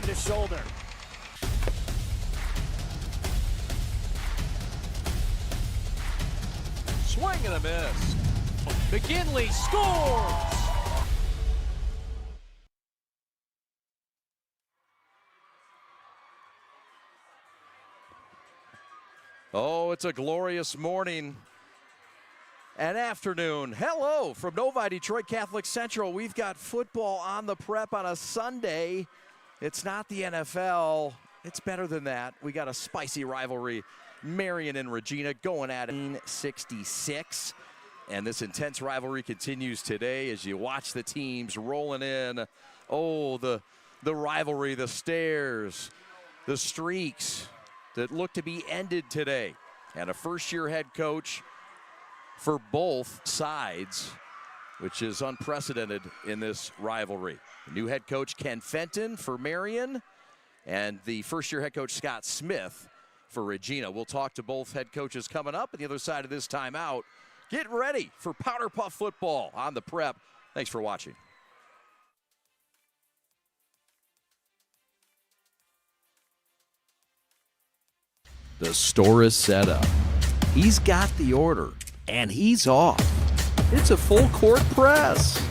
behind the shoulder. Swing and a miss. McGinley scores! Oh, it's a glorious morning and afternoon. Hello from Novi Detroit Catholic Central. We've got football on the prep on a Sunday. It's not the NFL. It's better than that. We got a spicy rivalry. Marian and Regina going at it. 1966. And this intense rivalry continues today as you watch the teams rolling in. Oh, the rivalry, the stares, the streaks that look to be ended today. And a first-year head coach for both sides, which is unprecedented in this rivalry. The new head coach Ken Fenton for Marian, and the first-year head coach Scott Smith for Regina. We'll talk to both head coaches coming up. On the other side of this timeout, get ready for Powderpuff football on the prep. Thanks for watching. The store is set up. He's got the order, and he's off. It's a full court press.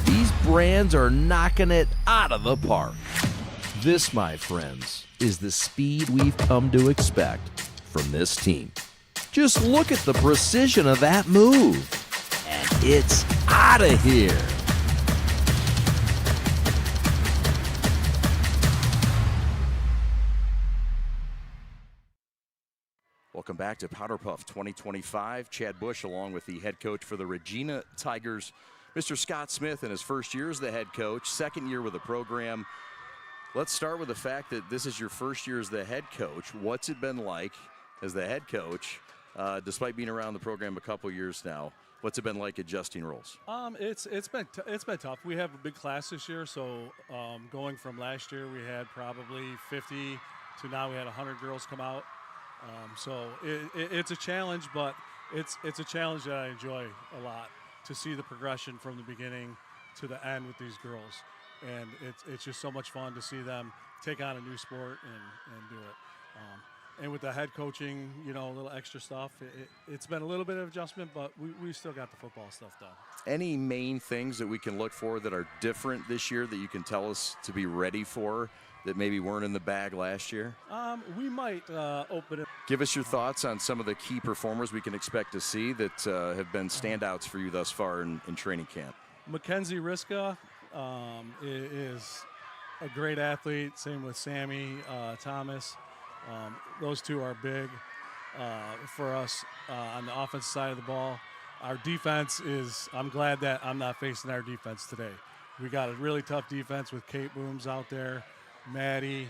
These brands are knocking it out of the park. This, my friends, is the speed we've come to expect from this team. Just look at the precision of that move, and it's out of here. Welcome back to Powderpuff 2025. Chad Bush along with the head coach for the Regina Tigers, Mr. Scott Smith, in his first year as the head coach, second year with the program. Let's start with the fact that this is your first year as the head coach. What's it been like as the head coach, despite being around the program a couple years now? What's it been like adjusting roles? It's been tough. We have a big class this year, so going from last year we had probably 50 to now we had 100 girls come out. So it's a challenge, but it's a challenge that I enjoy a lot, to see the progression from the beginning to the end with these girls. And it's just so much fun to see them take on a new sport and do it. And with the head coaching, a little extra stuff, it's been a little bit of adjustment, but we still got the football stuff done. Any main things that we can look for that are different this year that you can tell us to be ready for that maybe weren't in the bag last year? We might open it. Give us your thoughts on some of the key performers we can expect to see that have been standouts for you thus far in training camp. Mackenzie Riska is a great athlete. Same with Sammy Thomas. Those two are big for us on the offensive side of the ball. Our defense is, I'm glad that I'm not facing our defense today. We got a really tough defense with Kate Booms out there, Maddie.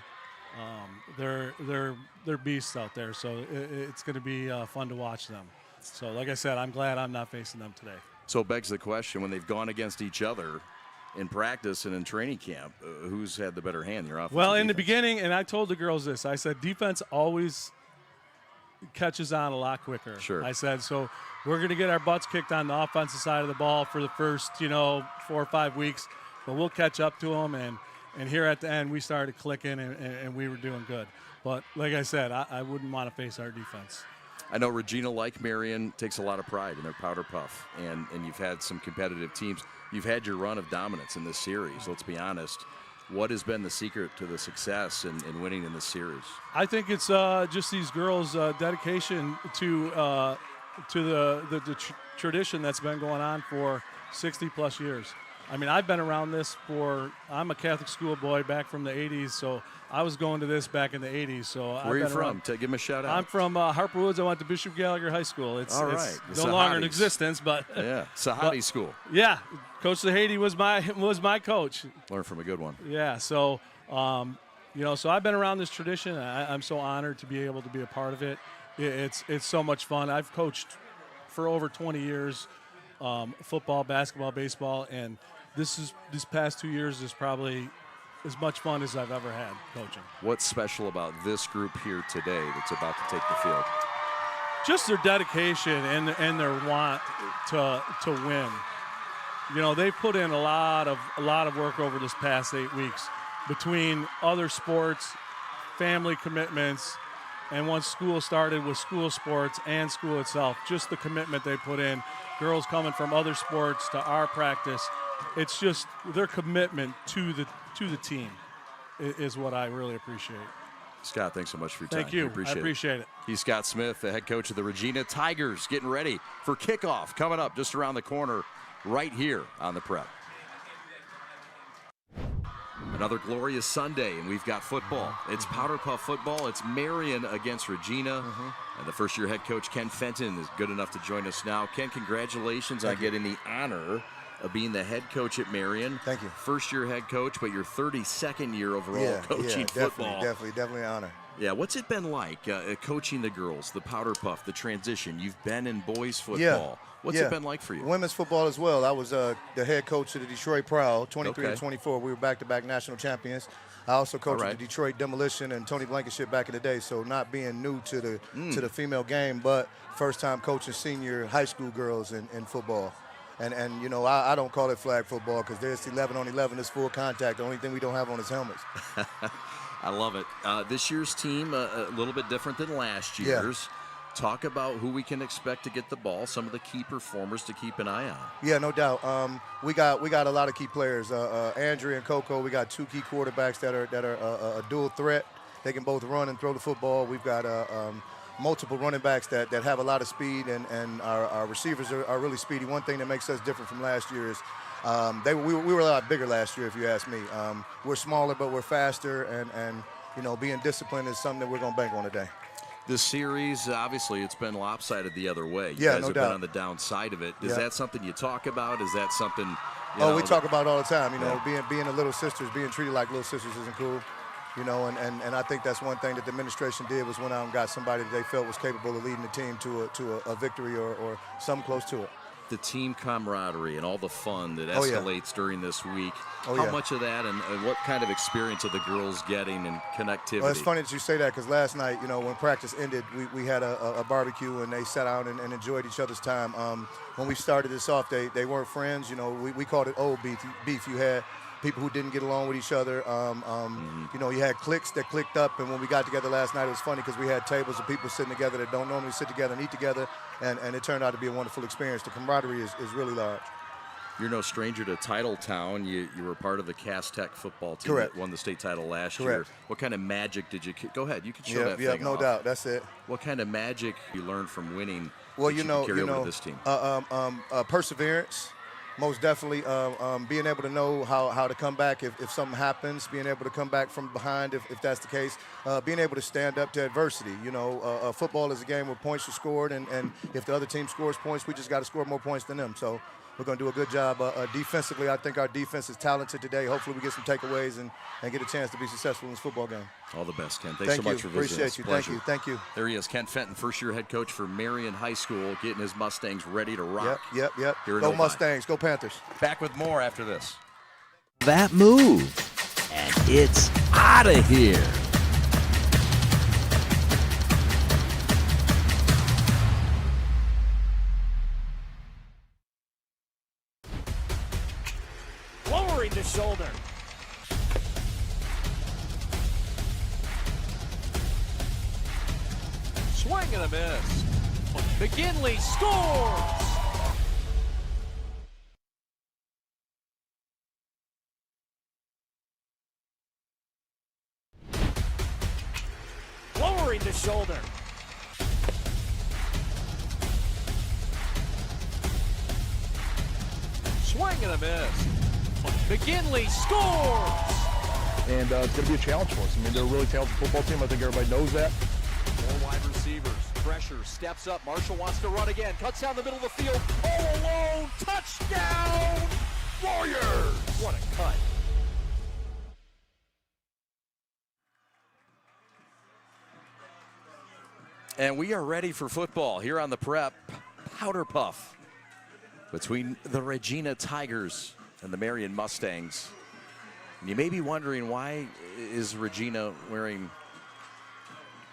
They're beasts out there, so it's going to be fun to watch them. So like I said, I'm glad I'm not facing them today. So it begs the question, when they've gone against each other in practice and in training camp, who's had the better hand, your offense? Well, in the beginning, and I told the girls this, I said defense always catches on a lot quicker. Sure. I said, so we're going to get our butts kicked on the offensive side of the ball for the first, 4 or 5 weeks, but we'll catch up to them. And here at the end, we started clicking, and we were doing good. But like I said, I wouldn't want to face our defense. I know Regina, like Marian, takes a lot of pride in their Powderpuff, and you've had some competitive teams. You've had your run of dominance in this series, let's be honest. What has been the secret to the success in winning in this series? I think it's just these girls' dedication to the tradition that's been going on for 60-plus years. I mean, I've been around this I'm a Catholic school boy back from the 80s, so I was going to this back in the 80s. So where are you from? Give them a shout out. I'm from Harper Woods. I went to Bishop Gallagher High School. It's no longer in existence, but yeah, Sahadi School. Yeah, Coach Sahadi was my coach. Learned from a good one. Yeah, so so I've been around this tradition. I'm so honored to be able to be a part of it. It's so much fun. I've coached for over 20 years, football, basketball, baseball, and this past 2 years is probably as much fun as I've ever had coaching. What's special about this group here today that's about to take the field? Just their dedication and their want to win. They put in a lot of work over this past 8 weeks. between other sports, family commitments, and once school started with school sports and school itself, just the commitment they put in, girls coming from other sports to our practice, it's just their commitment to the team is what I really appreciate. Scott, thanks so much for your time. Thank you. I appreciate it. He's Scott Smith, the head coach of the Regina Tigers, getting ready for kickoff coming up just around the corner right here on the Prep. Another glorious Sunday, and we've got football. It's Powderpuff football. It's Marian against Regina. And the first-year head coach, Ken Fenton, is good enough to join us now. Ken, congratulations on getting the honor of being the head coach at Marian. Thank you. First-year head coach, but your 32nd year overall coaching football. Definitely an honor. Yeah, what's it been like coaching the girls, the Powderpuff, the transition? You've been in boys football. What's it been like for you? Women's football as well. I was the head coach of the Detroit Proud, 23 and 24. We were back-to-back national champions. I also coached the Detroit Demolition and Tony Blankenship back in the day, so not being new to the female game, but first time coaching senior high school girls in football. And you know, I don't call it flag football because there's 11 on 11, it's full contact. The only thing we don't have on is helmets. I love it. This year's team, a little bit different than last year's. Talk about who we can expect to get the ball, some of the key performers to keep an eye on. Yeah, no doubt. We got a lot of key players. Andrea and Coco, we got two key quarterbacks that are a dual threat. They can both run and throw the football. We've got multiple running backs that have a lot of speed, and our receivers are really speedy. One thing that makes us different from last year is we were a lot bigger last year, if you ask me. We're smaller, but we're faster, and you know, being disciplined is something that we're going to bank on today. This series, obviously, it's been lopsided the other way. You guys no have doubt. been on the downside of it. Is that something you talk about? Is that something we talk about all the time. You know, being a little sisters, being treated like little sisters isn't cool. You know, and I think that's one thing that the administration did was went out and got somebody that they felt was capable of leading the team to a victory or something close to it. The team camaraderie and all the fun that escalates during this week. How much of that and what kind of experience are the girls getting and connectivity? Well, it's funny that you say that because last night, you know, when practice ended, we had a barbecue and they sat down and enjoyed each other's time. When we started this off, they weren't friends. You know, we called it old beef. You had people who didn't get along with each other. You know, you had cliques that clicked up, and when we got together last night, it was funny because we had tables of people sitting together that don't normally sit together and eat together, and it turned out to be a wonderful experience. The camaraderie is really large. You're no stranger to Titletown. You were part of the Cass Tech football team that won the state title last year. What kind of magic did you – go ahead, you can show that thing off. No doubt, that's it. What kind of magic you learned from winning well, that you can carry over to this team? Perseverance. Most definitely being able to know how to come back if something happens, being able to come back from behind if that's the case, being able to stand up to adversity. You know, football is a game where points are scored, and if the other team scores points, we just got to score more points than them. So we're going to do a good job defensively. I think our defense is talented today. Hopefully we get some takeaways and get a chance to be successful in this football game. All the best, Ken. Thanks so much for visiting us. Appreciate you. Thank you. There he is, Ken Fenton, first-year head coach for Marian High School, getting his Mustangs ready to rock. Yep. Go Mustangs. Go Panthers. Back with more after this. That move, and it's out of here. Lowering the shoulder. Swing and a miss. McGinley scores! Lowering the shoulder. Swing and a miss. McGinley scores! And it's going to be a challenge for us. I mean, they're a really talented football team. I think everybody knows that. Four wide receivers. Pressure. Steps up. Marshall wants to run again. Cuts down the middle of the field. All alone. Touchdown! Warriors! What a cut. And we are ready for football here on the Prep. Powderpuff between the Regina Tigers and the Marian Mustangs. And you may be wondering, why is Regina wearing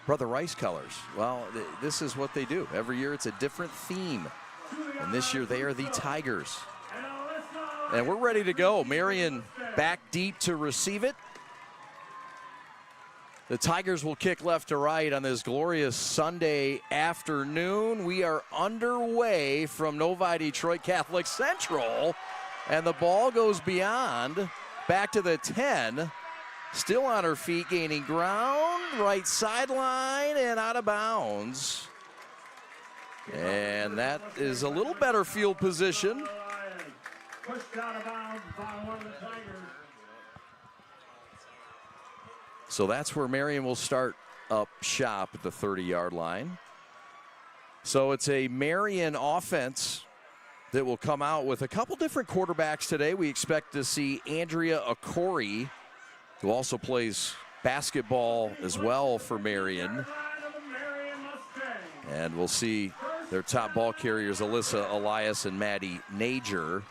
Brother Rice colors? Well, this is what they do. Every year it's a different theme. And this year they are the Tigers. And we're ready to go. Marian back deep to receive it. The Tigers will kick left to right on this glorious Sunday afternoon. We are underway from Novi Detroit Catholic Central, and the ball goes beyond, back to the 10. Still on her feet, gaining ground, right sideline, and out of bounds. And that is a little better field position. Pushed out of bounds by one of the Tigers. So that's where Marian will start up shop at the 30-yard line. So it's a Marian offense that will come out with a couple different quarterbacks today. We expect to see Andrea Okori, who also plays basketball as well for Marian. And we'll see their top ball carriers, Alyssa Elias and Maddie Nager.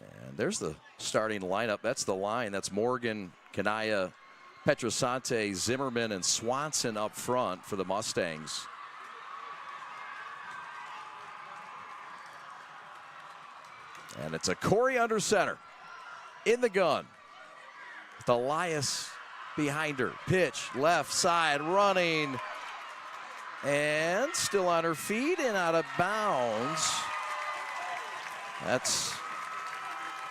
And there's the starting lineup. That's the line. That's Morgan, Kanaya, Petrosante, Zimmerman, and Swanson up front for the Mustangs. And it's a Corey under center. In the gun. With Elias behind her. Pitch, left side, running. And still on her feet and out of bounds. That's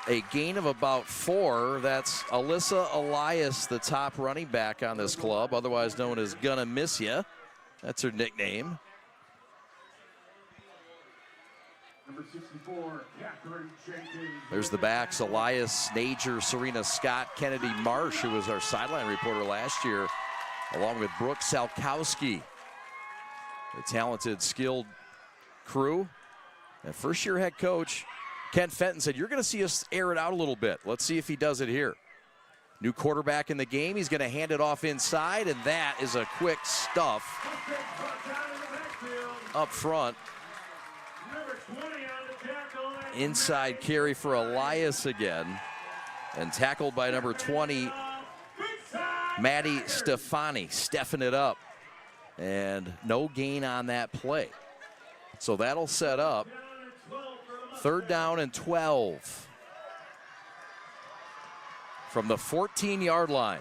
a gain of about 4. That's Alyssa Elias, the top running back on this club, otherwise known as Gonna Miss Ya. That's her nickname. Number 64, Catherine Jenkins. There's the backs, Elias, Nager, Serena Scott, Kennedy Marsh, who was our sideline reporter last year, along with Brooke Salkowski. The talented, skilled crew. And first-year head coach Ken Fenton said, you're going to see us air it out a little bit. Let's see if he does it here. New quarterback in the game. He's going to hand it off inside, and that is a quick stuff up front. Inside carry for Elias again. And tackled by number 20, Maddie Stefani, stepping it up. And no gain on that play. So that'll set up 3rd down and 12 from the 14-yard line.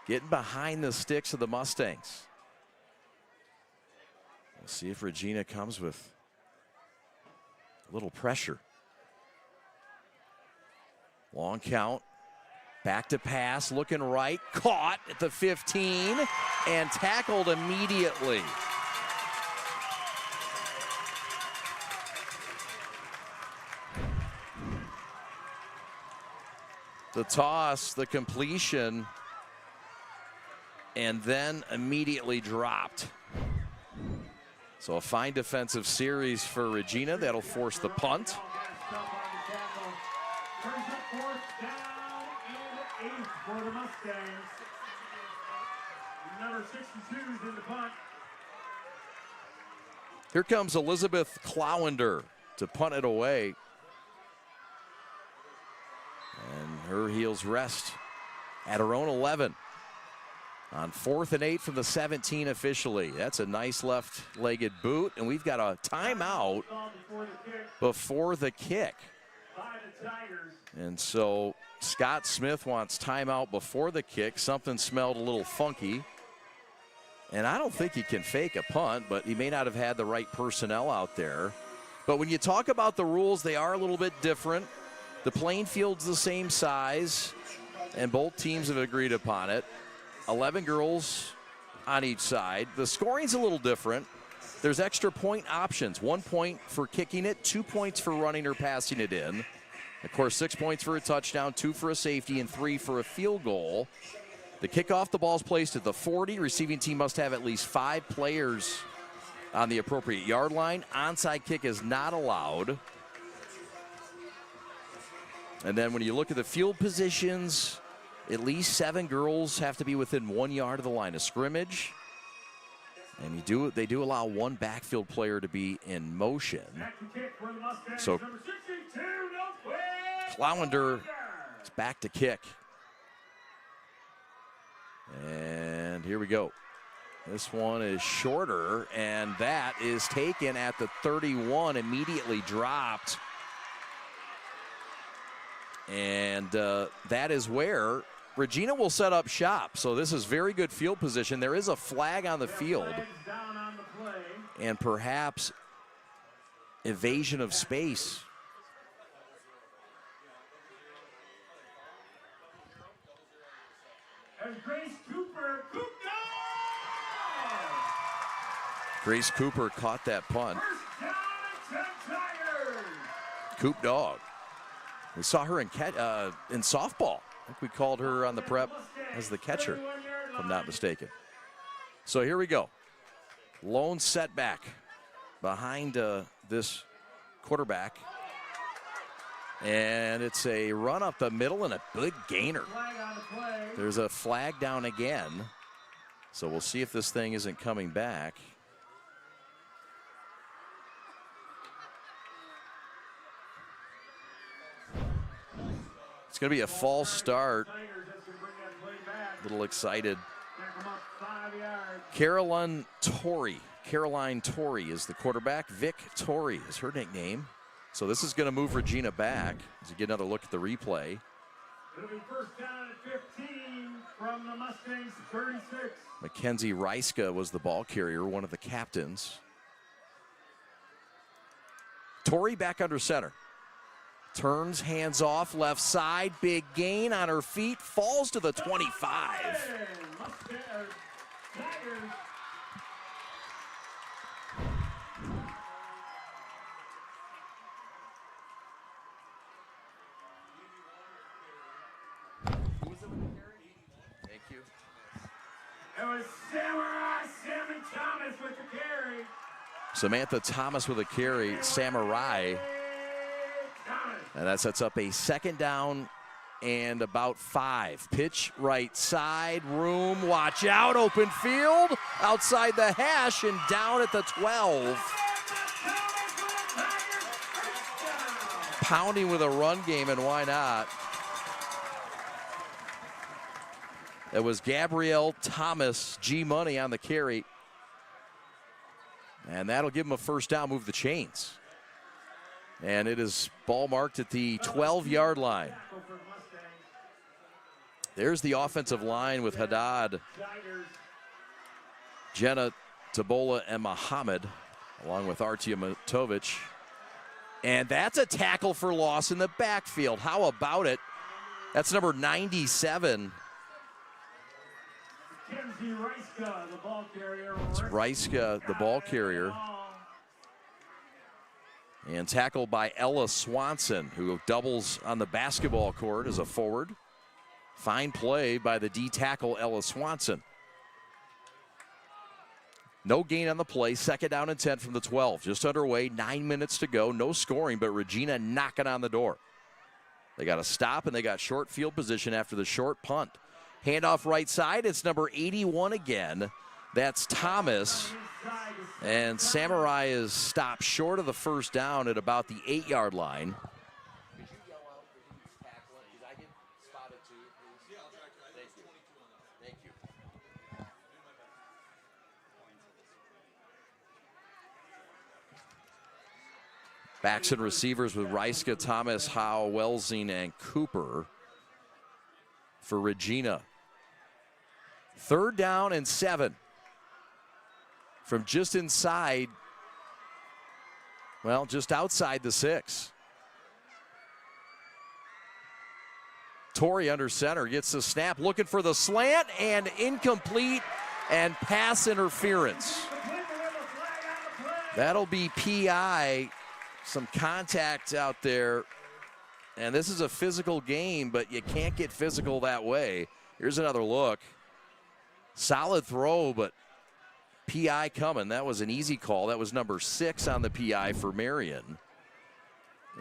Getting behind the sticks of the Mustangs. We'll see if Regina comes with a little pressure. Long count. Back to pass, looking right. Caught at the 15 and tackled immediately. The toss, the completion, and then immediately dropped. So a fine defensive series for Regina. That'll force the punt. For the Mustangs. Number 62 is in the punt. Here comes Elizabeth Clowender to punt it away. And her heels rest at her own 11. On 4th and 8 from the 17 officially. That's a nice left-legged boot, and we've got a timeout before the kick. And so Scott Smith wants timeout before the kick. Something smelled a little funky. And I don't think he can fake a punt, but he may not have had the right personnel out there. But when you talk about the rules, they are a little bit different. The playing field's the same size, and both teams have agreed upon it. 11 girls on each side. The scoring's a little different. There's extra point options. 1 point for kicking it, 2 points for running or passing it in. Of course, 6 points for a touchdown, 2 for a safety, and 3 for a field goal. The kickoff, the ball's placed at the 40. Receiving team must have at least 5 players on the appropriate yard line. Onside kick is not allowed. And then when you look at the field positions, at least 7 girls have to be within 1 yard of the line of scrimmage. And they do allow 1 backfield player to be in motion. So Clowender is back to kick. And And here we go. This one is shorter, and that is taken at the 31, immediately dropped. And that is where Regina will set up shop. So this is very good field position. There is a flag on the field, and perhaps evasion of space. Grace Cooper caught that punt. Coop Dog. We saw her in softball. I think we called her on the prep as the catcher, if I'm not mistaken. So here we go. Lone setback behind this quarterback. And it's a run up the middle and a big gainer. There's a flag down again. So we'll see if this thing isn't coming back. It's going to be a false start. A little excited. Caroline Torrey is the quarterback. Vic Torrey is her nickname. So this is going to move Regina back as you get another look at the replay. It'll be first down at 15 from the Mustangs 36. Mackenzie Reiska was the ball carrier, one of the captains. Torrey back under center. Turns, hands off, left side, big gain on her feet, falls to the 25. Thank you. It was Samurai Sammy Thomas with the carry. Samantha Thomas with a carry, Samurai. And that sets up a second down and about 5. Pitch right side, room, watch out, open field, outside the hash and down at the 12. Pounding with a run game, and why not? It was Gabrielle Thomas, G-Money on the carry. And that'll give them a first down, move the chains. And it is ball marked at the 12-yard line. There's the offensive line with Haddad, Jenna Tabola, and Muhammad, along with Artia Matovic. And that's a tackle for loss in the backfield. How about it? That's number 97. It's Reiska, the ball carrier. And tackled by Ella Swanson, who doubles on the basketball court as a forward. Fine play by the D tackle, Ella Swanson. No gain on the play, second down and 10 from the 12. Just underway, 9 minutes to go, no scoring, but Regina knocking on the door. They got a stop and they got short field position after the short punt. Handoff right side, it's number 81 again. That's Thomas. And Samurai is stopped short of the first down at about the 8-yard line. Could you yell out for who's tackling? Did I get spotted too, please? Yeah, I'll try to. Thank you. Thank you. Backs and receivers with Reiska, Thomas, Howe, Welsing, and Cooper for Regina. 3rd down and 7. From just inside, well, just outside the 6. Torrey under center gets the snap, looking for the slant, and incomplete, and pass interference. That'll be PI. Some contact out there. And this is a physical game, but you can't get physical that way. Here's another look. Solid throw, but PI coming. That was an easy call. That was number 6 on the PI for Marian.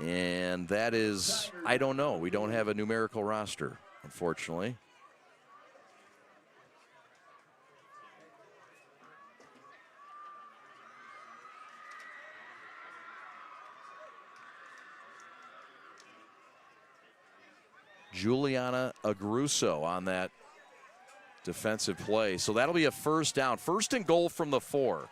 And that is, I don't know. We don't have a numerical roster, unfortunately. Juliana Agruso on that defensive play. So that'll be a first down. First and goal from the 4.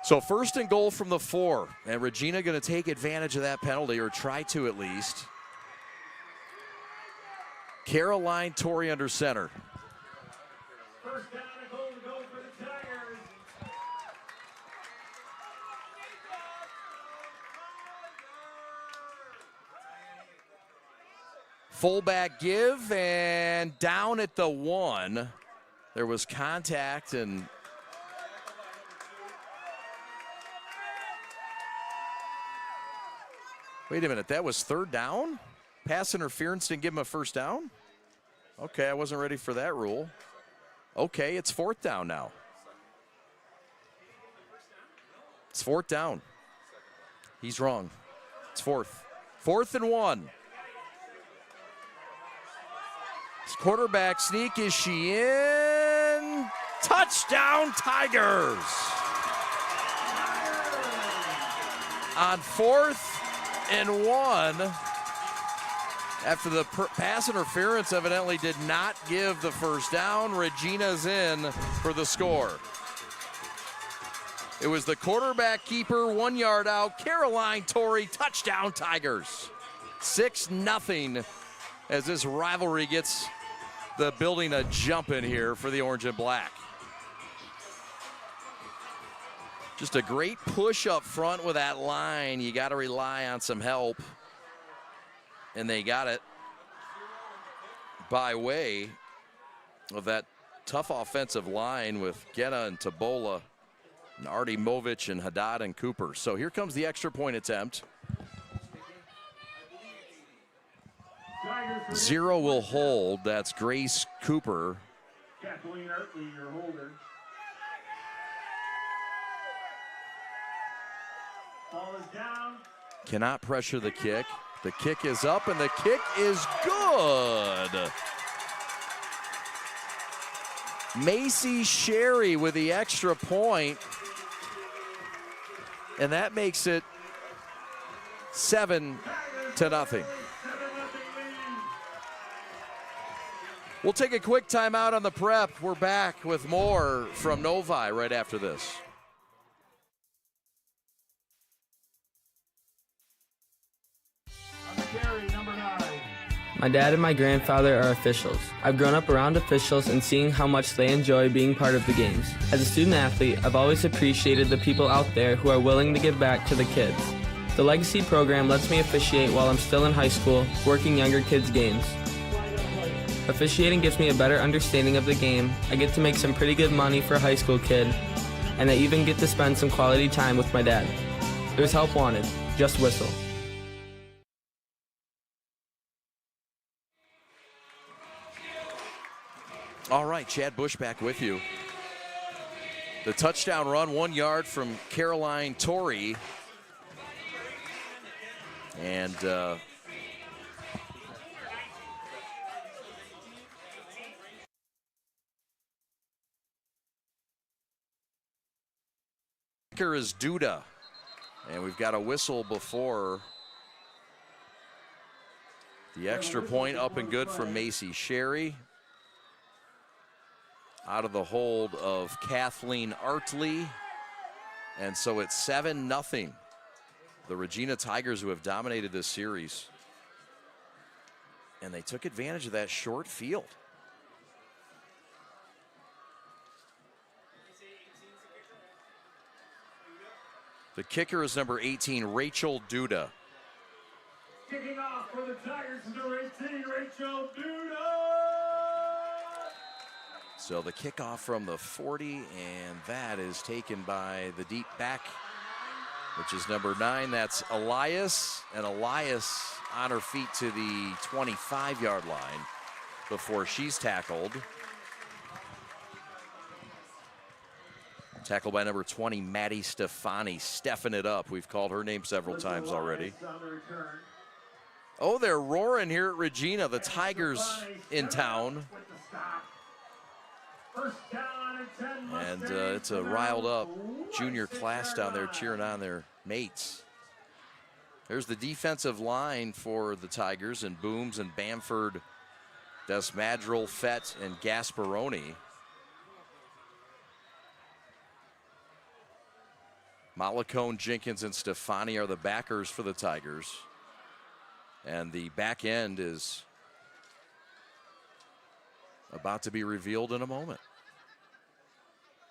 So first and goal from the 4, and Regina going to take advantage of that penalty, or try to at least. Caroline Torrey under center. First down and goal to go for the Tigers. Fullback give, and down at the 1. There was contact, and wait a minute, that was third down? Pass interference didn't give him a first down? Okay, I wasn't ready for that rule. Okay, it's fourth down now. It's fourth down. He's wrong. It's fourth. 4th and 1. This quarterback sneak, is she in? Touchdown, Tigers! On 4th and 1, after the pass interference evidently did not give the first down, Regina's in for the score. It was the quarterback keeper, 1 yard out. Caroline Torrey, touchdown Tigers. 6-0 as this rivalry gets the building a jumping here for the orange and black. Just a great push up front with that line. You got to rely on some help. And they got it by way of that tough offensive line with Gena and Tabola and Artie Movich and Haddad and Cooper. So here comes the extra point attempt. 0 will hold. That's Grace Cooper. Kathleen Artley, your holder. Ball is down. Cannot pressure the kick. The kick is up, and the kick is good. Macy Sherry with the extra point, and that makes it 7-0. We'll take a quick timeout on the prep. We're back with more from Novi right after this. My dad and my grandfather are officials. I've grown up around officials and seeing how much they enjoy being part of the games. As a student athlete, I've always appreciated the people out there who are willing to give back to the kids. The Legacy program lets me officiate while I'm still in high school, working younger kids' games. Officiating gives me a better understanding of the game. I get to make some pretty good money for a high school kid, and I even get to spend some quality time with my dad. There's help wanted. Just whistle. All right, Chad Bush back with you. The touchdown run, 1 yard from Caroline Torrey. And kicker is Duda. And we've got a whistle before the extra point, up and good from Macy Sherry. Out of the hold of Kathleen Artley. And so it's 7-0. The Regina Tigers, who have dominated this series. And they took advantage of that short field. The kicker is number 18, Rachel Duda. Kicking off for the Tigers is number 18, Rachel Duda. So the kickoff from the 40, and that is taken by the deep back, which is number 9. That's Elias, and Elias on her feet to the 25-yard line before she's tackled. Tackled by number 20, Maddie Stefani, stepping it up. We've called her name several times already. Oh, they're roaring here at Regina. The Tigers in town. First down and 10 And Mustangs it's a from riled up the junior 26 class yard down there line. cheering on their mates. There's the defensive line for the Tigers, and Booms and Bamford, Desmadril, Fett, and Gasparoni. Malacone, Jenkins, and Stefani are the backers for the Tigers. And the back end is about to be revealed in a moment.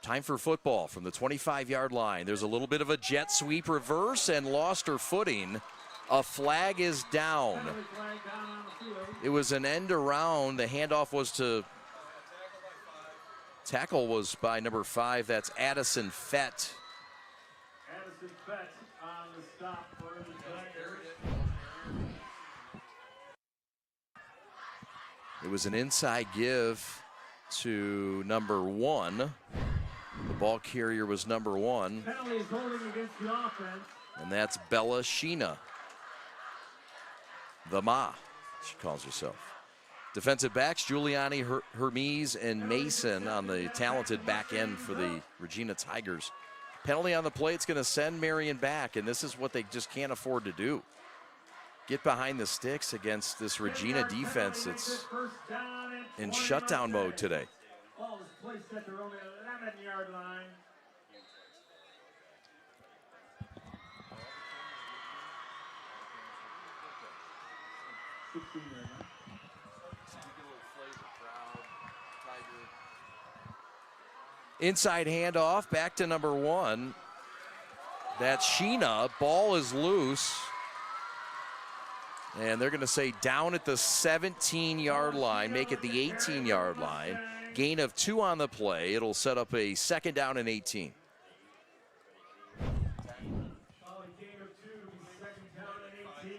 Time for football from the 25-yard line. There's a little bit of a jet sweep reverse and lost her footing. A flag is down. Penalty flag down on the field. It was an end around. The handoff was to, tackle was by number 5. That's Addison Fett. Addison Fett on the stop for the Tigers. It was an inside give to number 1. The ball carrier was number 1, Penalty is holding against the offense. and that's Bella Sheena. The Ma, she calls herself. Defensive backs, Giuliani, Hermes, and Mason on the talented back end for the Regina Tigers. Penalty on the play, it's going to send Marian back, and this is what they just can't afford to do. Get behind the sticks against this Regina defense. It's First down and in 20 shutdown mode Mustangs. today. Ball is placed at their own 11-yard line. Inside handoff, back to number 1. That's Sheena. Ball is loose. And they're going to say down at the 17-yard line, make it the 18-yard line. Gain of 2 on the play. It'll set up a second down and 18. Gain of 2, second down and 18.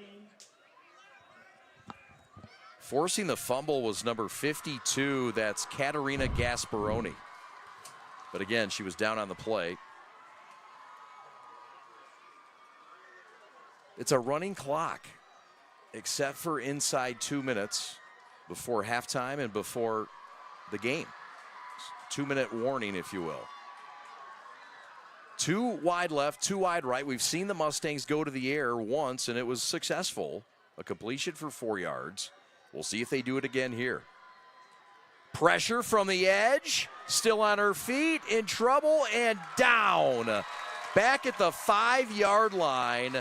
Forcing the fumble was number 52. That's Katerina Gasparoni. But again, she was down on the play. It's a running clock, except for inside 2 minutes before halftime and before the game. 2-minute warning, if you will. 2 wide left, 2 wide right. We've seen the Mustangs go to the air once, and it was successful. A completion for 4 yards. We'll see if they do it again here. Pressure from the edge. Still on her feet, in trouble, and down. Back at the 5-yard line.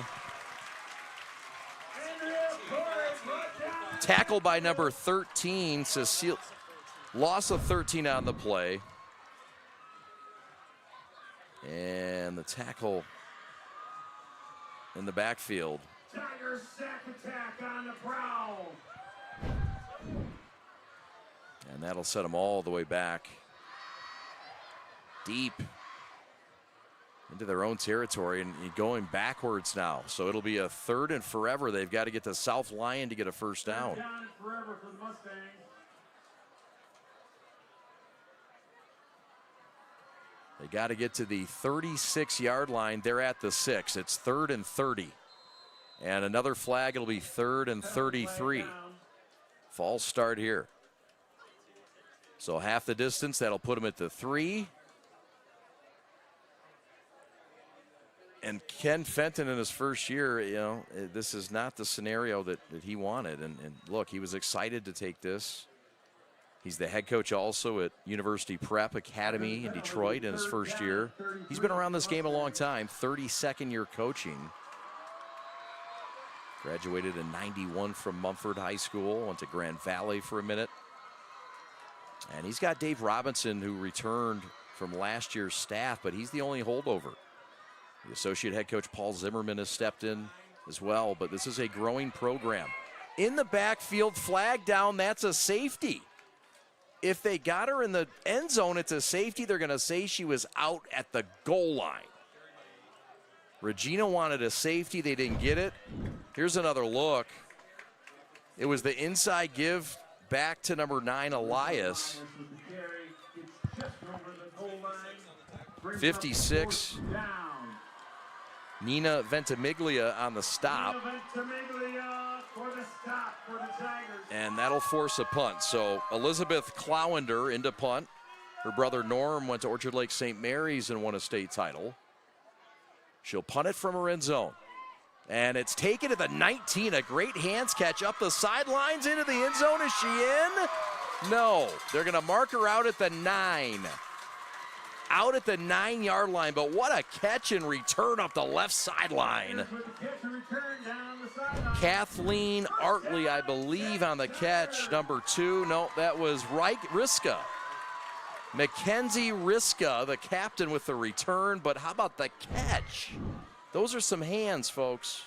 Tackled by number 13, Cecile. Loss of 13 on the play. And the tackle in the backfield. Tigers sack attack on the prowl. And that'll set them all the way back. Deep into their own territory and going backwards now. So it'll be a 3rd and forever. They've got to get to South Lyon to get a first down. Down and forever for the Mustangs. They got to get to the 36-yard line. They're at the 6. It's 3rd and 30. And another flag, it'll be 3rd and 33. False start here. So half the distance, that'll put them at the 3. And Ken Fenton in his first year, you know, this is not the scenario that he wanted. And look, he was excited to take this. He's the head coach also at University Prep Academy in Detroit in his first year. He's been around this game a long time, 32nd year coaching. Graduated in '91 from Mumford High School, went to Grand Valley for a minute. And he's got Dave Robinson, who returned from last year's staff, but he's the only holdover. The associate head coach Paul Zimmerman has stepped in as well, but this is a growing program. In the backfield, flag down, that's a safety. If they got her in the end zone, it's a safety. They're going to say she was out at the goal line. Regina wanted a safety. They didn't get it. Here's another look. It was the inside give back to number 9, Elias. 56. Nina Ventimiglia on the stop. And that'll force a punt. So Elizabeth Clowender into punt. Her brother Norm went to Orchard Lake St. Mary's and won a state title. She'll punt it from her end zone. And it's taken to the 19. A great hands catch up the sidelines into the end zone. Is she in? No. They're going to mark her out at the 9. Out at the 9-yard line, but what a catch and return up the left sideline. Kathleen Artley, I believe, on the catch. Number 2. No, that was Riska. Mackenzie Riska, the captain, with the return, but how about the catch? Those are some hands, folks.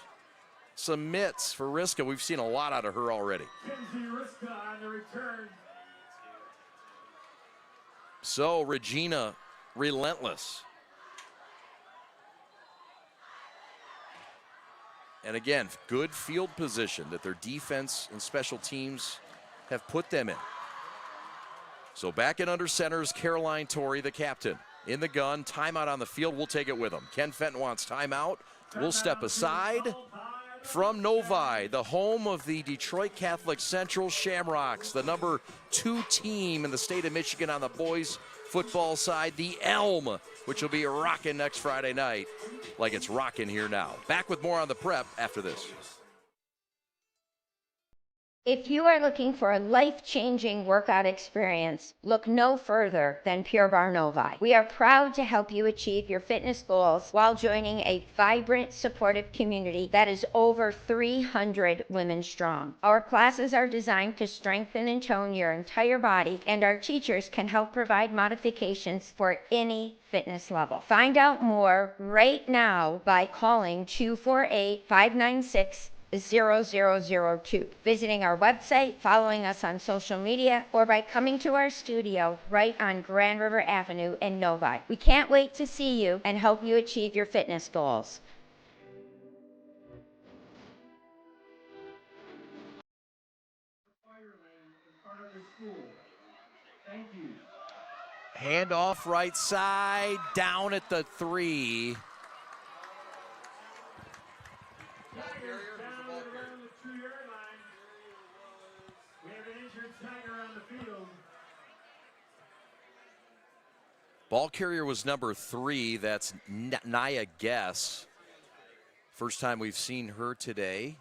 Some mitts for Riska. We've seen a lot out of her already. Riska on the return. So Regina, relentless. And again, good field position that their defense and special teams have put them in. So back in under center is Caroline Torrey, the captain. In the gun, timeout on the field, we'll take it with him. Ken Fenton wants timeout. We'll step aside. From Novi, the home of the Detroit Catholic Central Shamrocks, the number 2 team in the state of Michigan on the boys football side, the Elm, which will be rocking next Friday night like it's rocking here now. Back with more on the prep after this. If you are looking for a life-changing workout experience, look no further than Pure Barre Novi. We are proud to help you achieve your fitness goals while joining a vibrant, supportive community that is over 300 women strong. Our classes are designed to strengthen and tone your entire body, and our teachers can help provide modifications for any fitness level. Find out more right now by calling 248-596 0002, visiting our website, following us on social media, or by coming to our studio right on Grand River Avenue in Novi. We can't wait to see you and help you achieve your fitness goals. Handoff right side, down at the 3. Ball carrier was number 3. That's Nia Guess. First time we've seen her today.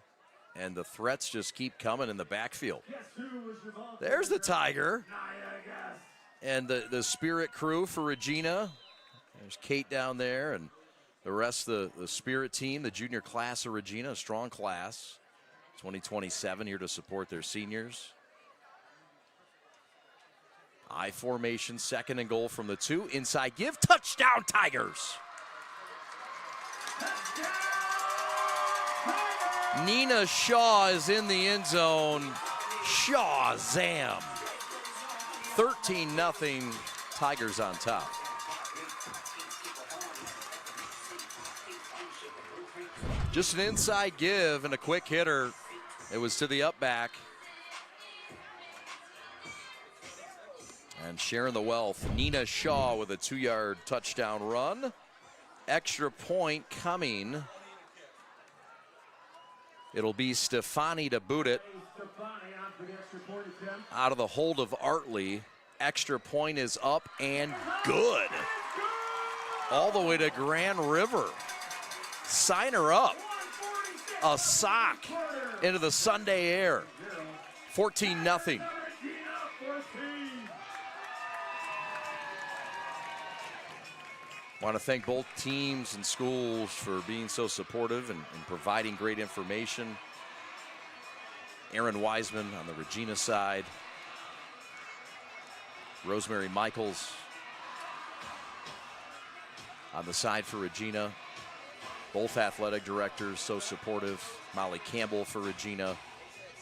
And the threats just keep coming in the backfield. There's the Tiger. And the Spirit crew for Regina. There's Kate down there and the rest of the Spirit team, the junior class of Regina, a strong class. 2027 here to support their seniors. I formation, 2nd and goal from the 2. Inside give, touchdown Tigers. Nina Shaw is in the end zone. Shaw, zam. 13-0, Tigers on top. Just an inside give and a quick hitter. It was to the up back. And sharing the wealth, Nina Shaw with a 2-yard touchdown run. Extra point coming. It'll be Stefani to boot it. Out of the hold of Artley. Extra point is up and good. All the way to Grand River. Sign her up. A sock into the Sunday air. 14-0. Want to thank both teams and schools for being so supportive and providing great information. Aaron Wiseman on the Regina side. Rosemary Michaels on the side for Regina. Both athletic directors so supportive. Molly Campbell for Regina.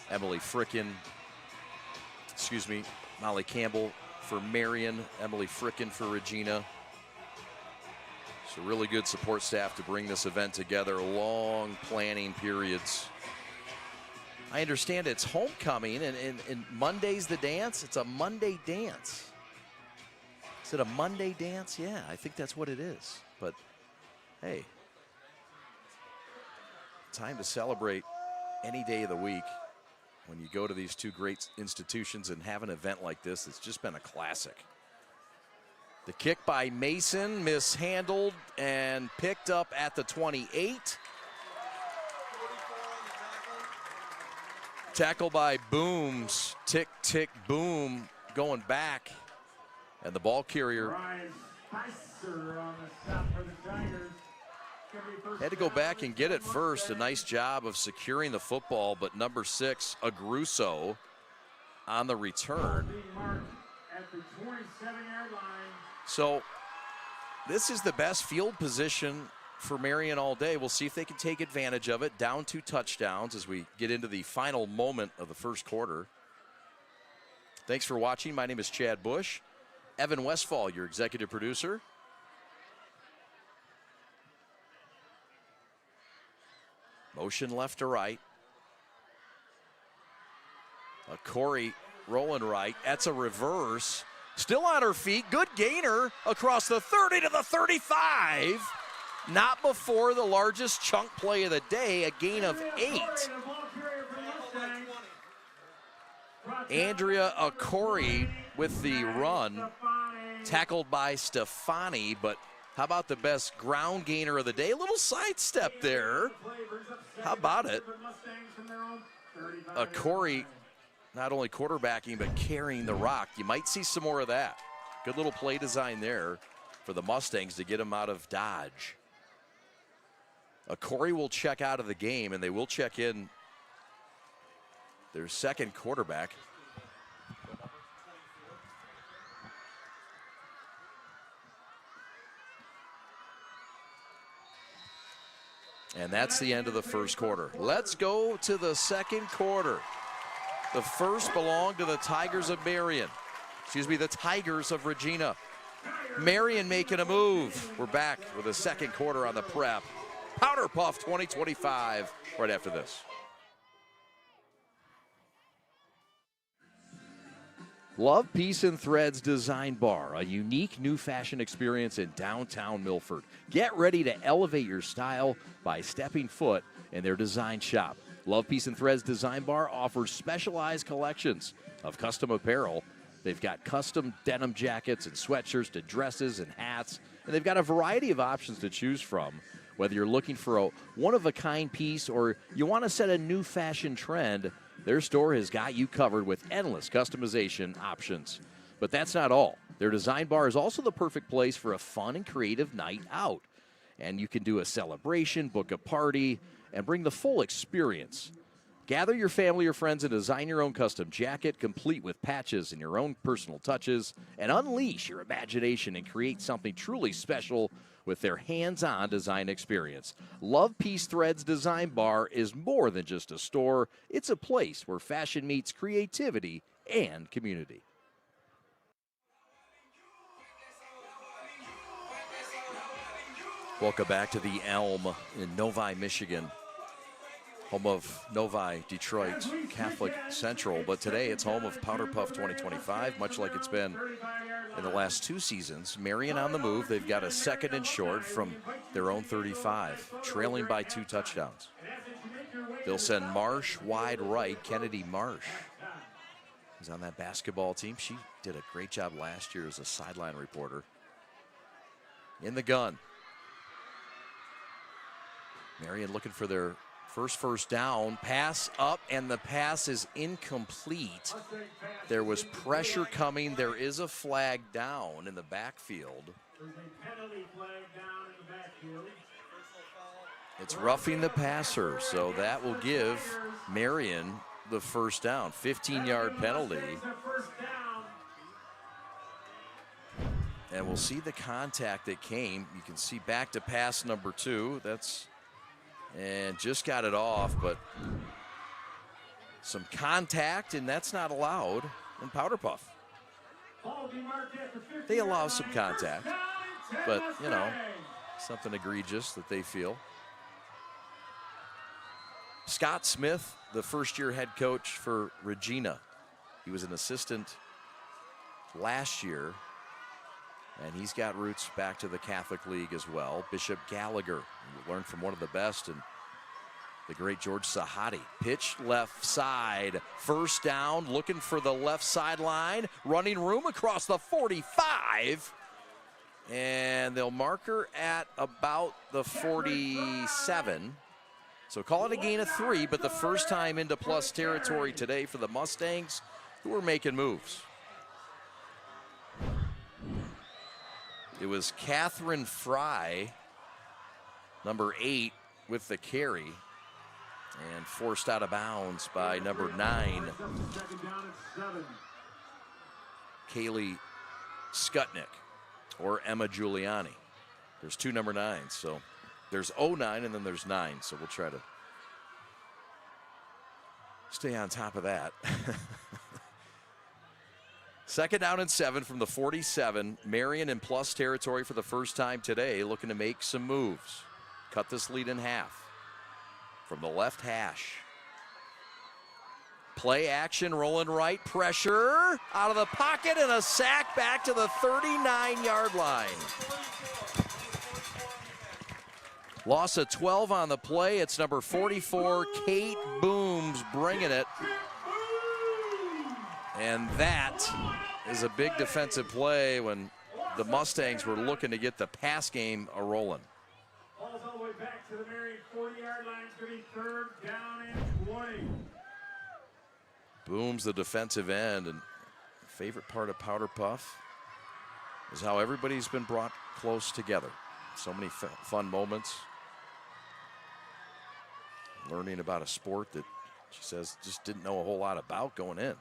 Emily Frickin. Molly Campbell for Marian. Emily Frickin for Regina. So really good support staff to bring this event together. Long planning periods. I understand it's homecoming and Monday's the dance. It's a Monday dance. Is it a Monday dance? Yeah, I think that's what it is. But hey, time to celebrate any day of the week when you go to these two great institutions and have an event like this. It's just been a classic. The kick by Mason, mishandled and picked up at the 28. Tackle by Booms, tick, tick, boom, going back. And the ball carrier had to go back and get it first. A nice job of securing the football, but number 6, Agruso, on the return. So this is the best field position for Marian all day. We'll see if they can take advantage of it. Down 2 touchdowns as we get into the final moment of the first quarter. Thanks for watching. My name is Chad Bush. Evan Westfall, your executive producer. Motion left to right. Corey rolling right. That's a reverse. Still on her feet. Good gainer across the 30 to the 35. Not before the largest chunk play of the day, a gain of 8. Andrea Corey with the run, tackled by Stefani, but how about the best ground gainer of the day? A little sidestep there. How about it? Corey not only quarterbacking, but carrying the rock. You might see some more of that. Good little play design there for the Mustangs to get him out of dodge. Corey will check out of the game, and they will check in their second quarterback. And that's the end of the first quarter. Let's go to the second quarter. The first belonged to the Tigers of Marian. Excuse me, the Tigers of Regina. Marian making a move. We're back with the second quarter on the prep. Powderpuff 2025 right after this. Love Peace and Threads Design Bar, a unique new fashion experience in downtown Milford. Get ready to elevate your style by stepping foot in their design shop. Love Peace and Threads Design Bar offers specialized collections of custom apparel. They've got custom denim jackets and sweatshirts to dresses and hats, and they've got a variety of options to choose from. Whether you're looking for a one-of-a-kind piece or you want to set a new fashion trend, their store has got you covered with endless customization options. But that's not all. Their design bar is also the perfect place for a fun and creative night out. And you can do a celebration, book a party, and bring the full experience. Gather your family or friends and design your own custom jacket, complete with patches and your own personal touches, and unleash your imagination and create something truly special with their hands-on design experience. Love Peace Threads Design Bar is more than just a store. It's a place where fashion meets creativity and community. Welcome back to the Elm in Novi, Michigan. Home of Novi Detroit Catholic Central, but today it's home of Powderpuff 2025, much like it's been in the last 2 seasons. Marian on the move. They've got a second and short from their own 35, trailing by 2 touchdowns. They'll send Marsh wide right. Kennedy Marsh is on that basketball team. She did a great job last year as a sideline reporter. In the gun. Marian looking for their first down, pass up, and the pass is incomplete. There was pressure coming. There is a flag down in the backfield. It's roughing the passer, so that will give Marian the first down. 15-yard penalty. And we'll see the contact that came. You can see back to pass number 2. And just got it off, but some contact, and that's not allowed in Powderpuff. They allow some contact, but, you know, something egregious that they feel. Scott Smith, the first-year head coach for Regina. He was an assistant last year, and he's got roots back to the Catholic League as well. Bishop Gallagher, you learned from one of the best, and the great George Sahadi. Pitch left side, first down, looking for the left sideline, running room across the 45. And they'll mark her at about the 47. So call it a gain of 3, but the first time into plus territory today for the Mustangs, who are making moves. It was Catherine Fry, number 8, with the carry, and forced out of bounds by number 9, Kaylee Skutnik, or Emma Giuliani. There's 2 number 9s, so there's 09 and then there's 9, so we'll try to stay on top of that. Second down and 7 from the 47. Marian in plus territory for the first time today, looking to make some moves. Cut this lead in half. From the left hash. Play action, rolling right, pressure, out of the pocket, and a sack back to the 39-yard line. Loss of 12 on the play. It's number 44, Kate Booms, bringing it. And that is a big defensive play when the Mustangs were looking to get the pass game a-rolling. Ball's all the way back to the Marian 40-yard line. It's going to be third down and 20. Booms, the defensive end, and favorite part of Powderpuff is how everybody's been brought close together. So many fun moments. Learning about a sport that she says just didn't know a whole lot about going in.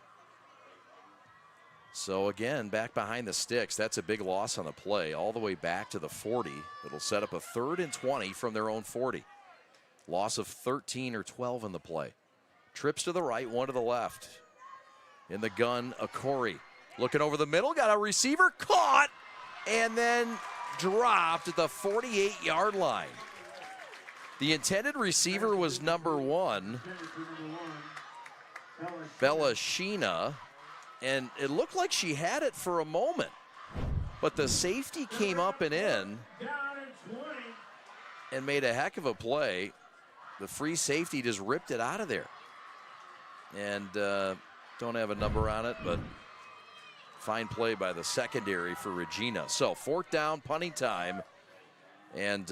So again, back behind the sticks, that's a big loss on the play, all the way back to the 40. It'll set up a 3rd and 20 from their own 40. Loss of 13 or 12 in the play. Trips to the right, 1 to the left. In the gun, Akori. Looking over the middle, got a receiver caught, and then dropped at the 48-yard line. The intended receiver was number 1, Bella Sheena. And it looked like she had it for a moment. But the safety came up and in and made a heck of a play. The free safety just ripped it out of there. And don't have a number on it, but fine play by the secondary for Regina. So 4th down, punting time. And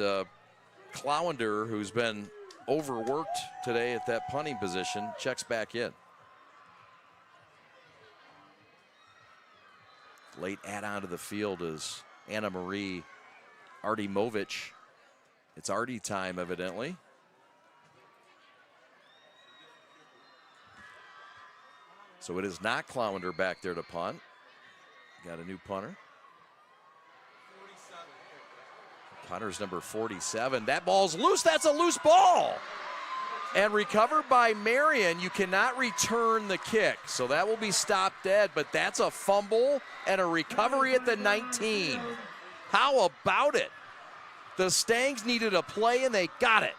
Clowender, who's been overworked today at that punting position, checks back in. Late add-on to the field is Anna Marie Artimovic. It's Artie time, evidently. So it is not Clowender back there to punt. Got a new punter. Punter's number 47. That ball's loose. That's a loose ball. And recovered by Marian. You cannot return the kick, so that will be stopped dead, but that's a fumble and a recovery at the 19. How about it? The Stangs needed a play, and they got it.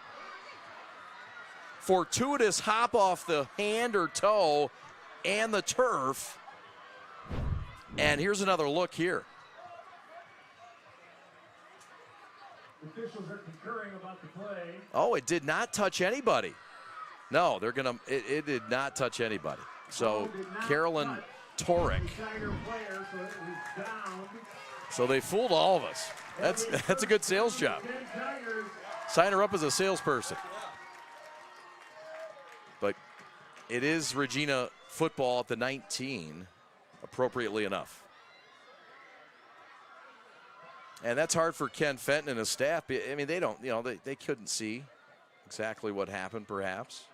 Fortuitous hop off the hand or toe and the turf. And here's another look here. Officials are concurring about the play. Oh, it did not touch anybody. No, they're gonna. It did not touch anybody. So Carolyn Torek. So they fooled all of us. That's a good sales job. Sign her up as a salesperson. But it is Regina football at the 19, appropriately enough. And that's hard for Ken Fenton and his staff. I mean, they don't, they couldn't see exactly what happened, perhaps.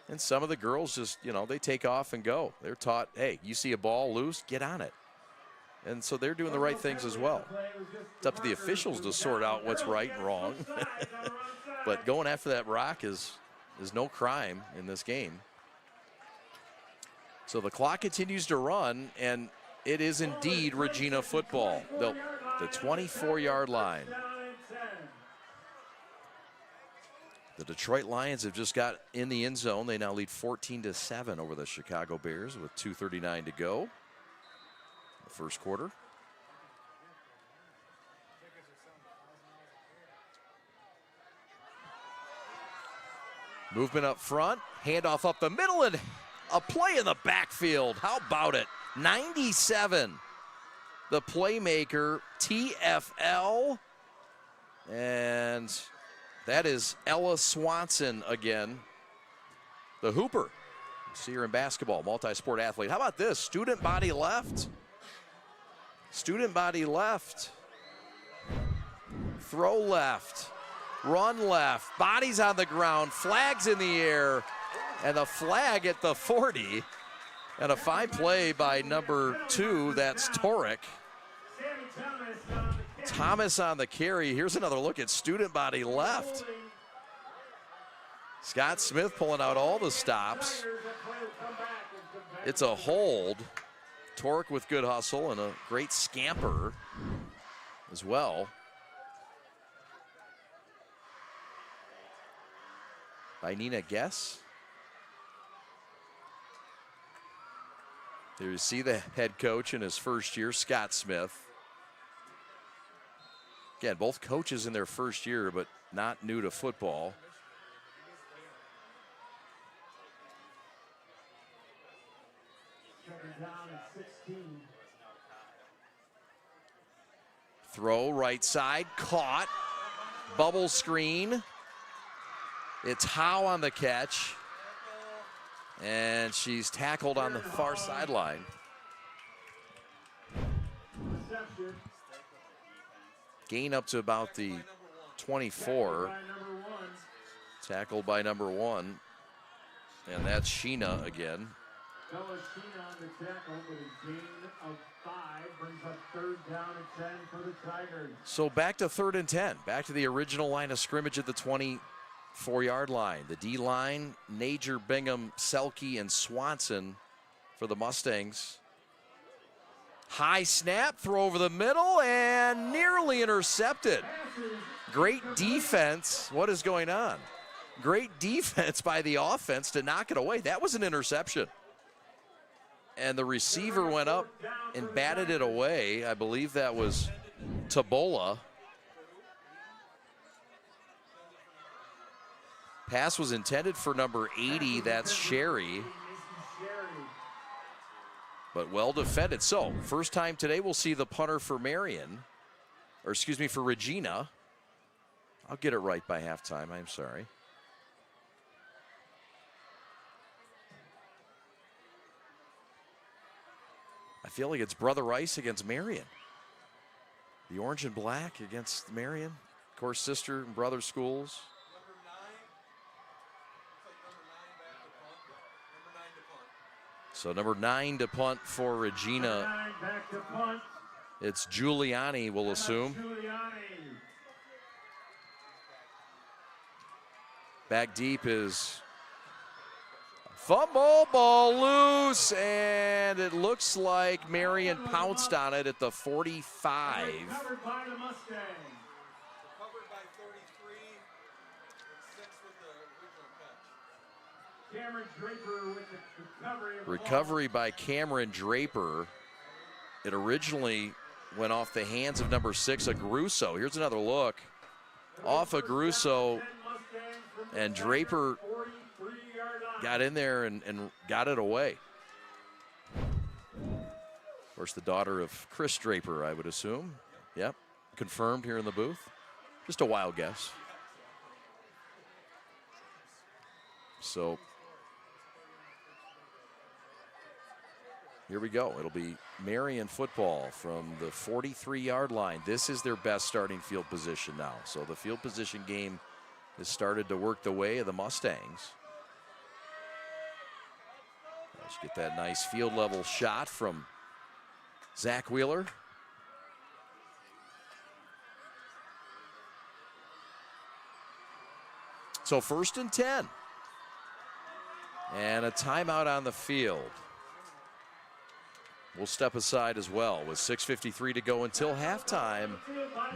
And some of the girls just, they take off and go. They're taught, hey, you see a ball loose, get on it. And so they're doing the right things as well. It's up to the officials to sort out what's right and wrong. But going after that rock is no crime in this game. So the clock continues to run, and it is indeed Regina football. The 24-yard line. The Detroit Lions have just got in the end zone. They now lead 14-7 over the Chicago Bears with 2:39 to go. The first quarter. Movement up front, handoff up the middle, and a play in the backfield. How about it? 97. the playmaker, TFL. And that is Ella Swanson again, the hooper. You see her in basketball, multi-sport athlete. How about this? Student body left. Student body left. Throw left. Run left. Bodies on the ground. Flags in the air. And a flag at the 40. And a fine play by number 2. That's Torek. Thomas on the carry. Here's another look at student body left. Scott Smith pulling out all the stops. It's a hold. Torek with good hustle and a great scamper as well. By Nina Guess. There you see the head coach in his first year, Scott Smith. Again, both coaches in their first year, but not new to football. Throw right side, caught. Bubble screen. It's Howe on the catch. And she's tackled on the far sideline. Gain up to about the 24. Tackled by number 1. And that's Sheena again. Sheena on the tackle with a gain of 5. Brings up 3rd down and 10 for the Tigers. So back to 3rd and 10. Back to the original line of scrimmage at the 24-yard line. The D-line, Nager, Bingham, Selke, and Swanson for the Mustangs. High snap, throw over the middle, and nearly intercepted. Great defense. What is going on? Great defense by the offense to knock it away. That was an interception. And the receiver went up and batted it away. I believe that was Tabola. Pass was intended for number 80. That's Sherry. But well defended. So, first time today we'll see the punter for Marian. Or excuse me, for Regina. I'll get it right by halftime. I'm sorry. I feel like it's Brother Rice against Marian. The orange and black against Marian. Of course, sister and brother schools. So number 9 to punt for Regina. It's Giuliani, we'll assume. Back deep is fumble, ball loose, and it looks like Marian pounced on it at the 45. Covered by the Mustang. Covered by 33, 6 with the original catch. Cameron Draper with the recovery. Recovery by Cameron Draper. It originally went off the hands of number 6, Agruso. Here's another look. Off Agruso, and Draper got in there and got it away. Of course, the daughter of Chris Draper, I would assume. Yep, confirmed here in the booth. Just a wild guess. So here we go. It'll be Marian football from the 43-yard line. This is their best starting field position now. So the field position game has started to work the way of the Mustangs. Let's get that nice field level shot from Zach Wheeler. So 1st and 10. And a timeout on the field. We'll step aside as well with 6:53 to go until halftime.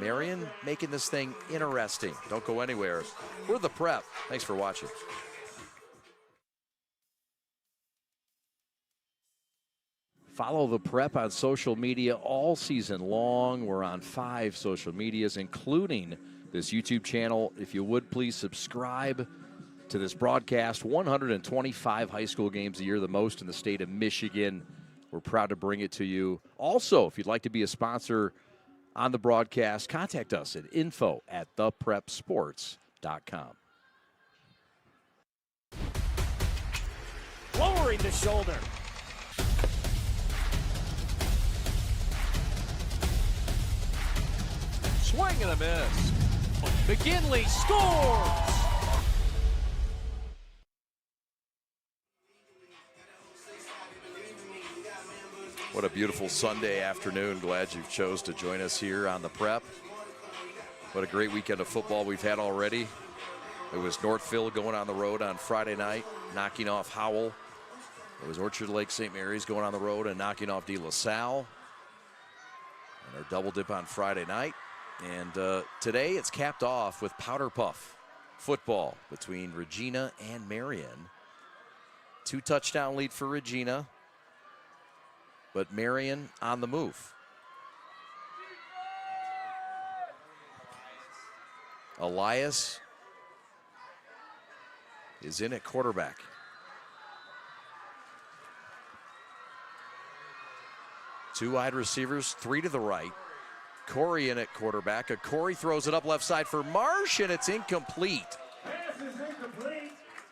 Marian making this thing interesting. Don't go anywhere. We're the Prep. Thanks for watching. Follow the Prep on social media all season long. We're on 5 social medias, including this YouTube channel. If you would, please subscribe to this broadcast. 125 high school games a year, the most in the state of Michigan. we're proud to bring it to you. Also, if you'd like to be a sponsor on the broadcast, contact us at info@theprepsports.com. Lowering the shoulder. Swing and a miss. McGinley scores! What a beautiful Sunday afternoon. Glad you chose to join us here on the Prep. What a great weekend of football we've had already. It was Northville going on the road on Friday night, knocking off Howell. It was Orchard Lake St. Mary's going on the road and knocking off De La Salle. And our double dip on Friday night. And today it's capped off with Powderpuff football between Regina and Marian. 2-touchdown lead for Regina, but Marian on the move. Elias is in at quarterback. Two wide receivers, three to the right. Corey in at quarterback. Corey throws it up left side for Marsh, and it's incomplete.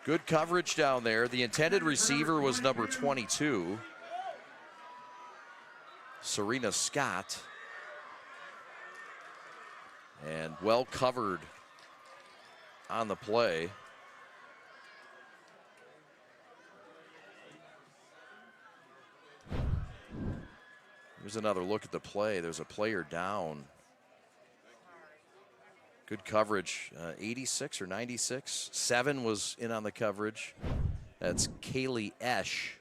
Good coverage down there. The intended receiver was number 22, Serena Scott. And well covered on the play. Here's another look at the play. There's a player down. Good coverage, 86 or 96. 7 was in on the coverage. That's Kaylee Esch.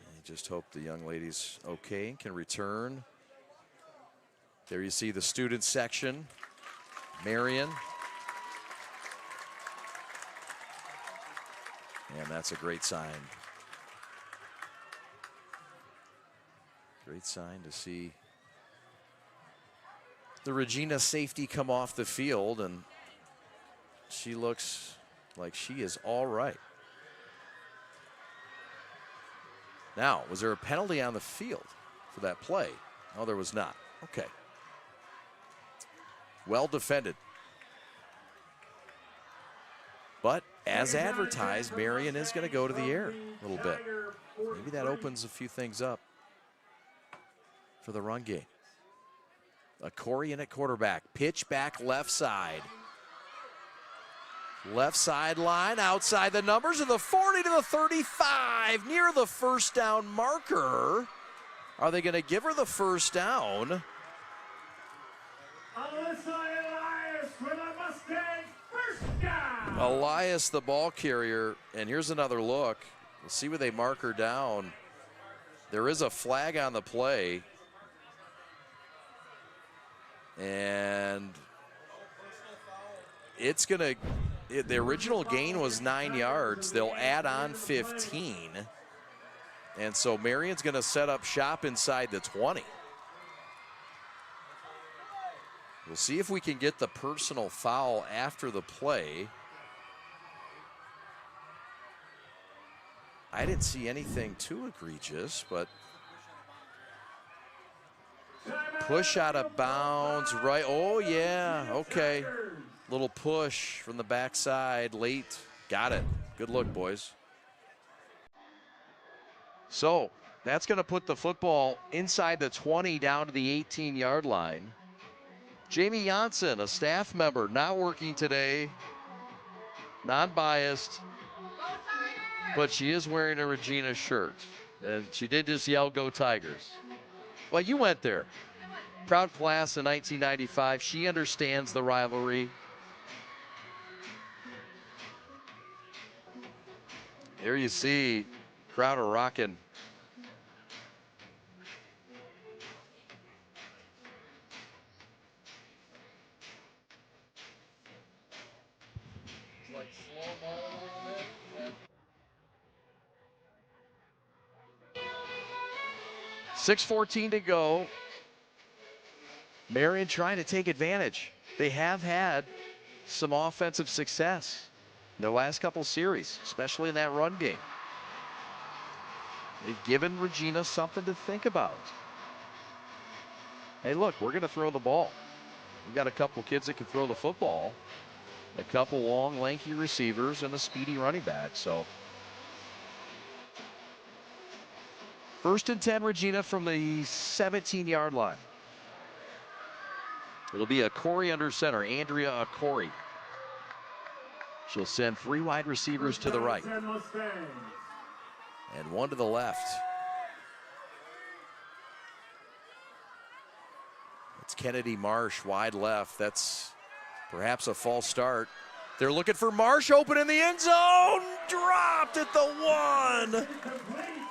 I just hope the young lady's okay and can return. There you see the student section. Marian. And that's a great sign. Great sign to see the Regina safety come off the field, and she looks like she is all right. Now, was there a penalty on the field for that play? No, there was not. Okay. Well defended. But as advertised, Marian is going to go to the air a little bit. Maybe that opens a few things up for the run game. A Corey in at quarterback. Pitch back left side. Left sideline, outside the numbers, of the 40 to the 35, near the first down marker. Are they going to give her the first down? Elias, the ball carrier, and here's another look. We'll see where they mark her down. There is a flag on the play. And it's going to, the original gain was 9 yards. They'll add on 15. And so Marian's going to set up shop inside the 20. We'll see if we can get the personal foul after the play. I didn't see anything too egregious, but push out of bounds, right? Oh, yeah, okay. Little push from the backside late. Got it. Good look, boys. So that's going to put the football inside the 20 down to the 18-yard line. Jamie Janssen, a staff member, not working today, non-biased, but she is wearing a Regina shirt. And she did just yell, "Go Tigers." Well, you went there. Proud class in 1995. She understands the rivalry. Here you see crowd are rocking. It's like slow-mo a little bit. 6:14 to go. Marian trying to take advantage. They have had some offensive success in their last couple series, especially in that run game. They've given Regina something to think about. Hey, look, we're going to throw the ball. We've got a couple kids that can throw the football, a couple long, lanky receivers, and a speedy running back. So, 1st and 10, Regina from the 17-yard line. It'll be a Corey under center, Andrea Corey. She'll send 3 wide receivers to the right and 1 to the left. It's Kennedy Marsh wide left. That's perhaps a false start. They're looking for Marsh, open in the end zone, dropped at the 1.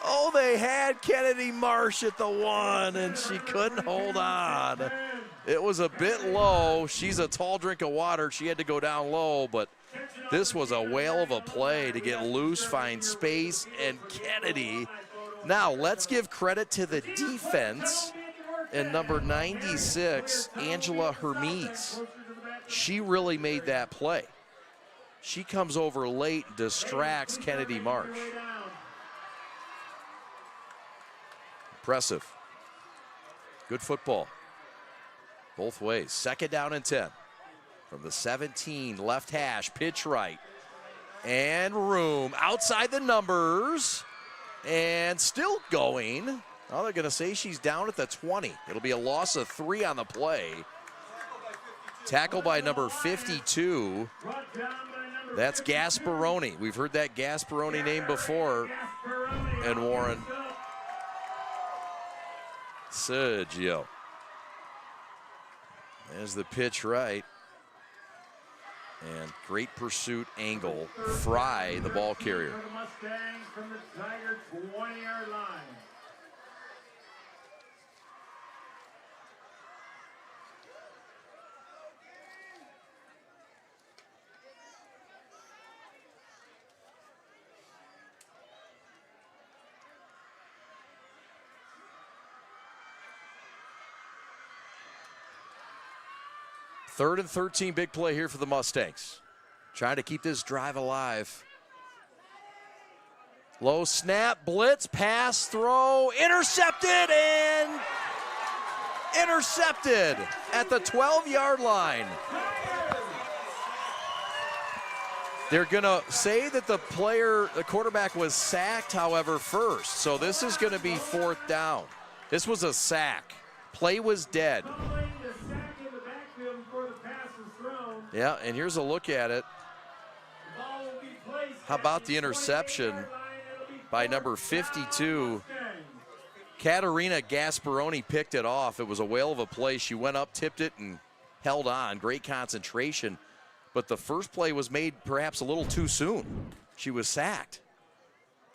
Oh, they had Kennedy Marsh at the 1, and she couldn't hold on. It was a bit low. She's a tall drink of water. She had to go down low, but this was a whale of a play to get loose, find space, and Kennedy. Now, let's give credit to the defense and number 96, Angela Hermes. She really made that play. She comes over late, distracts Kennedy Marsh. Impressive. Good football. Both ways. 2nd down and 10. From the 17, left hash, pitch right. And room outside the numbers. And still going. Now they're going to say she's down at the 20. It'll be a loss of 3 on the play. Tackle by number 52. That's Gasparoni. We've heard that Gasparoni name before. And Warren. Sergio. There's the pitch right. And great pursuit angle. Fry, the ball carrier. From the Tiger 20-yard line. Third and 13, big play here for the Mustangs. Trying to keep this drive alive. Low snap, blitz, pass, throw, intercepted, and intercepted at the 12-yard line. They're going to say that the quarterback was sacked, however, first. So this is going to be 4th down. This was a sack. Play was dead. Yeah, and here's a look at it. How about the interception by number 52? Katarina Gasparoni picked it off. It was a whale of a play. She went up, tipped it, and held on. Great concentration. But the first play was made perhaps a little too soon. She was sacked.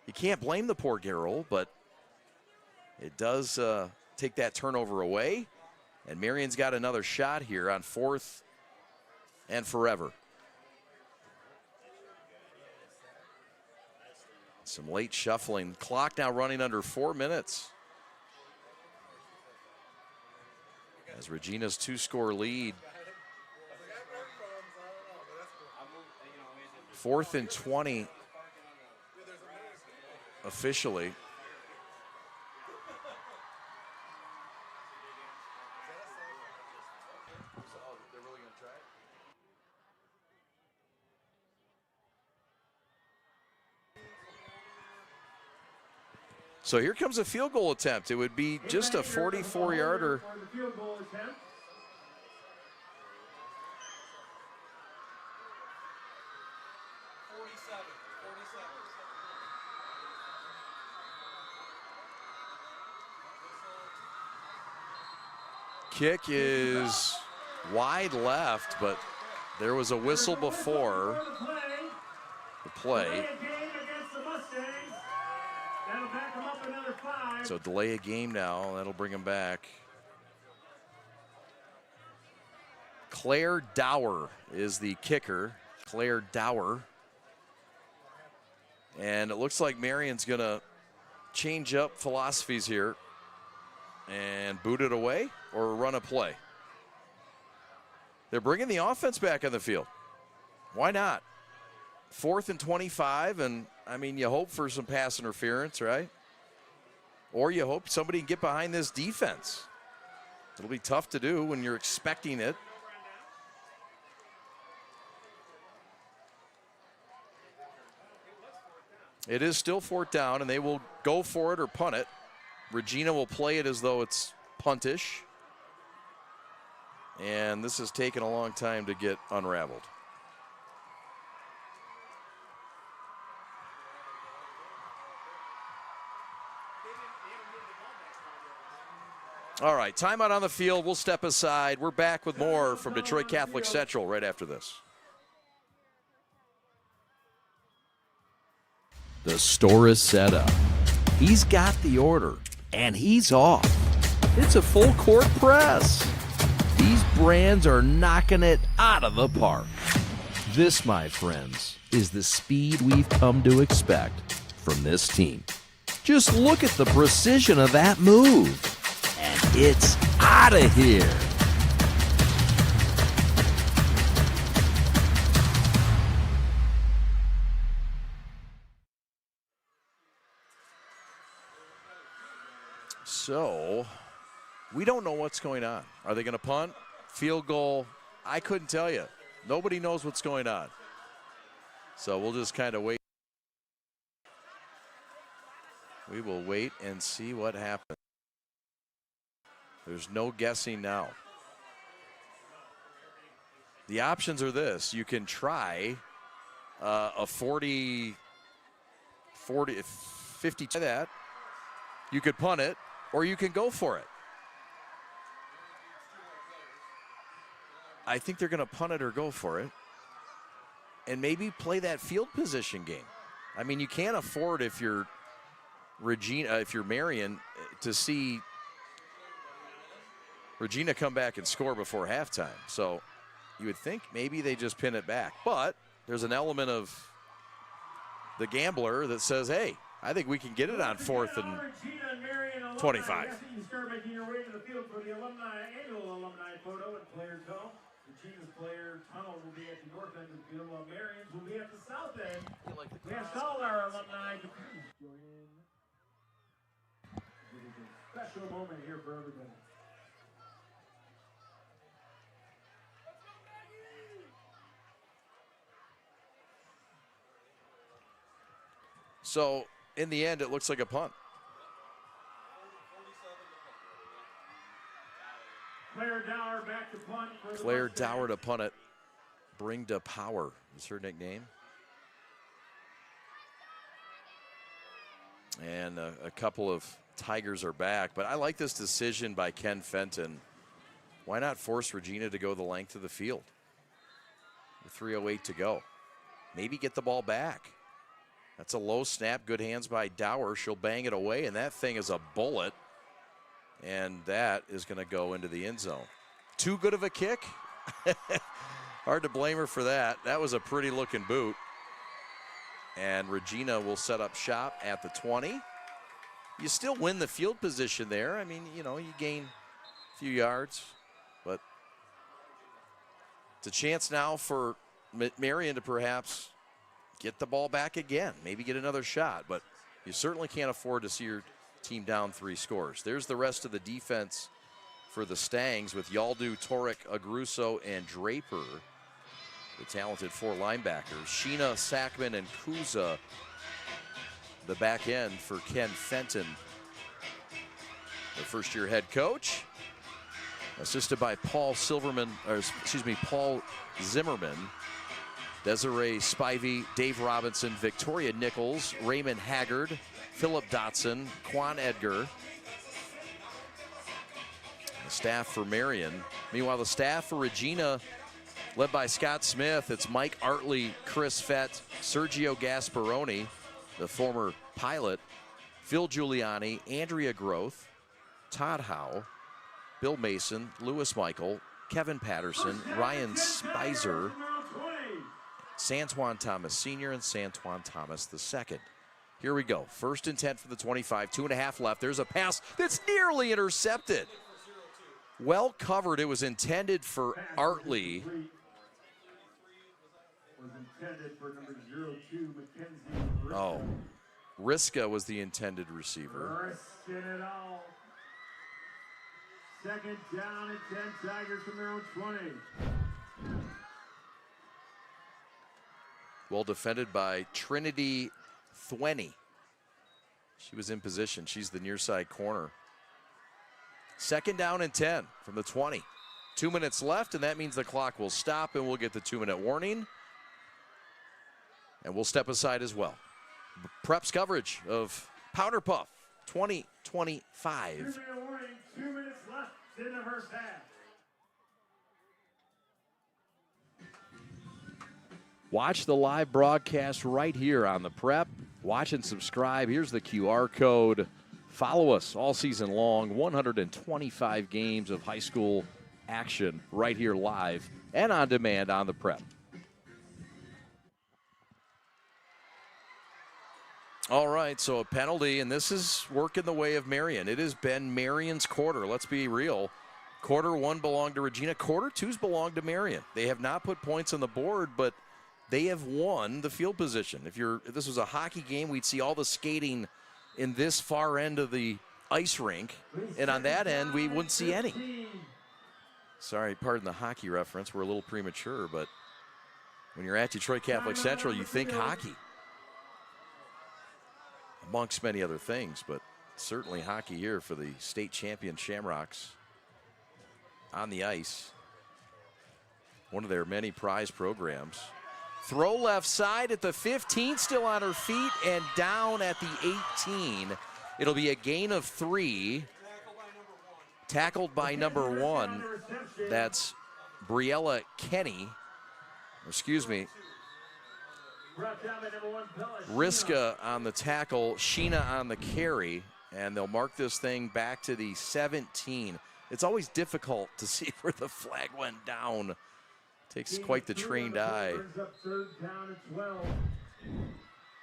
You can't blame the poor girl, but it does take that turnover away. And Marian's got another shot here on 4th and forever. Some late shuffling. Clock now running under 4 minutes. As Regina's 2-score lead. 4th and 20 officially. So here comes a field goal attempt. It would be just a 44-yarder. Kick is wide left, but there was a whistle before the play. So delay a game now. That'll bring him back. Claire Dower is the kicker. Claire Dower. And it looks like Marian's going to change up philosophies here and boot it away or run a play. They're bringing the offense back on the field. Why not? 4th and 25, and, I mean, you hope for some pass interference, right? Or you hope somebody can get behind this defense. It'll be tough to do when you're expecting it. It is still 4th down, and they will go for it or punt it. Regina will play it as though it's puntish. And this has taken a long time to get unraveled. All right, timeout on the field. We'll step aside. We're back with more from Detroit Catholic Central right after this. The store is set up. He's got the order, and he's off. It's a full court press. These brands are knocking it out of the park. This, my friends, is the speed we've come to expect from this team. Just look at the precision of that move. And it's out of here. So, we don't know what's going on. Are they going to punt? Field goal? I couldn't tell you. Nobody knows what's going on. So we'll just kind of wait. We will wait and see what happens. There's no guessing now. The options are this. You can try a 50 that. You could punt it, or you can go for it. I think they're going to punt it or go for it, and maybe play that field position game. I mean, you can't afford, if you're Regina, if you're Marian, to see Regina come back and score before halftime. So you would think maybe they just pin it back. But there's an element of the gambler that says, hey, I think we can get it on 4th and 25. You start making your way to the field for the annual alumni photo and player tunnel. Regina's player tunnel will be at the north end of the field, while Marian's will be at the south end. We have all our alumni to join in. It is a special moment here for everybody. So, in the end, it looks like a punt. Claire Dower back to punt. Claire Dower to punt it. Bring to power is her nickname. And a couple of Tigers are back. But I like this decision by Ken Fenton. Why not force Regina to go the length of the field? With 3:08 to go. Maybe get the ball back. That's a low snap. Good hands by Dower. She'll bang it away, and that thing is a bullet. And that is going to go into the end zone. Too good of a kick? Hard to blame her for that. That was a pretty looking boot. And Regina will set up shop at the 20. You still win the field position there. I mean, you know, you gain a few yards. But it's a chance now for Marian to perhaps get the ball back again. Maybe get another shot. But you certainly can't afford to see your team down 3 scores. There's the rest of the defense for the Stangs with Yaldu, Torek, Agruso, and Draper. The talented 4 linebackers. Sheena, Sackman, and Kuza. The back end for Ken Fenton, the first-year head coach. Assisted by Paul Zimmerman. Desiree Spivey, Dave Robinson, Victoria Nichols, Raymond Haggard, Philip Dotson, Quan Edgar. The staff for Marian. Meanwhile, the staff for Regina, led by Scott Smith, it's Mike Artley, Chris Fett, Sergio Gasparoni, the former pilot, Phil Giuliani, Andrea Groth, Todd Howe, Bill Mason, Lewis Michael, Kevin Patterson, Ryan Spicer, Santuan Thomas Sr., and Santuan Thomas II. Here we go. 1st and 10 for the 25, 2.5 left. There's a pass that's nearly intercepted. Well covered. It was intended for Artley. Was intended for number 02, Mackenzie. Oh, Riska was the intended receiver. Risking it all. Second down and 10, Tigers from their own 20. Well defended by Trinity Thwenny. She was in position. She's the near side corner. Second down and 10 from the 20. 2 minutes left, and that means the clock will stop, and we'll get the 2-minute warning. And we'll step aside as well. Preps coverage of Powderpuff 2025. 2-minute warning, 2 minutes left in the first half. Watch the live broadcast right here on the Prep. Watch and subscribe. Here's the QR code. Follow us all season long. 125 games of high school action right here live and on demand on the Prep. All right, so a penalty, and this is work in the way of Marian. It has been Marian's quarter. Let's be real. Quarter one belonged to Regina. Quarter two's belonged to Marian. They have not put points on the board, but they have won the field position. If this was a hockey game, we'd see all the skating in this far end of the ice rink, and on that end, we wouldn't see any. Sorry, pardon the hockey reference. We're a little premature, but when you're at Detroit Catholic Central, you think hockey. Amongst many other things, but certainly hockey here for the state champion Shamrocks on the ice. One of their many prize programs. Throw left side at the 15, still on her feet, and down at the 18. It'll be a gain of 3. Tackled by number 1. That's Briella Kenny. Excuse me. Riska on the tackle, Sheena on the carry, and they'll mark this thing back to the 17. It's always difficult to see where the flag went down. Takes quite the trained eye.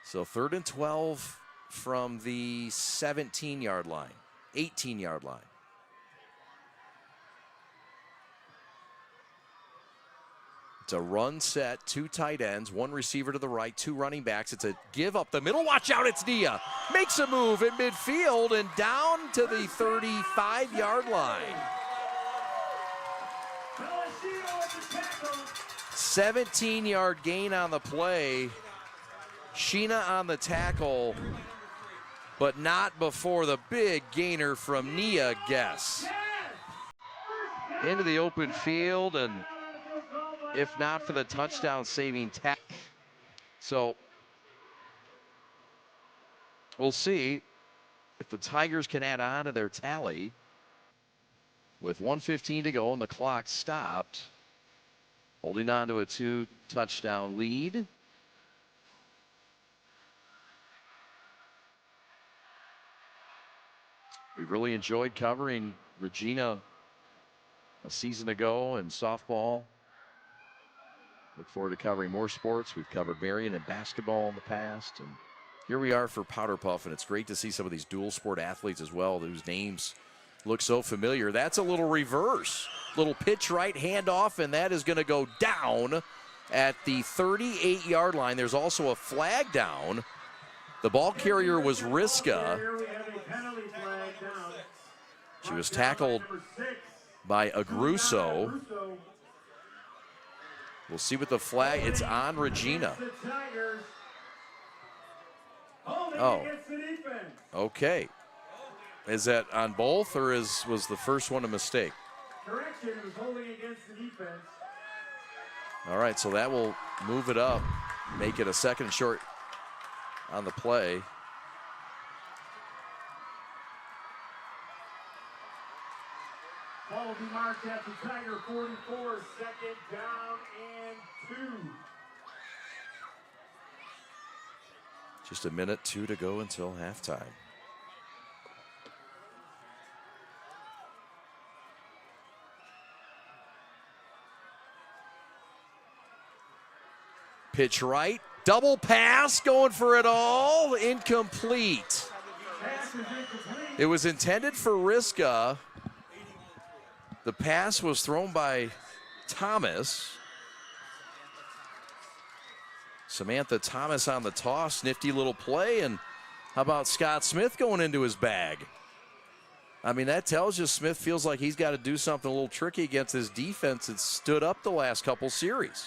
So 3rd and 12 from the 17-yard line, 18-yard line. It's a run set, 2 tight ends, 1 receiver to the right, 2 running backs. It's a give up the middle. Watch out, it's Nia. Makes a move at midfield and down to the 35-yard line. 17-yard gain on the play. Sheena on the tackle, but not before the big gainer from Nia Guess. Into the open field, and if not for the touchdown saving tackle. So we'll see if the Tigers can add on to their tally with 1:15 to go and the clock stopped. Holding on to a 2-touchdown lead. We really enjoyed covering Regina a season ago in softball. Look forward to covering more sports. We've covered Marian and basketball in the past. And here we are for Powderpuff, and it's great to see some of these dual sport athletes as well, whose names look so familiar. That's a little reverse. Little pitch right, handoff, and that is going to go down at the 38-yard line. There's also a flag down. The ball carrier was Riska. She was tackled by Agruso. We'll see what the flag, it's on Regina. Oh, okay. Is that on both, or was the first one a mistake? Correction, it was holding against the defense. All right, so that will move it up, make it a 2nd and short on the play. Ball will be marked at the Tiger 44, 2nd down and 2. Just a minute, 2 to go until halftime. Pitch right, double pass, going for it all, incomplete. It was intended for Riska. The pass was thrown by Thomas. Samantha Thomas on the toss. Nifty little play. And how about Scott Smith going into his bag? I mean, that tells you Smith feels like he's got to do something a little tricky against his defense that stood up the last couple series.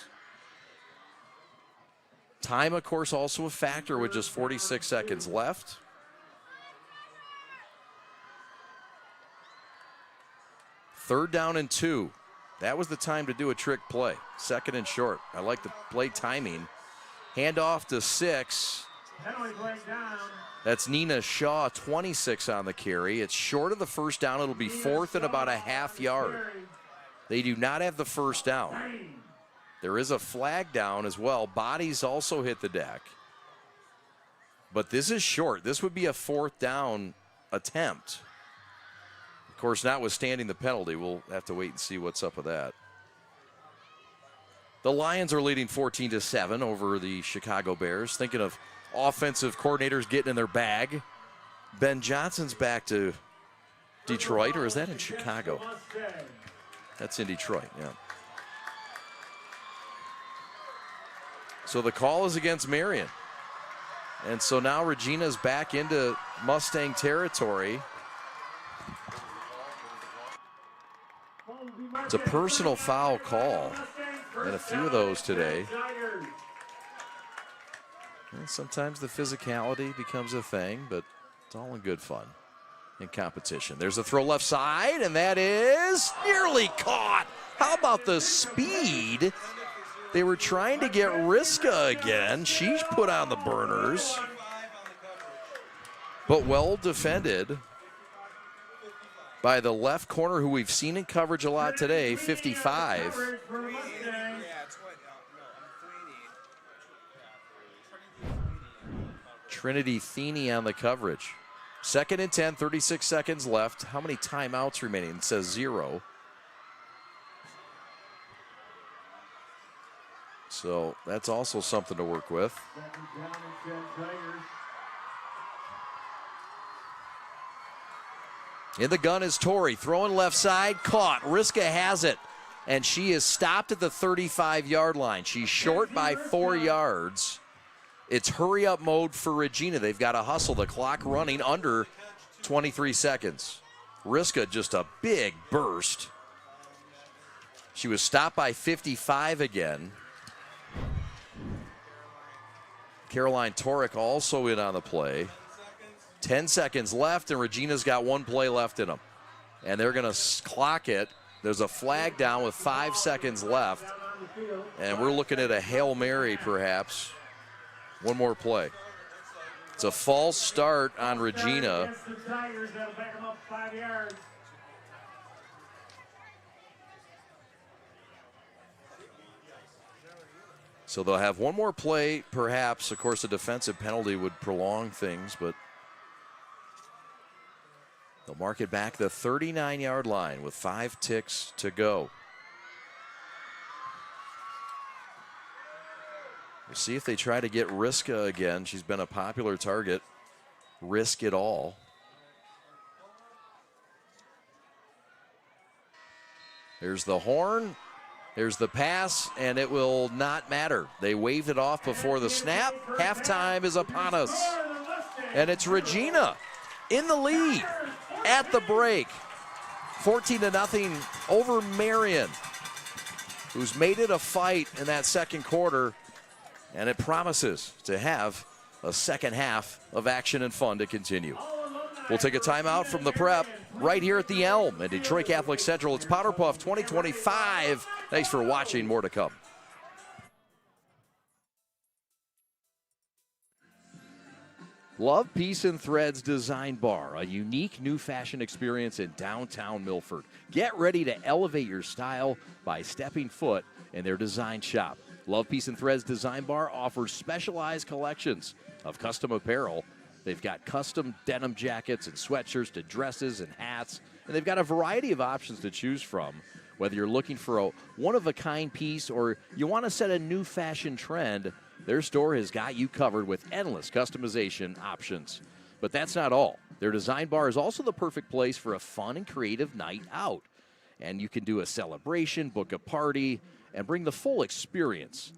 Time, of course, also a factor with just 46 seconds left. Third down and 2. That was the time to do a trick play. Second and short. I like the play timing. Handoff to 6. That's Nina Shaw, 26 on the carry. It's short of the first down. It'll be 4th and about a half yard. They do not have the first down. There is a flag down as well. Bodies also hit the deck. But this is short. This would be a 4th down attempt. Of course, notwithstanding the penalty, we'll have to wait and see what's up with that. The Lions are leading 14-7 over the Chicago Bears. Thinking of offensive coordinators getting in their bag. Ben Johnson's back to Detroit, or is that in Chicago? That's in Detroit, yeah. So the call is against Marian. And so now Regina's back into Mustang territory. It's a personal foul call, and a few of those today. And sometimes the physicality becomes a thing, but it's all in good fun in competition. There's a throw left side, and that is nearly caught. How about the speed? They were trying to get Riska again. She's put on the burners, but well defended by the left corner, who we've seen in coverage a lot today, 55. Trinity Theeney on the coverage. 2nd and 10, 36 seconds left. How many timeouts remaining? It says 0. So that's also something to work with. In the gun is Torrey, throwing left side, caught. Riska has it, and she is stopped at the 35-yard line. She's short by 4 yards. It's hurry-up mode for Regina. They've got to hustle. The clock running under 23 seconds. Riska just a big burst. She was stopped by 55 again. Caroline Torek also in on the play. 10 seconds left, and Regina's got 1 play left in them. And they're going to clock it. There's a flag down with 5 seconds left. And we're looking at a Hail Mary, perhaps. 1 more play. It's a false start on Regina. So they'll have 1 more play, perhaps. Of course, a defensive penalty would prolong things, but they'll mark it back the 39-yard line with 5 ticks to go. We'll see if they try to get Riska again. She's been a popular target. Risk it all. There's the horn. There's the pass, and it will not matter. They waved it off before the snap. Halftime is upon us. And it's Regina in the lead at the break. 14-0 over Marian, who's made it a fight in that second quarter. And it promises to have a second half of action and fun to continue. We'll take a timeout from the prep right here at the Elm at Detroit Catholic Central. It's Powderpuff 2025. Thanks for watching. More to come. Love Peace and Threads Design Bar, a unique new fashion experience in downtown Milford. Get ready to elevate your style by stepping foot in their design shop. Love Peace and Threads Design Bar offers specialized collections of custom apparel. They've got custom denim jackets and sweatshirts to dresses and hats, and they've got a variety of options to choose from. Whether you're looking for a one-of-a-kind piece or you want to set a new fashion trend, their store has got you covered with endless customization options. But that's not all. Their design bar is also the perfect place for a fun and creative night out. And you can do a celebration, book a party, and bring the full experience.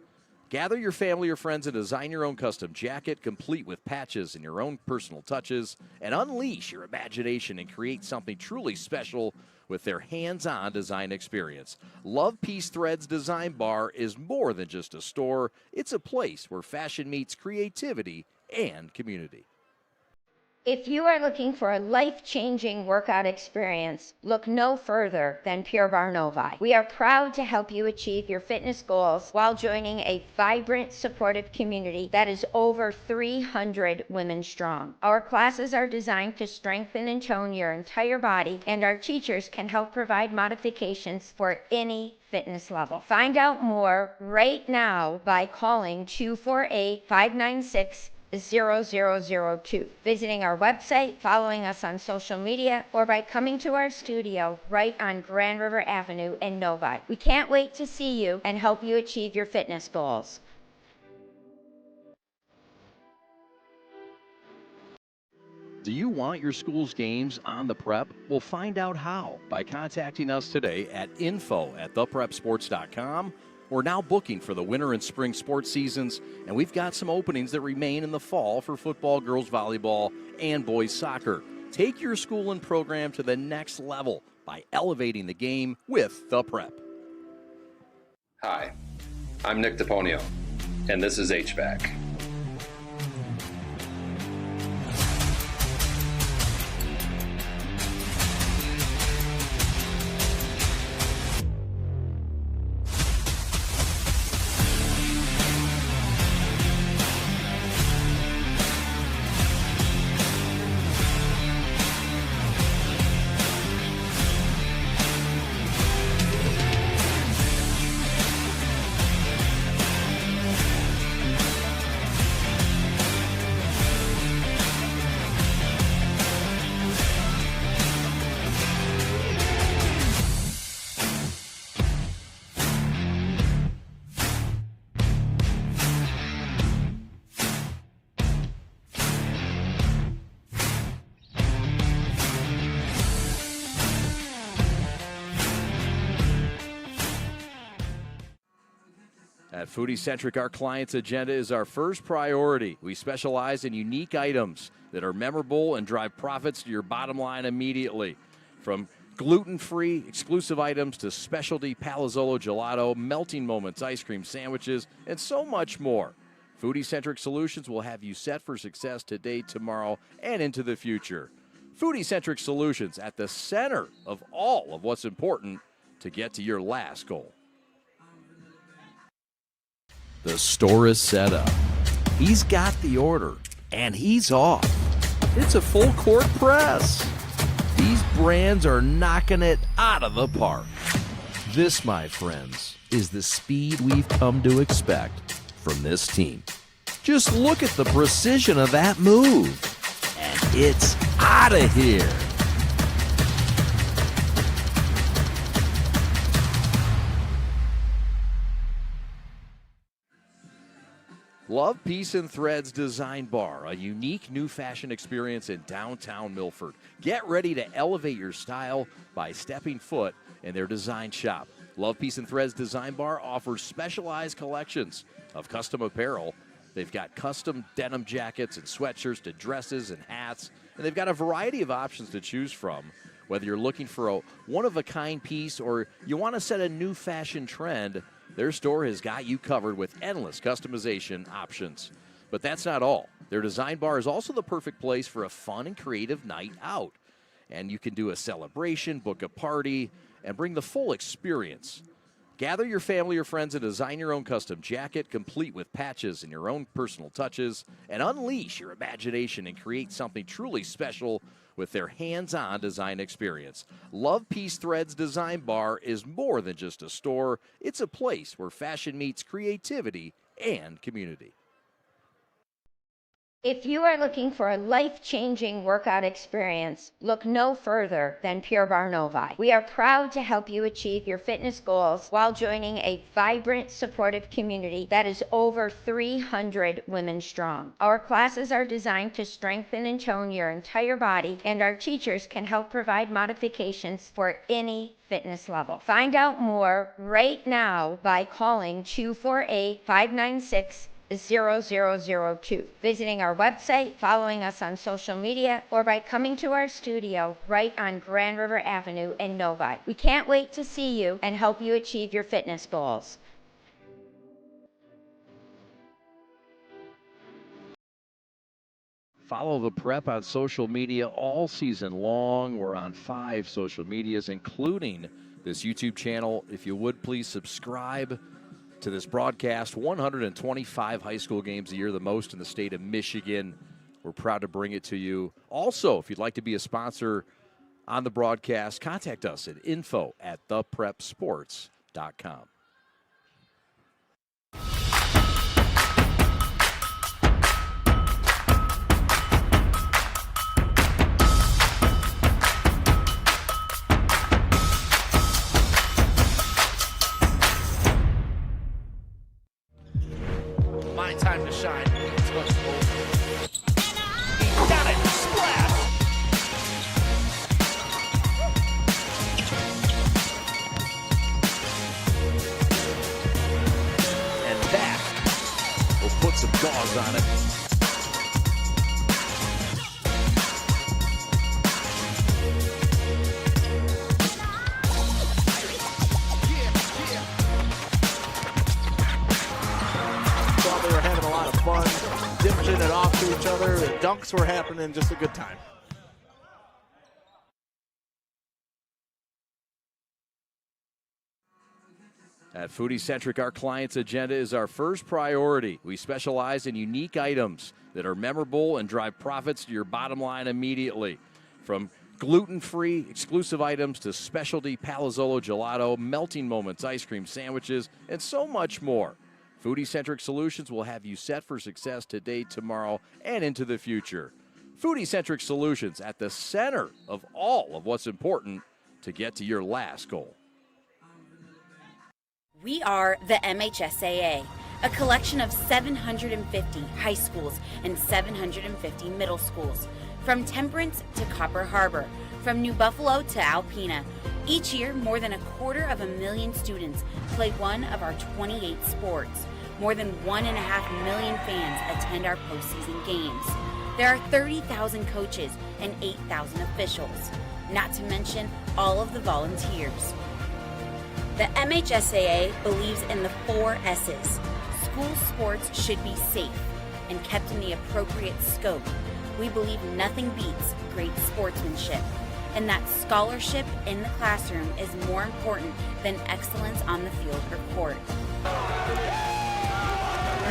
Gather your family or friends and design your own custom jacket, complete with patches and your own personal touches, and unleash your imagination and create something truly special with their hands-on design experience. Love Peace Threads Design Bar is more than just a store. It's a place where fashion meets creativity and community. If you are looking for a life-changing workout experience, look no further than Pure Barre Novi. We are proud to help you achieve your fitness goals while joining a vibrant, supportive community that is over 300 women strong. Our classes are designed to strengthen and tone your entire body, and our teachers can help provide modifications for any fitness level. Find out more right now by calling 248-596 0002, visiting our website, following us on social media, or by coming to our studio right on Grand River Avenue in Novi. We can't wait to see you and help you achieve your fitness goals. Do you want your school's games on the Prep? Well, find out how by contacting us today at info@theprepsports.com. We're now booking for the winter and spring sports seasons, and we've got some openings that remain in the fall for football, girls volleyball, and boys soccer. Take your school and program to the next level by elevating the game with The Prep. Hi, I'm Nick DePonio, and this is HVAC. At Foodie Centric, our client's agenda is our first priority. We specialize in unique items that are memorable and drive profits to your bottom line immediately. From gluten-free exclusive items to specialty Palazzolo gelato, melting moments, ice cream sandwiches, and so much more. Foodie Centric Solutions will have you set for success today, tomorrow, and into the future. Foodie Centric Solutions at the center of all of what's important to get to your last goal. The store is set up. He's got the order, and he's off. It's a full court press. These brands are knocking it out of the park. This, my friends, is the speed we've come to expect from this team. Just look at the precision of that move, and it's out of here. Love Peace and Threads Design Bar, a unique new fashion experience in downtown Milford. Get ready to elevate your style by stepping foot in their design shop. Love Peace and Threads Design Bar offers specialized collections of custom apparel. They've got custom denim jackets and sweatshirts to dresses and hats, and they've got a variety of options to choose from. Whether you're looking for a one-of-a-kind piece or you want to set a new fashion trend, their store has got you covered with endless customization options. But that's not all. Their design bar is also the perfect place for a fun and creative night out. And you can do a celebration, book a party, and bring the full experience. Gather your family or friends and design your own custom jacket, complete with patches and your own personal touches, and unleash your imagination and create something truly special with their hands-on design experience. Love Peace Threads Design Bar is more than just a store. It's a place where fashion meets creativity and community. If you are looking for a life-changing workout experience, look no further than Pure Barre Novi. We are proud to help you achieve your fitness goals while joining a vibrant, supportive community that is over 300 women strong. Our classes are designed to strengthen and tone your entire body, and our teachers can help provide modifications for any fitness level. Find out more right now by calling 248-596-0002, visiting our website, following us on social media, or by coming to our studio right on Grand River Avenue in Novi. We can't wait to see you and help you achieve your fitness goals. Follow the Prep on social media all season long. We're on 5 social medias, including this YouTube channel. If you would, please subscribe to this broadcast. 125 high school games a year, the most in the state of Michigan. We're proud to bring it to you. Also, if you'd like to be a sponsor on the broadcast, contact us at info@theprepsports.com. My time to shine. He's got it. Splash. And that will put some gauze on it. They were having a lot of fun, dipping it off to each other. The dunks were happening, just a good time. At Foodie Centric, our client's agenda is our first priority. We specialize in unique items that are memorable and drive profits to your bottom line immediately. From gluten-free exclusive items to specialty Palazzolo gelato, melting moments, ice cream sandwiches, and so much more. Foodie Centric Solutions will have you set for success today, tomorrow, and into the future. Foodie Centric Solutions at the center of all of what's important to get to your last goal. We are the MHSAA, a collection of 750 high schools and 750 middle schools, from Temperance to Copper Harbor, from New Buffalo to Alpena. Each year, more than 250,000 students play one of our 28 sports. More than 1.5 million fans attend our postseason games. There are 30,000 coaches and 8,000 officials, not to mention all of the volunteers. The MHSAA believes in the 4 S's. School sports should be safe and kept in the appropriate scope. We believe nothing beats great sportsmanship, and that scholarship in the classroom is more important than excellence on the field or court.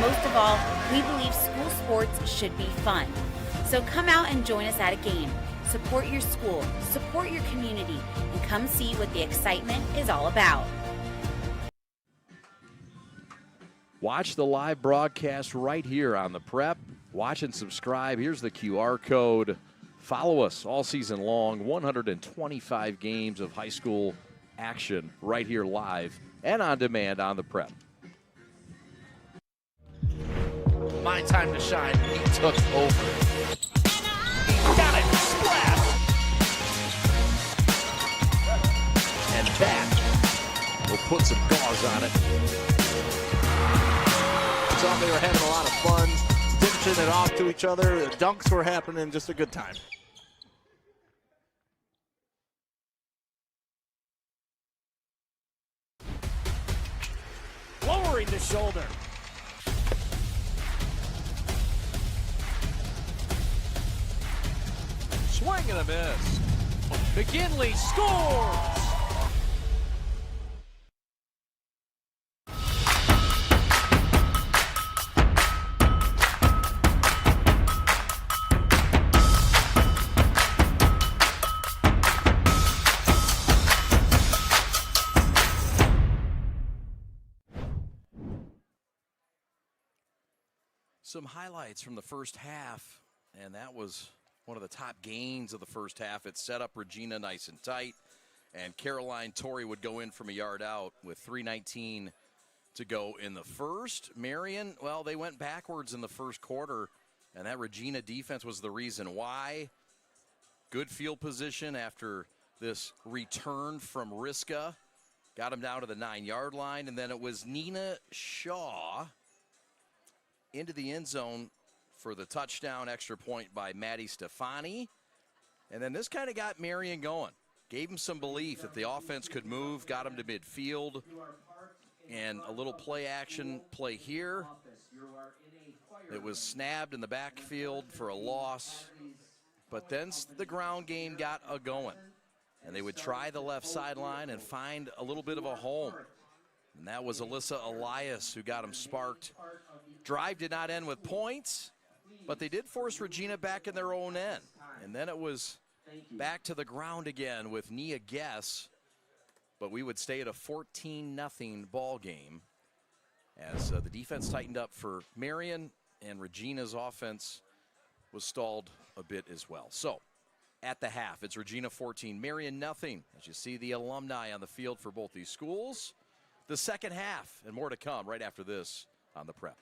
Most of all, we believe school sports should be fun. So come out and join us at a game. Support your school, support your community, and come see what the excitement is all about. Watch the live broadcast right here on the Prep. Watch and subscribe. Here's the QR code. Follow us all season long. 125 games of high school action right here live and on demand on the Prep. My time to shine. He took over. Got it. Splash. And that will put some gauze on it. So they were having a lot of fun, dipping it off to each other. The dunks were happening, just a good time. Lowering the shoulder. Swing and a miss. McKinley scores! Some highlights from the first half, and that was one of the top gains of the first half. It set up Regina nice and tight, and Caroline Torrey would go in from a yard out with 3:19 to go in the first. Marian, well, they went backwards in the first quarter, and that Regina defense was the reason why. Good field position after this return from Riska. Got him down to the 9-yard line, and then it was Nina Shaw into the end zone for the touchdown, extra point by Maddie Stefani. And then this kind of got Marian going. Gave him some belief that the offense could move, got him to midfield. And a little play action play here. It was snapped in the backfield for a loss. But then the ground game got going. And they would try the left sideline and find a little bit of a home. And that was Alyssa Elias who got him sparked. Drive did not end with points, but they did force Regina back in their own end. And then it was back to the ground again with Nia Guess. But we would stay at a 14-0 ball game as the defense tightened up for Marian, and Regina's offense was stalled a bit as well. So at the half, it's Regina 14, Marian nothing. As you see the alumni on the field for both these schools. The second half, and more to come right after this on the Prep.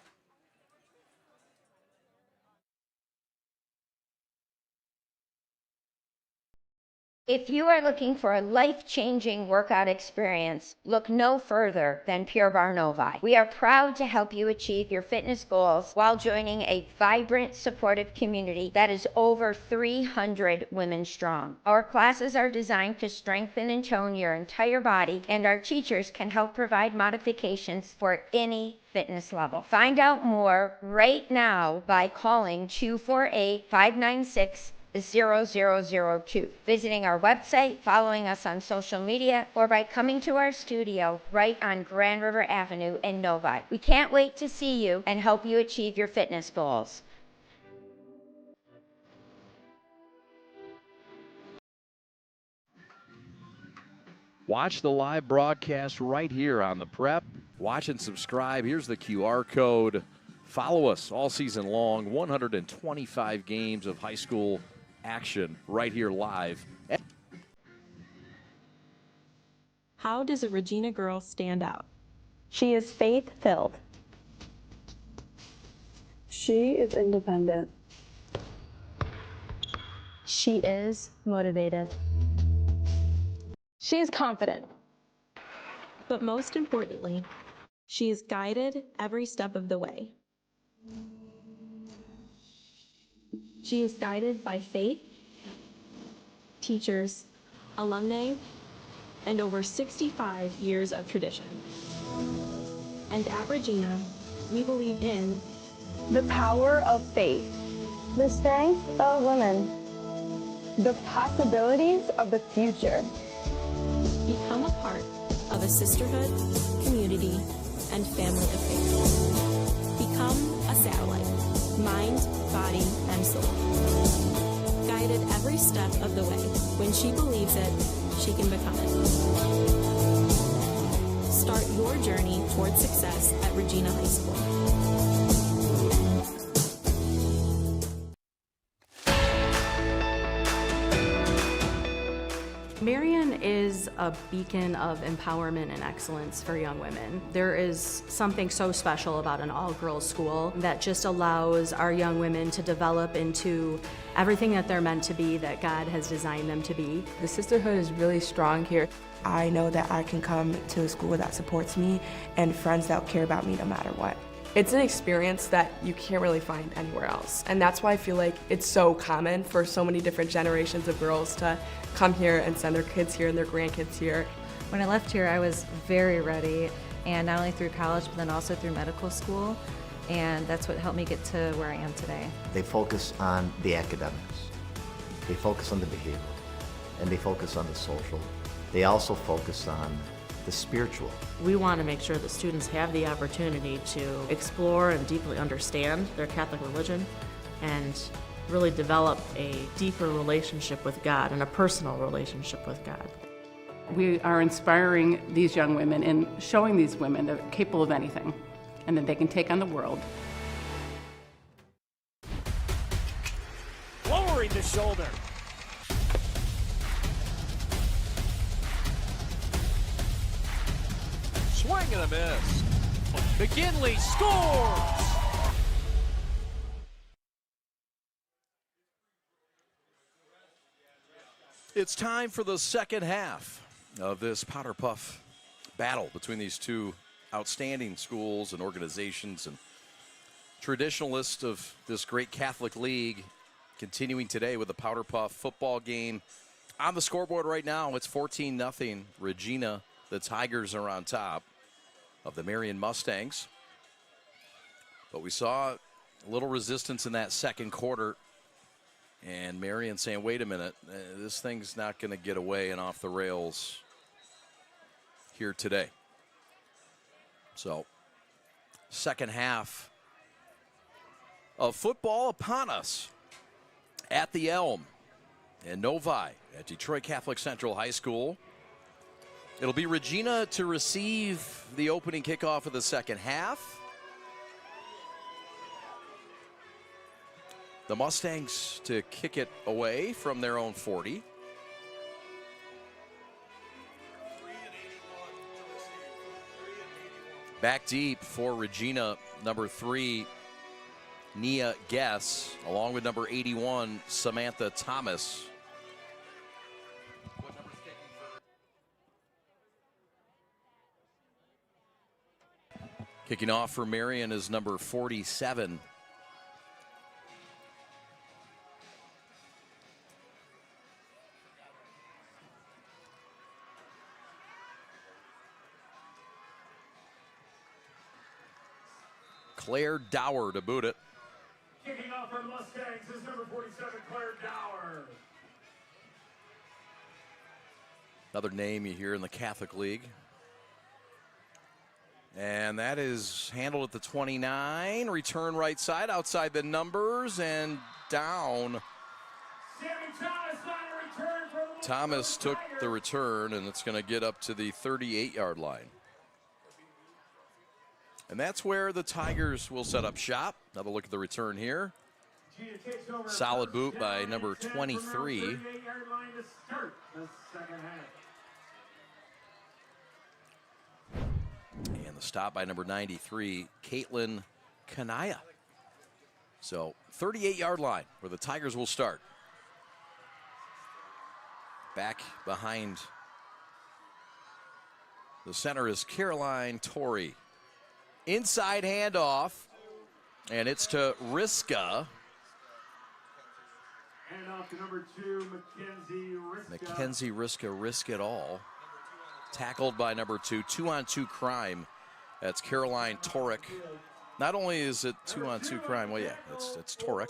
If you are looking for a life-changing workout experience, look no further than Pure Barre Novi. We are proud to help you achieve your fitness goals while joining a vibrant, supportive community that is over 300 women strong. Our classes are designed to strengthen and tone your entire body, and our teachers can help provide modifications for any fitness level. Find out more right now by calling 248-596-0002, visiting our website, following us on social media, or by coming to our studio right on Grand River Avenue in Novi. We can't wait to see you and help you achieve your fitness goals. Watch the live broadcast right here on the Prep. Watch and subscribe. Here's the QR code. Follow us all season long. 125 games of high school action right here live. How does a Regina girl stand out? She is faith-filled. She is independent. She is motivated. She is confident. But most importantly, she is guided every step of the way. She is guided by faith, teachers, alumni, and over 65 years of tradition. And at Regina, we believe in the power of faith, the strength of women, the possibilities of the future. Become a part of a sisterhood, community, and family of faith. Become a satellite, mind, body, and soul. Guided every step of the way. When she believes it, she can become it. Start your journey towards success at Regina High School. Marian is a beacon of empowerment and excellence for young women. There is something so special about an all-girls school that just allows our young women to develop into everything that they're meant to be, that God has designed them to be. The sisterhood is really strong here. I know that I can come to a school that supports me and friends that care about me no matter what. It's an experience that you can't really find anywhere else. And that's why I feel like it's so common for so many different generations of girls to come here and send their kids here and their grandkids here. When I left here, I was very ready, and not only through college, but then also through medical school. And that's what helped me get to where I am today. They focus on the academics. They focus on the behavioral. And they focus on the social. They also focus on the spiritual. We want to make sure that students have the opportunity to explore and deeply understand their Catholic religion and really develop a deeper relationship with God and a personal relationship with God. We are inspiring these young women and showing these women they're capable of anything and that they can take on the world. lowering the shoulder. Swing and a miss. McKinley scores! It's time for the second half of this Powderpuff battle between these two outstanding schools and organizations and traditionalists of this great Catholic league, continuing today with the Powderpuff football game. On the scoreboard right now, it's 14-0. Regina, the Tigers, are on top of the Marian Mustangs. But we saw a little resistance in that second quarter. And Marian saying, wait a minute, this thing's not going to get away and off the rails here today. So, second half of football upon us at the Elm in Novi at Detroit Catholic Central High School. It'll be Regina to receive the opening kickoff of the second half. The Mustangs to kick it away from their own 40. Back deep for Regina, number 3, Nia Guess, along with number 81, Samantha Thomas. Kicking off for Marian is number 47. Claire Dower to boot it. Kicking off for the Mustangs is number 47, Claire Dower. Another name you hear in the Catholic League. And that is handled at the 29. Return right side, outside the numbers, and down. Sammy Thomas on a return for the Thomas took the return, and it's going to get up to the 38-yard line. And that's where the Tigers will set up shop. Another look at the return here. Solid boot by number 23. And the stop by number 93, Caitlin Kanaya. So 38-yard line where the Tigers will start. Back behind the center is Caroline Torrey. Inside handoff, and it's to Riska. And off to number 2, Mackenzie Riska. Mackenzie Riska, risk it all. Tackled by number 2, 2-on-2 crime. That's Caroline Torek. Not only is it 2-on-2 crime, well, yeah, it's Torek.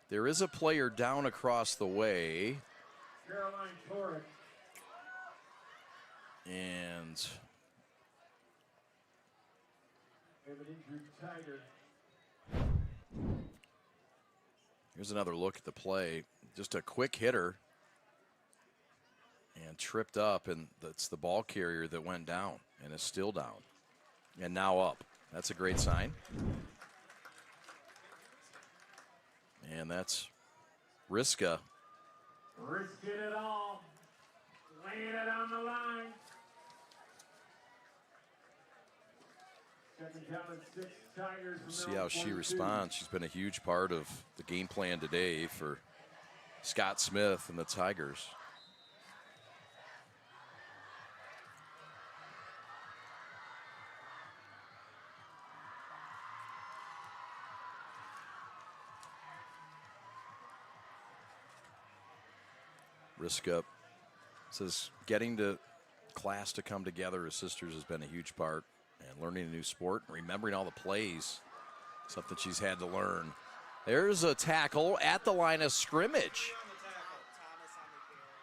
There is a player down across the way. Caroline Torek. And here's another look at the play. Just a quick hitter. And tripped up, and that's the ball carrier that went down and is still down. And now up. That's a great sign. And that's Riska. Risking it all. Laying it on the line. See how she responds. She's been a huge part of the game plan today for Scott Smith and the Tigers. Riska says getting to class to come together as sisters has been a huge part. And learning a new sport, remembering all the plays, something she's had to learn. There's a tackle at the line of scrimmage.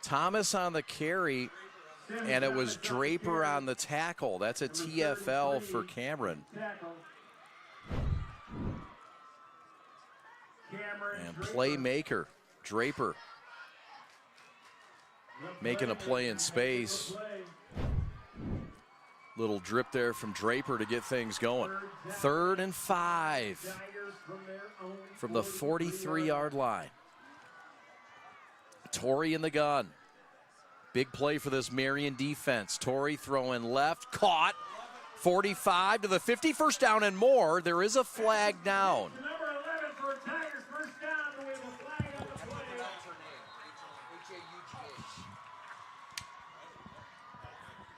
Thomas on the carry, and it was Draper on the tackle. That's a TFL for Cameron. And playmaker, Draper, making a play in space. Little drip there from Draper to get things going. 3rd and 5 from the 43-yard line. Torrey in the gun. Big play for this Marian defense. Torrey throwing left, caught. 45 to the 50, first down and more. There is a flag down. Number 11 for Tigers, first down. We have a flag on the play.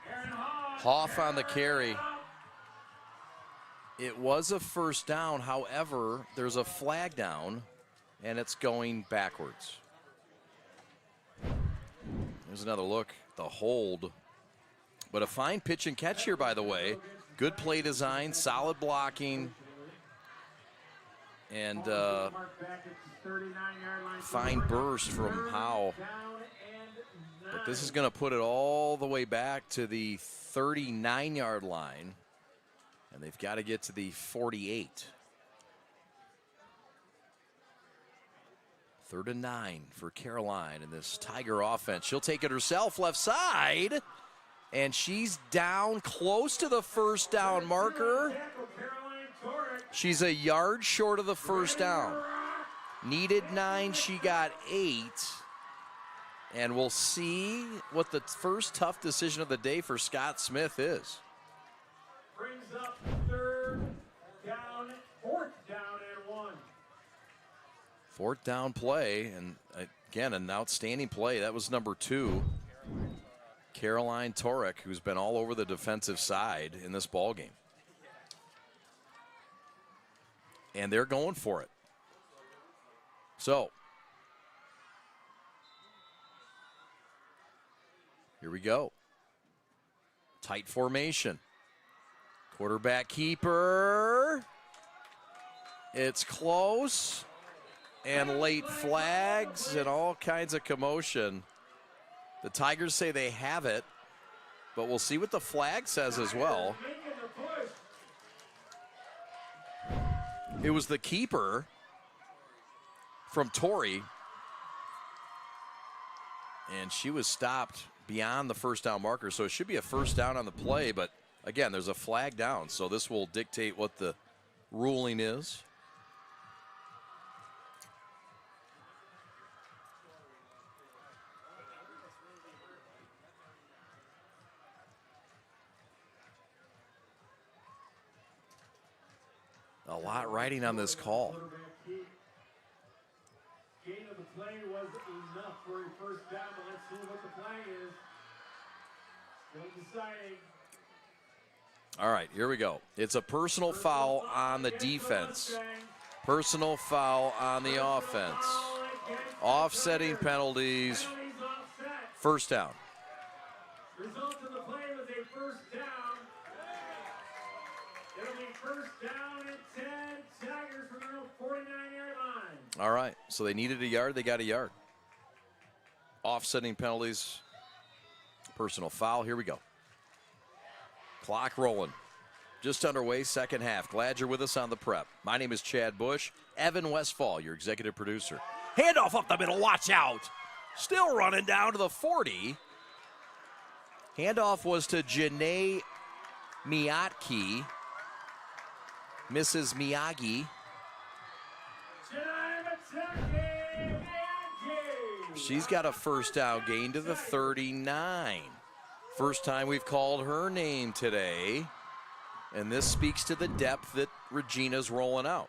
Aaron Hoff on the carry. It was a first down. However, there's a flag down, and it's going backwards. There's another look. The hold. But a fine pitch and catch here, by the way. Good play design, solid blocking, and fine burst from Howe. But this is going to put it all the way back to the 39-yard line, and they've got to get to the 48. 3rd and 9 for Caroline in this Tiger offense. She'll take it herself, left side. And she's down close to the first down marker. She's a yard short of the first down. Needed 9, she got 8. And we'll see what the first tough decision of the day for Scott Smith is. Brings up 4th down and 1. 4th down play, and again, an outstanding play. That was number 2. Caroline Torek, who's been all over the defensive side in this ball game. And they're going for it. So, here we go. Tight formation. Quarterback keeper. It's close. And late flags and all kinds of commotion. The Tigers say they have it, but we'll see what the flag says as well. It was the keeper from Torrey, and she was stopped beyond the first down marker, so it should be a first down on the play, but again, there's a flag down, so this will dictate what the ruling is. A lot riding on this call. Gain of the play was enough for a first down, but let's see what the play is. Still deciding. All right, here we go. It's a personal foul on the defense. Personal foul on the offense. Offsetting penalties. First down. Result of the play was a first down. It'll be first down and 10. Tigers from their own 49-yard line. All right, so they needed a yard. They got a yard. Offsetting penalties. Personal foul. Here we go. Clock rolling. Just underway, second half. Glad you're with us on the prep. My name is Chad Bush. Evan Westfall, your executive producer. Handoff up the middle. Watch out. Still running down to the 40. Handoff was to Janae Miyake. Mrs. Miyagi. She's got a first down gain to the 39. First time we've called her name today. And this speaks to the depth that Regina's rolling out.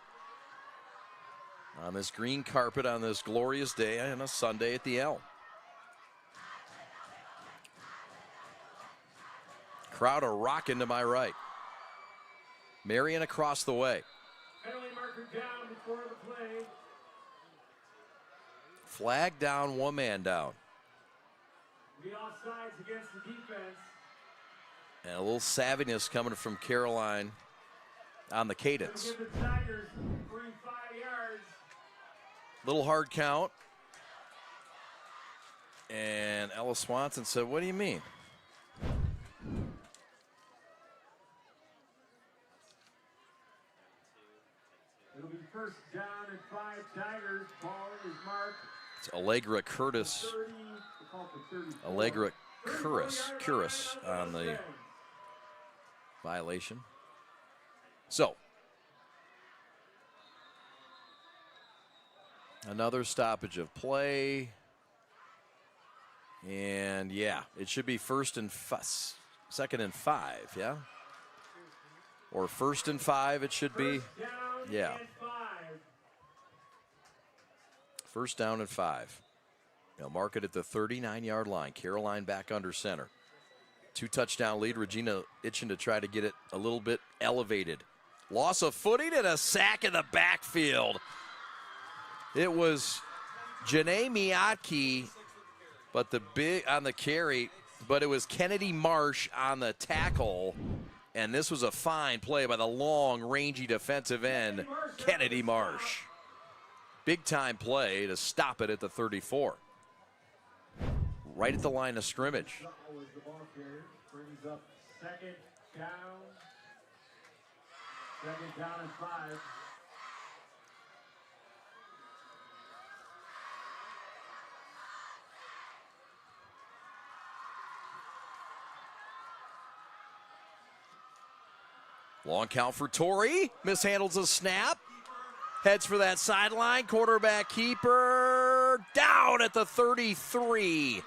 On this green carpet on this glorious day on a Sunday at the Elm. Crowd are rocking to my right. Marian across the way. Penalty marker down before the play. Flag down, one man down. Be offsides against the defense. And a little savviness coming from Caroline on the cadence. Give the Tigers 45 yards. Little hard count. And Ella Swanson said, what do you mean? It'll be first down and 5 Tigers. Ball is marked. It's Allegra Curtis. Allegra Curtis on the violation. So, another stoppage of play. And yeah, it should be second and 5, yeah? Or first and 5 it should be. Yeah. First down and 5. They'll mark it at the 39-yard line. Caroline back under center. 2-touchdown lead. Regina itching to try to get it a little bit elevated. Loss of footing and a sack in the backfield. It was Janae Miyake, but on the carry, but it was Kennedy Marsh on the tackle. And this was a fine play by the long, rangy defensive end, Kennedy Marsh. Big time play to stop it at the 34. Right at the line of scrimmage. Brings up second down. Second down and 5. Long count for Torrey. Mishandles a snap. Heads for that sideline. Quarterback keeper down at the 33.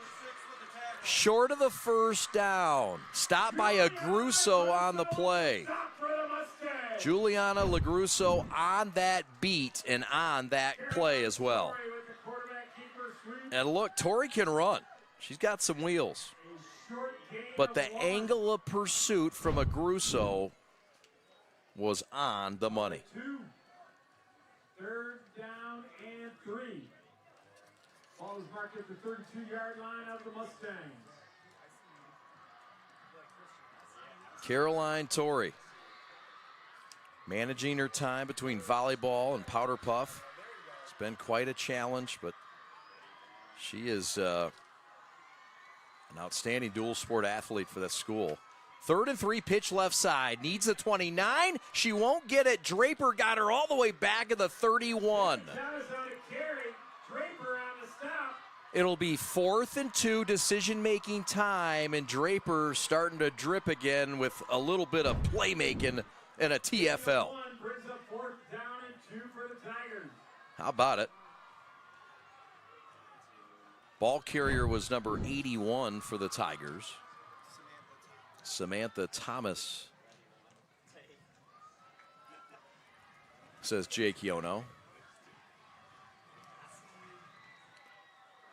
Short of the first down. Stopped by Agruso on the play. Juliana Lagruso on that beat and on that play as well. And look, Torrey can run. She's got some wheels. But the angle of pursuit from Agruso was on the money. Third down and 3. Ball is marked at the 32-yard line of the Mustangs. Caroline Torrey managing her time between volleyball and Powderpuff. It's been quite a challenge, but she is an outstanding dual sport athlete for that school. 3rd and 3, pitch left side. Needs a 29. She won't get it. Draper got her all the way back at the 31. It'll be 4th and 2, decision-making time, and Draper starting to drip again with a little bit of playmaking and a TFL. How about it? Ball carrier was number 81 for the Tigers. Samantha Thomas, says Jake Yono.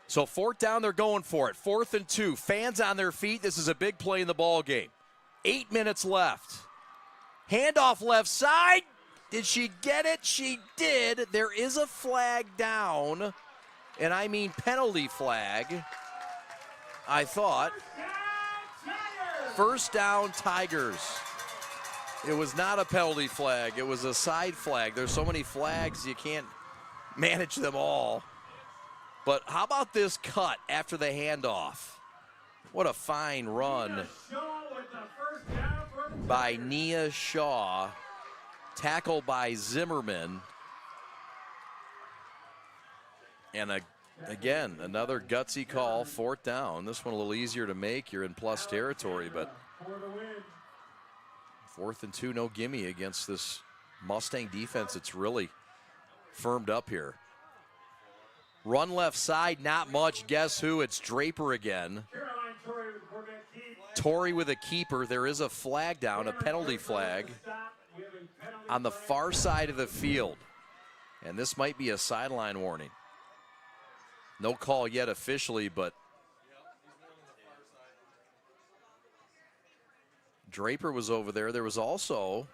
So 4th down, they're going for it. 4th and 2, fans on their feet. This is a big play in the ball game. 8 minutes left. Handoff left side. Did she get it? She did. There is a flag down, and I mean penalty flag, I thought. First down, Tigers. It was not a penalty flag. It was a side flag. There's so many flags, you can't manage them all. But how about this cut after the handoff? What a fine run by Nia Shaw. Tackle by Zimmerman. And again, another gutsy call, 4th down. This one a little easier to make. You're in plus territory, but 4th and 2, no gimme against this Mustang defense. It's really firmed up here. Run left side, not much. Guess who? It's Draper again. Torrey with a keeper. There is a flag down, a penalty flag on the far side of the field. And this might be a sideline warning. No call yet officially, but Draper was over there. There was also,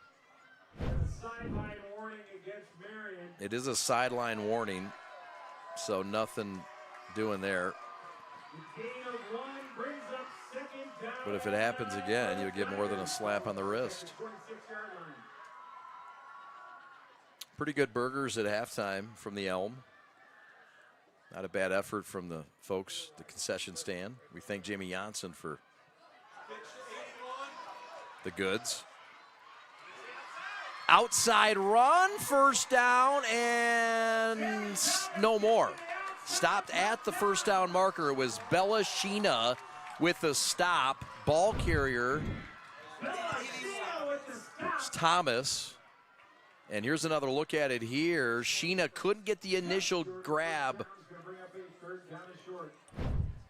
it is a sideline warning, so nothing doing there. But if it happens again, you'll get more than a slap on the wrist. Pretty good burgers at halftime from the Elm. Not a bad effort from the folks, the concession stand. We thank Jamie Janssen for the goods. Outside run, first down, and no more. Stopped at the first down marker. It was Bella Sheena with the stop. Ball carrier, it's Thomas. And here's another look at it here. Sheena couldn't get the initial grab.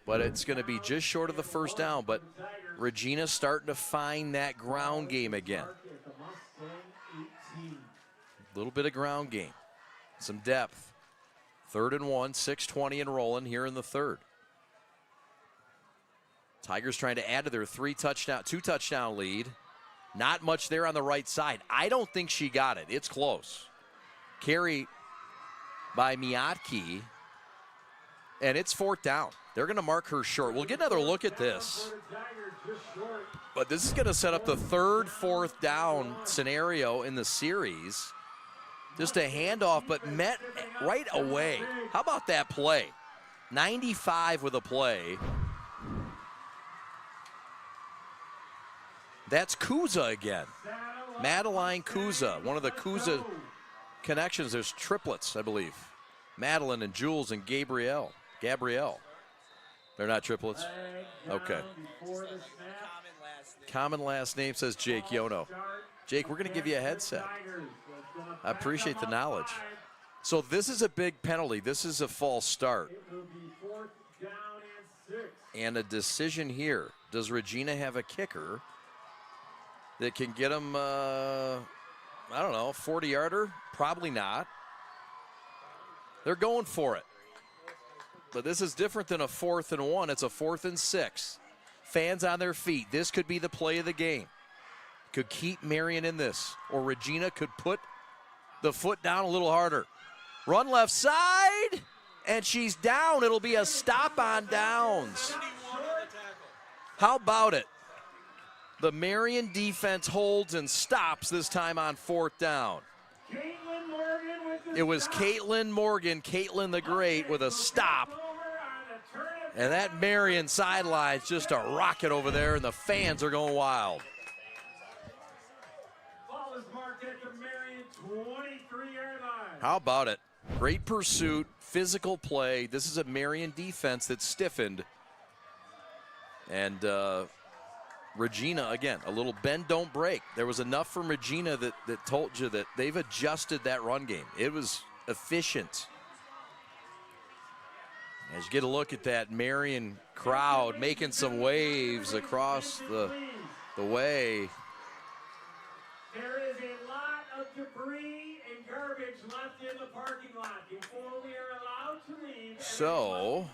but it's going to be just short of the first down. But Regina's starting to find that ground game again. A little bit of ground game, some depth. 3rd and 1, 6:20 and rolling here in the third. Tigers trying to add to their 2-touchdown lead. Not much there on the right side. I don't think she got it. It's close. Carry by Miatke, and it's 4th down. They're going to mark her short. We'll get another look at this. But this is going to set up the 3rd, 4th down scenario in the series. Just a handoff, but met right away. How about that play? 95 with a play. That's Kuza again. Madeline Kuza, one of the Kuza connections. There's triplets, I believe. Madeline and Jules and Gabrielle. They're not triplets? Okay. Common last name, says Jake Yono. Jake, we're going to give you a headset. I appreciate the knowledge. So this is a big penalty. This is a false start. And a decision here. Does Regina have a kicker that can get them, I don't know, 40-yarder? Probably not. They're going for it. But this is different than a 4th and 1. It's a 4th and 6. Fans on their feet. This could be the play of the game. Could keep Marian in this. Or Regina could put the foot down a little harder. Run left side. And she's down. It'll be a stop on downs. How about it? The Marian defense holds and stops this time on 4th down. It was Caitlin Morgan, Caitlin the Great, with a stop. And that Marian sideline's just a rocket over there, and the fans are going wild. How about it? Great pursuit, physical play. This is a Marian defense that's stiffened. And Regina, again, a little bend, don't break. There was enough from Regina that told you that they've adjusted that run game. It was efficient. As you get a look at that Marian crowd making some waves across the way. There is a lot of debris and garbage left in the parking lot before we are allowed to leave. So,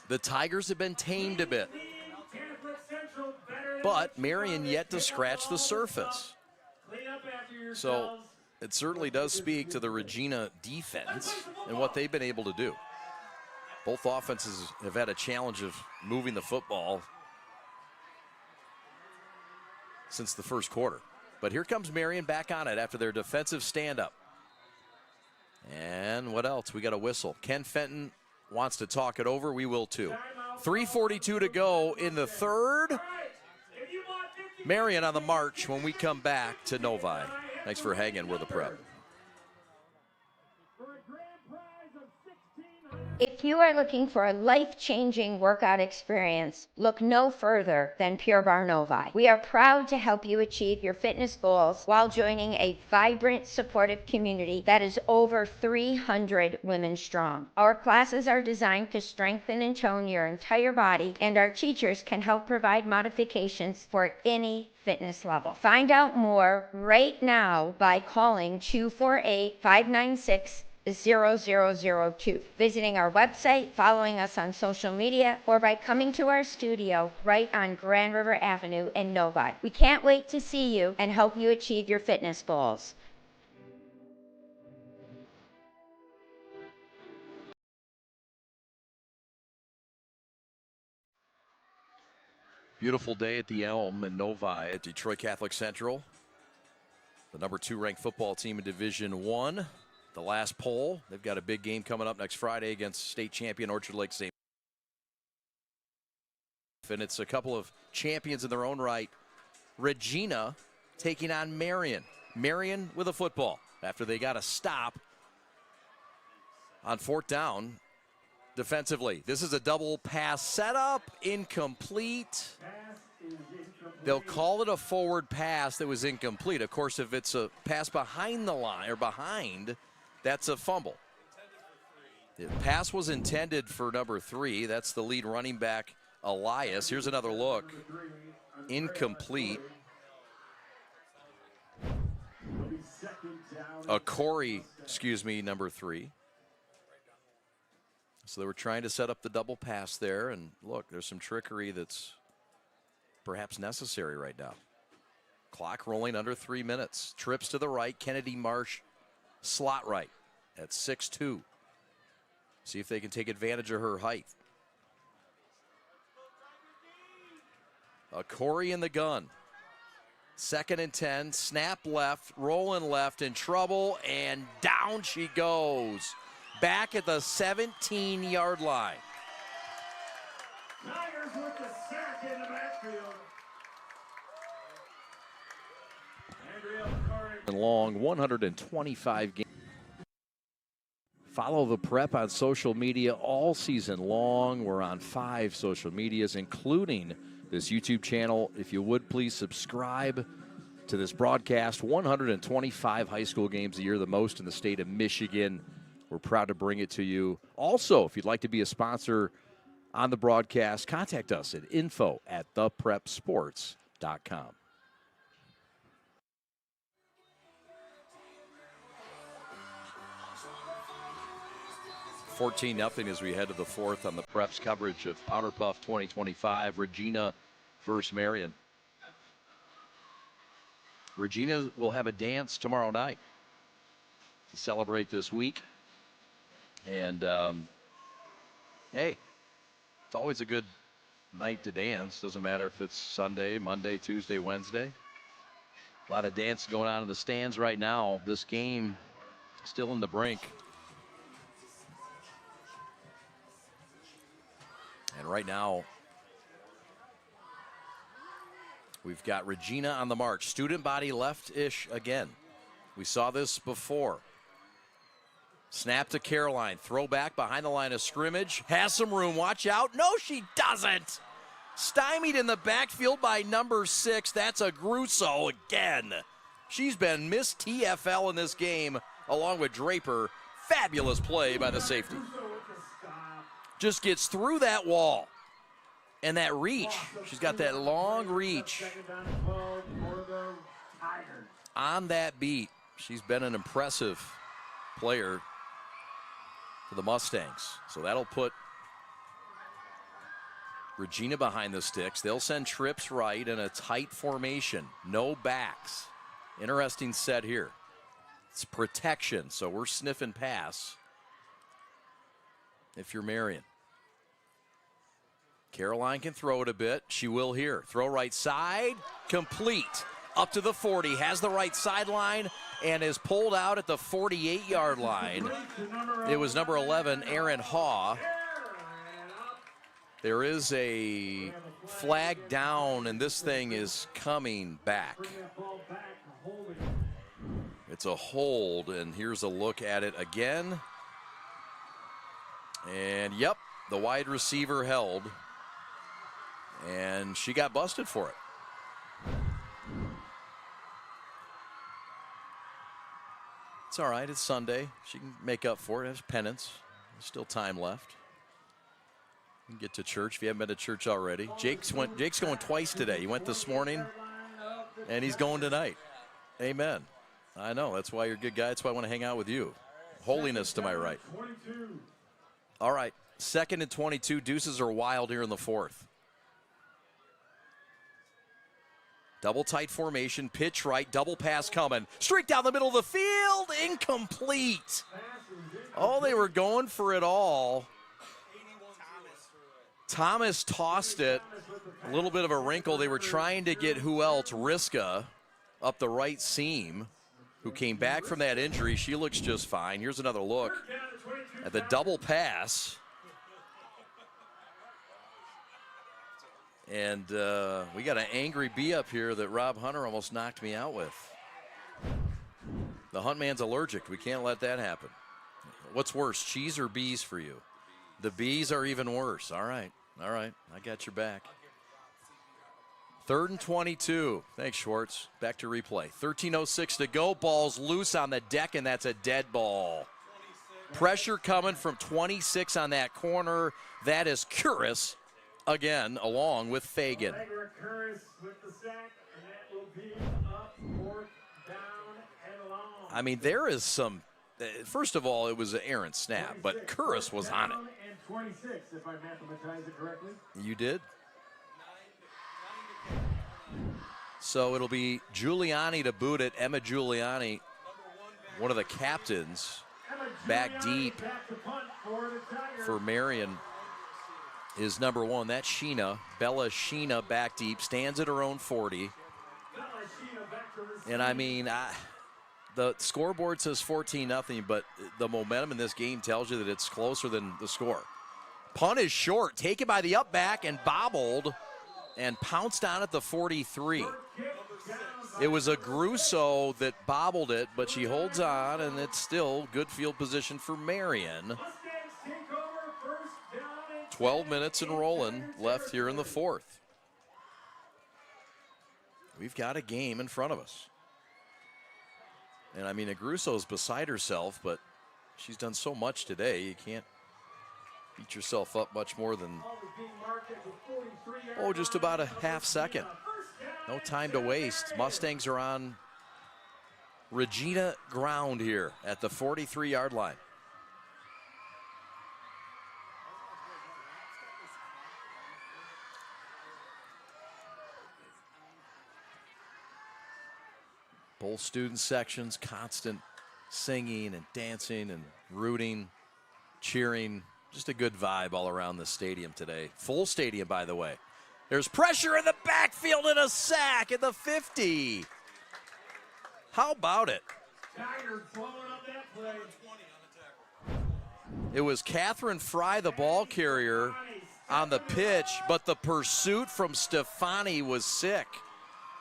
the Tigers have been tamed a bit. But Marian yet to scratch the surface. So, it certainly does speak to the Regina defense and what they've been able to do. Both offenses have had a challenge of moving the football since the first quarter. But here comes Marian back on it after their defensive stand-up. And what else? We got a whistle. Ken Fenton wants to talk it over. We will too. 3:42 to go in the third. Marian on the march when we come back to Novi. Thanks for hanging with the Prep. If you are looking for a life-changing workout experience, look no further than Pure Barre Novi. We are proud to help you achieve your fitness goals while joining a vibrant, supportive community that is over 300 women strong. Our classes are designed to strengthen and tone your entire body, and our teachers can help provide modifications for any fitness level. Find out more right now by calling 248-596-0002, visiting our website, following us on social media, or by coming to our studio right on Grand River Avenue in Novi. We can't wait to see you and help you achieve your fitness goals. Beautiful day at the Elm in Novi at Detroit Catholic Central. The number 2 ranked football team in Division I. The last poll. They've got a big game coming up next Friday against state champion Orchard Lake St. And it's a couple of champions in their own right. Regina taking on Marian. Marian with a football after they got a stop on 4th down defensively. This is a double pass setup, incomplete. They'll call it a forward pass that was incomplete. Of course, if it's a pass behind the line or behind, that's a fumble. The pass was intended for number 3. That's the lead running back, Elias. Here's another look. Incomplete. Corey, number 3. So they were trying to set up the double pass there, and look, there's some trickery that's perhaps necessary right now. Clock rolling under 3 minutes. Trips to the right. Kennedy Marsh, slot right at 6'2". See if they can take advantage of her height. Corey in the gun. 2nd and 10. Snap left. Rolling left. In trouble. And down she goes. Back at the 17-yard line. Tigers with the sack in the backfield. Long 125 games. Follow the Prep on social media all season long. We're on 5 social medias, including this YouTube channel. If you would, please subscribe to this broadcast. 125 high school games a year, the most in the state of Michigan. We're proud to bring it to you. Also, if you'd like to be a sponsor on the broadcast, contact us at info@theprepsports.com. 14-0 as we head to the 4th on the Preps coverage of Powderpuff 2025. Regina versus Marian. Regina will have a dance tomorrow night to celebrate this week. And, hey, it's always a good night to dance. Doesn't matter if it's Sunday, Monday, Tuesday, Wednesday. A lot of dancing going on in the stands right now. This game still in the brink. And right now, we've got Regina on the march. Student body left-ish again. We saw this before. Snap to Caroline. Throw back behind the line of scrimmage. Has some room. Watch out. No, she doesn't. Stymied in the backfield by number 6. That's a Grusso again. She's been Miss TFL in this game, along with Draper. Fabulous play by the safety. Just gets through that wall. And that reach. She's got that long reach. On that beat. She's been an impressive player for the Mustangs. So that'll put Regina behind the sticks. They'll send trips right in a tight formation. No backs. Interesting set here. It's protection, so we're sniffing pass. If you're Marian. Caroline can throw it a bit. She will here. Throw right side. Complete. Up to the 40. Has the right sideline and is pulled out at the 48-yard line. It was number 11, Aaron Haw. There is a flag down, and this thing is coming back. It's a hold, and here's a look at it again. And, yep, the wide receiver held, and she got busted for it. It's all right. It's Sunday. She can make up for it. There's penance. There's still time left. You can get to church if you haven't been to church already. Jake's going twice today. He went this morning, and he's going tonight. Amen. I know. That's why you're a good guy. That's why I want to hang out with you. Holiness to my right. All right. 2nd and 22. Deuces are wild here in the 4th. Double tight formation, pitch right, double pass coming. Straight down the middle of the field, incomplete. Oh, they were going for it all. Thomas tossed it. A little bit of a wrinkle. They were trying to get who else? Riska up the right seam, who came back from that injury. She looks just fine. Here's another look at the double pass. And we got an angry bee up here that Rob Hunter almost knocked me out with. The Hunt man's allergic. We can't let that happen. What's worse, cheese or bees for you? The bees are even worse. All right. All right. I got your back. 3rd and 22. Thanks, Schwartz. Back to replay. 13:06 to go. Ball's loose on the deck, and that's a dead ball. Pressure coming from 26 on that corner. That is Curris again, along with Fagan. I mean, there is some, first of all, it was an errant snap, but Curris was on it. 26, if I mathematize it correctly. You did? So it'll be Giuliani to boot it. Emma Giuliani, one of the captains, back deep for Marian is number 1. That's Sheena. Bella Sheena back deep, stands at her own 40. And I mean, the scoreboard says 14-0, but the momentum in this game tells you that it's closer than the score. Punt is short, taken by the up back and bobbled and pounced on at the 43. It was a Grusso that bobbled it, but she holds on, and it's still good field position for Marian. 12 minutes and rolling left here in the 4th. We've got a game in front of us. And I mean, Grusso's beside herself, but she's done so much today, you can't beat yourself up much more than, just about a half second. No time to waste. Mustangs are on Regina ground here at the 43-yard line. Both student sections, constant singing and dancing and rooting, cheering. Just a good vibe all around the stadium today. Full stadium, by the way. There's pressure in the backfield and a sack at the 50. How about it? It was Catherine Fry, the ball carrier, on the pitch, but the pursuit from Stefani was sick.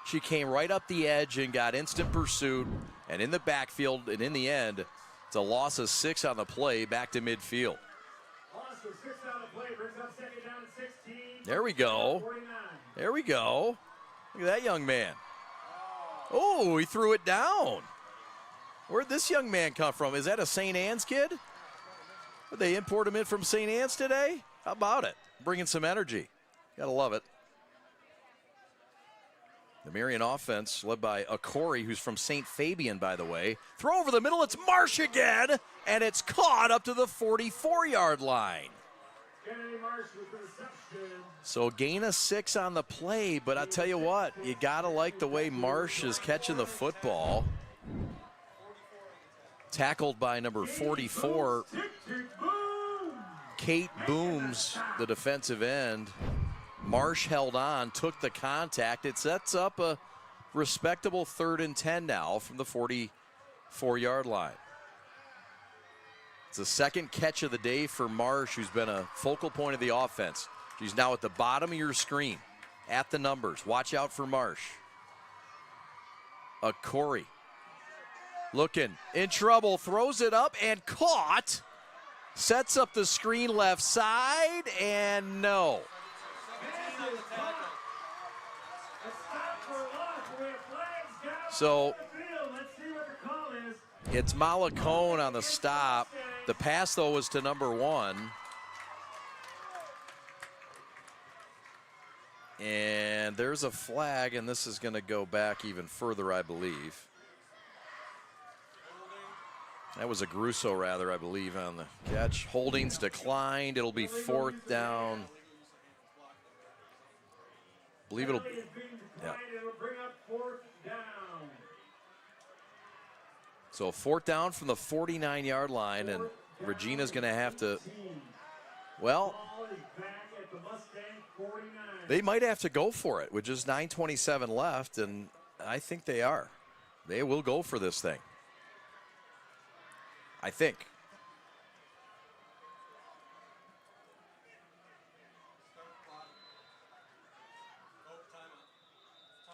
She came right up the edge and got instant pursuit, and in the backfield, and in the end, it's a loss of 6 on the play, back to midfield. There we go. There we go. Look at that young man. Oh, he threw it down. Where'd this young man come from? Is that a St. Anne's kid? Did they import him in from St. Anne's today? How about it? Bringing some energy. Gotta love it. The Marian offense led by Corey, who's from St. Fabian, by the way. Throw over the middle, it's Marsh again, and it's caught up to the 44-yard line. So gain of 6 on the play, but I tell you what, you gotta like the way Marsh is catching the football. Tackled by number 44, Kate Booms, the defensive end. Marsh held on, took the contact. It sets up a respectable 3rd and 10 now from the 44-yard line. It's the second catch of the day for Marsh, who's been a focal point of the offense. She's now at the bottom of your screen at the numbers. Watch out for Marsh. Corey looking in trouble, throws it up and caught. Sets up the screen left side, and no. So it's Malacone on the stop. The pass, though, was to number 1. And there's a flag, and this is going to go back even further, I believe. That was a Grusso, rather, I believe, on the catch. Holdings declined. It'll be 4th down. I believe it'll, yeah. So 4th down from the 49-yard line, and Regina's going to have to, well, they might have to go for it with just 9:27 left, and I think they are. They will go for this thing, I think.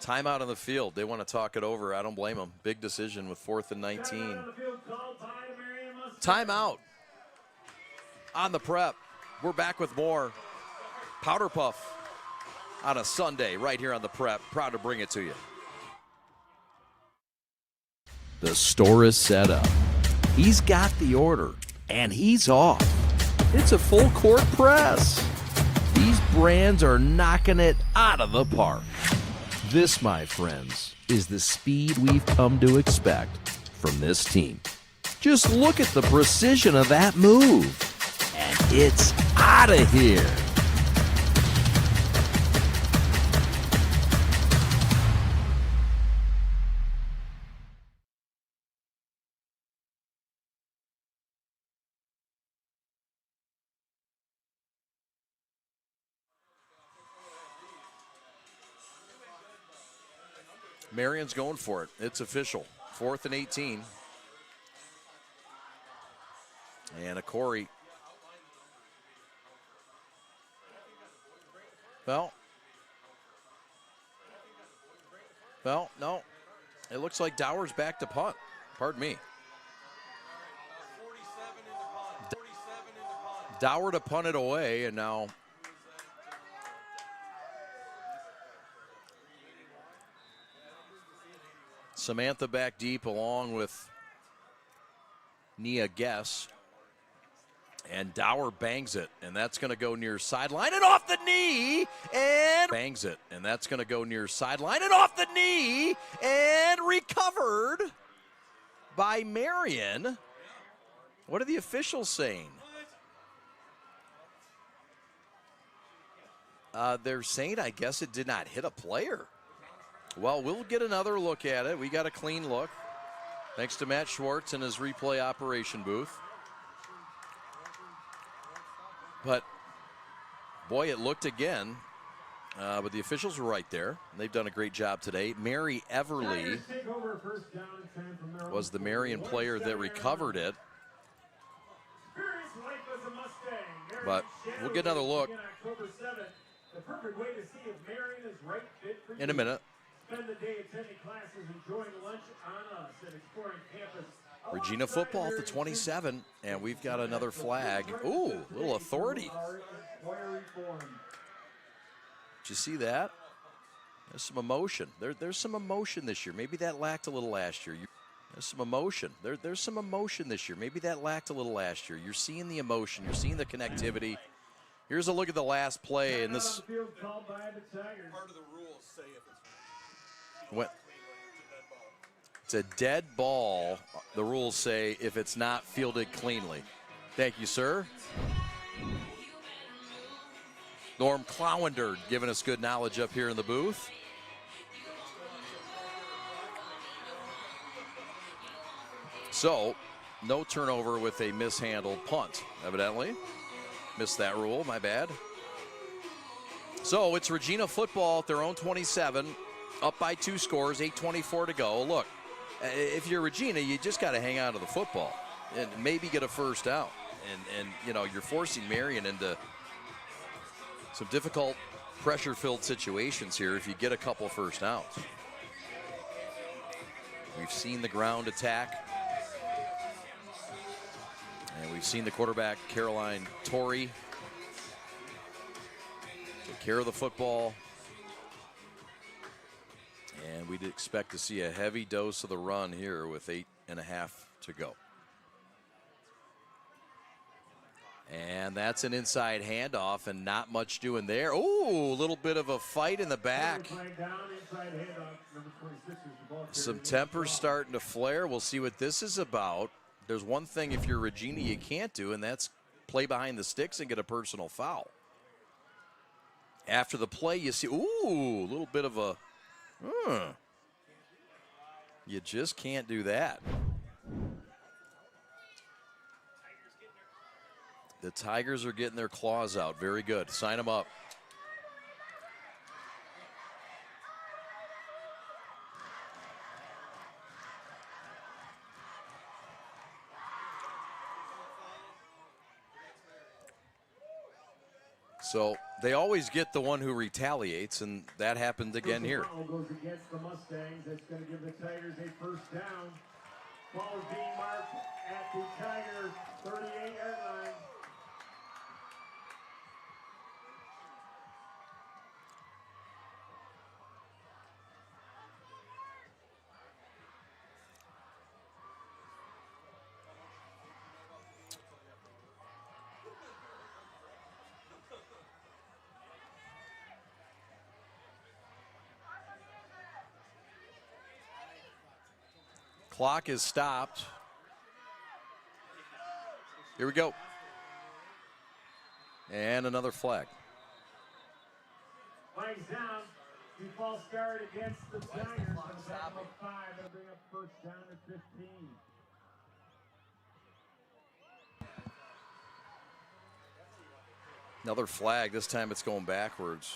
Timeout on the field. They want to talk it over. I don't blame them. Big decision with 4th and 19. Timeout on the prep. We're back with more Powderpuff on a Sunday right here on the prep. Proud to bring it to you. The store is set up. He's got the order, and he's off. It's a full court press. These brands are knocking it out of the park. This, my friends, is the speed we've come to expect from this team. Just look at the precision of that move. And it's out of here. Marian's going for it. It's official. 4th and 18. And a Corey. Well, no. It looks like Dower's back to punt. Pardon me. Dower to punt it away, and now Samantha back deep along with Nia Guess. And Dower bangs it, and that's going to go near sideline and off the knee, and bangs it, and that's going to go near sideline and off the knee, and recovered by Marian. What are the officials saying? They're saying, I guess, it did not hit a player. Well, we'll get another look at it. We got a clean look, thanks to Matt Schwartz and his replay operation booth. But, boy, it looked again. But the officials were right there. They've done a great job today. Mary Everly was the Marian player that recovered it. But we'll get another look in a minute. Regina football at the 27, and we've got another flag. Ooh, little authority. Did you see that? There's some emotion. There's some emotion this year. Maybe that lacked a little last year. There's some emotion. There's some emotion this year. Maybe that lacked a little last year. You're seeing the emotion. You're seeing the connectivity. Here's a look at the last play, and this. It's a dead ball. The rules say if it's not fielded cleanly. Thank you, sir. Norm Clowender giving us good knowledge up here in the booth. So, no turnover with a mishandled punt, evidently. Missed that rule, my bad. So, it's Regina football at their own 27, up by 2 scores, 8:24 to go. Look, if you're Regina, you just got to hang on to the football and maybe get a first down. And you know, you're forcing Marian into some difficult, pressure-filled situations here if you get a couple first downs. We've seen the ground attack. And we've seen the quarterback, Caroline Torrey, take care of the football. And we'd expect to see a heavy dose of the run here with 8.5 to go. And that's an inside handoff and not much doing there. Ooh, a little bit of a fight in the back. Some tempers starting to flare. We'll see what this is about. There's one thing if you're Regina you can't do, and that's play behind the sticks and get a personal foul. After the play, you see, ooh, a little bit of a, you just can't do that. The Tigers are getting their claws out. Very good. Sign them up. So they always get the one who retaliates, and that happened again here. Goes against the Mustangs. That's going to give the Tigers a first down. Ball is being marked at the Tiger 38-yard line. Clock is stopped. Here we go. And another flag. Flags down. The false start against the Tigers. On the back of 5. They'll bring up first down at 15. Another flag. This time it's going backwards.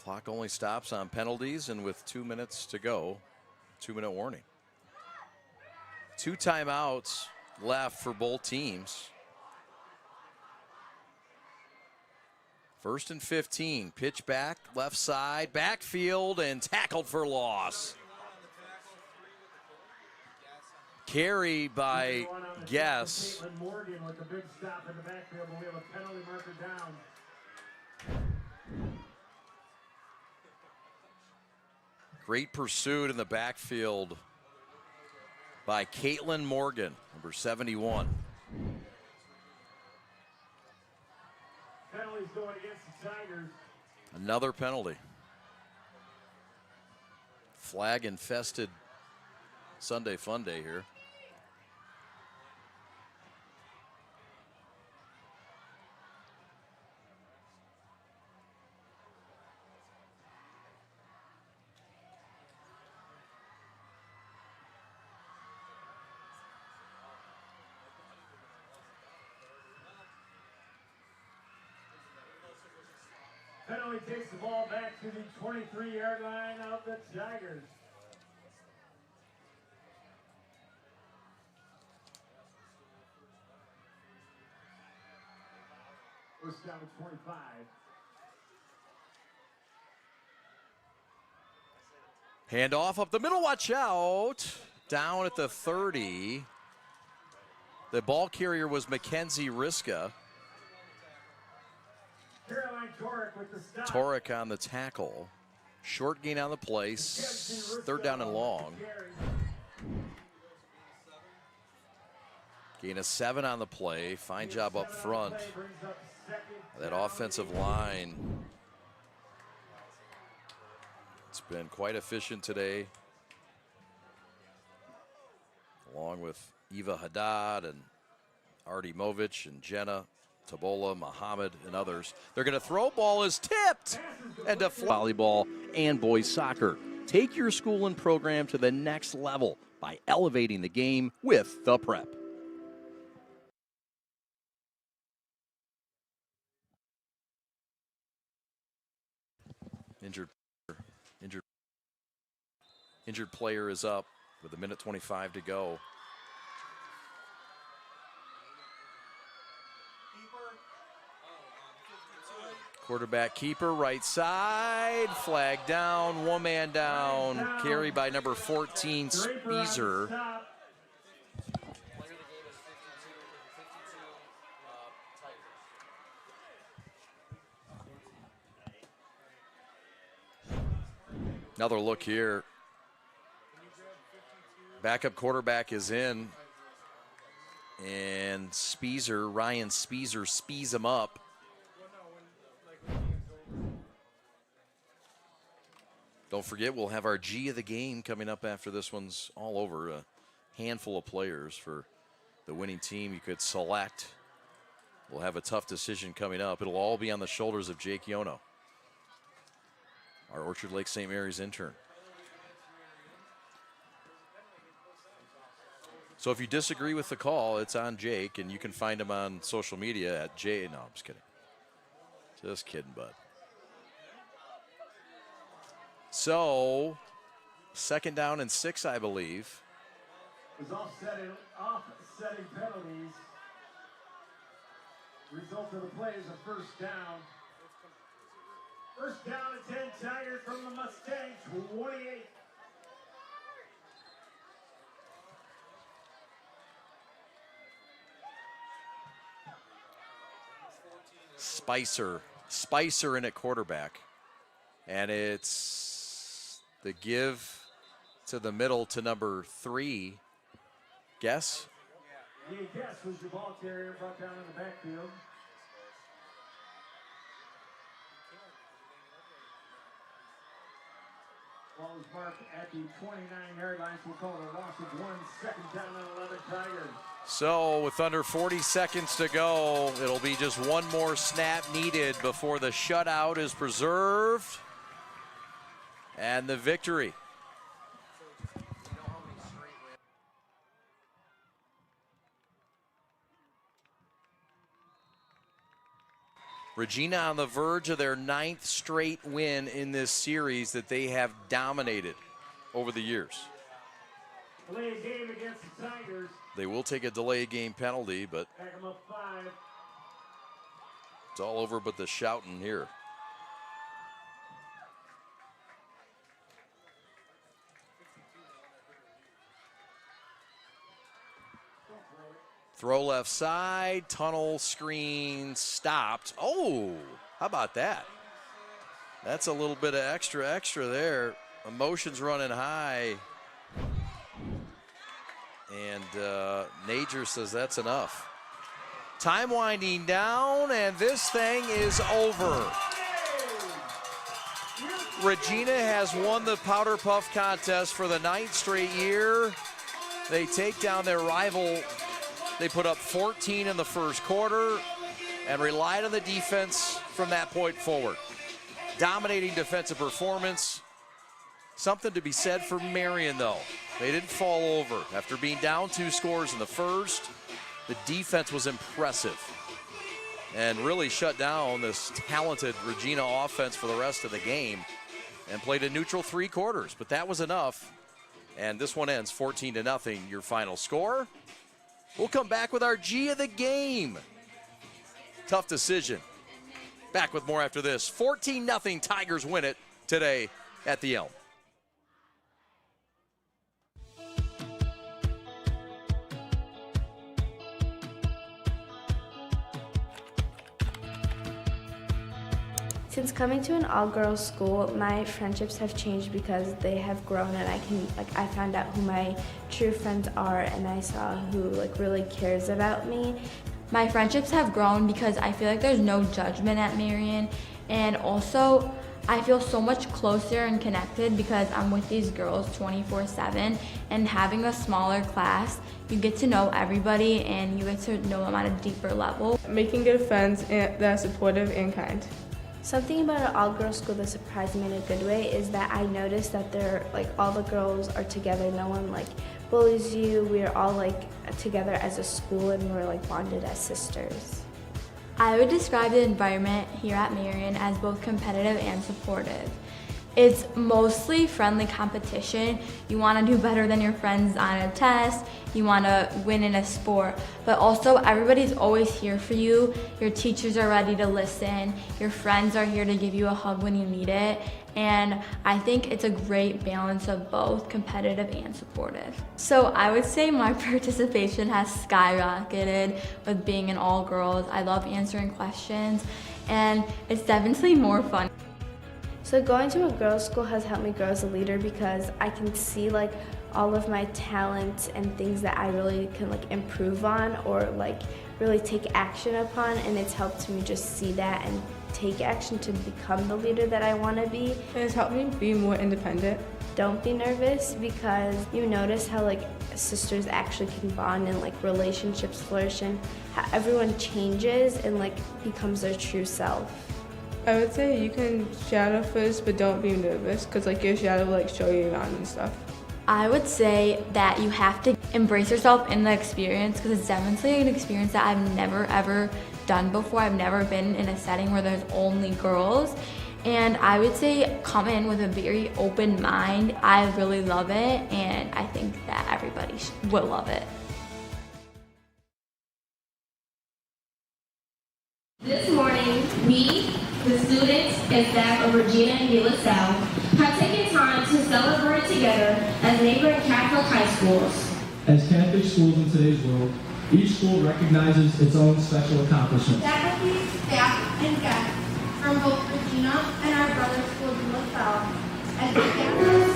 Clock only stops on penalties, and with 2 minutes to go, 2-minute warning. 2 timeouts left for both teams. 1st and 15. Pitch back, left side, backfield, and tackled for loss. Carry by Guess. Caitlin Morgan with a big stop in the backfield, but we have a penalty marker down. Great pursuit in the backfield by Caitlin Morgan, number 71. Penalties going against the Tigers. Another penalty. Flag infested Sunday fun day here. Penalty takes the ball back to the 23-yard line of the Tigers. First down at 25. Handoff up the middle, watch out. Down at the 30. The ball carrier was Mackenzie Riska. Caroline Torek with the stop. Torek on the tackle. Short gain on the play. 3rd down and long. Gain of 7 on the play. Fine job up front. That offensive line. It's been quite efficient today. Along with Eva Haddad and Artie Movich and Jenna Tabola, Muhammad, and others. They're going to throw. Ball is tipped. And to volleyball and boys soccer. Take your school and program to the next level by elevating the game with the Prep. Injured player is up with 1:25 to go. Quarterback keeper, right side, flag down, 1 man down, carry by number 14, Speezer. Another look here. Backup quarterback is in, and Speezer, Ryan Speezer, speeds him up. Don't forget, we'll have our G of the game coming up after this one's all over. A handful of players for the winning team you could select. We'll have a tough decision coming up. It'll all be on the shoulders of Jake Yono, our Orchard Lake St. Mary's intern. So if you disagree with the call, it's on Jake, and you can find him on social media at J. No, I'm just kidding. Just kidding, bud. So, 2nd down and 6, I believe. It was offsetting penalties. Result of the play is a first down. First down and 10, Tigers from the Mustang, 28. Spicer in at quarterback. And it's the give to the middle to number 3. Guess? The guess was the ball carrier brought down in the backfield. Ball was marked at the 29-yard line, so we'll call it a loss of 1, second down and 11 Tigers. So with under 40 seconds to go, it'll be just one more snap needed before the shutout is preserved and the victory. Regina on the verge of their 9th straight win in this series that they have dominated over the years. Delay game against the Tigers. They will take a delay game penalty, but Back 'em up 5. it's all over but the shouting here. Throw left side, tunnel screen stopped. Oh, how about that? That's a little bit of extra there. Emotions running high. And Nager says that's enough. Time winding down, and this thing is over. Regina has won the Powderpuff contest for the 9th straight year. They take down their rival. They put up 14 in the first quarter and relied on the defense from that point forward. Dominating defensive performance. Something to be said for Marian, though. They didn't fall over. After being down 2 scores in the first, the defense was impressive and really shut down this talented Regina offense for the rest of the game and played a neutral 3 quarters. But that was enough, and this one ends 14-0, your final score. We'll come back with our G of the game. Tough decision. Back with more after this. 14-0 Tigers win it today at the Elm. Since coming to an all-girls school, my friendships have changed because they have grown, and I found out who my true friends are, and I saw who really cares about me. My friendships have grown because I feel like there's no judgment at Marian, and also I feel so much closer and connected because I'm with these girls 24/7, and having a smaller class, you get to know everybody and you get to know them on a deeper level. Making good friends that are supportive and kind. Something about an all-girls school that surprised me in a good way is that I noticed that they're all the girls are together. No one bullies you. We're all together as a school, and we're bonded as sisters. I would describe the environment here at Marian as both competitive and supportive. It's mostly friendly competition. You want to do better than your friends on a test. You want to win in a sport, but also everybody's always here for you. Your teachers are ready to listen. Your friends are here to give you a hug when you need it. And I think it's a great balance of both competitive and supportive. So I would say my participation has skyrocketed with being an all girls. I love answering questions, and it's definitely more fun. So going to a girls' school has helped me grow as a leader because I can see all of my talents and things that I really can improve on or really take action upon, and it's helped me just see that and take action to become the leader that I want to be. It's helped me be more independent. Don't be nervous because you notice how sisters actually can bond and relationships flourish and how everyone changes and becomes their true self. I would say you can shadow first, but don't be nervous because your shadow will show you around and stuff. I would say that you have to embrace yourself in the experience because it's definitely an experience that I've never ever done before. I've never been in a setting where there's only girls. And I would say come in with a very open mind. I really love it, and I think that everybody will love it. This morning, we, the students and staff of Regina and De La Salle, have taken time to celebrate together as neighboring Catholic high schools. As Catholic schools in today's world, each school recognizes its own special accomplishments. Faculty, staff, and guests from both Regina and our brother school De La Salle, as they gather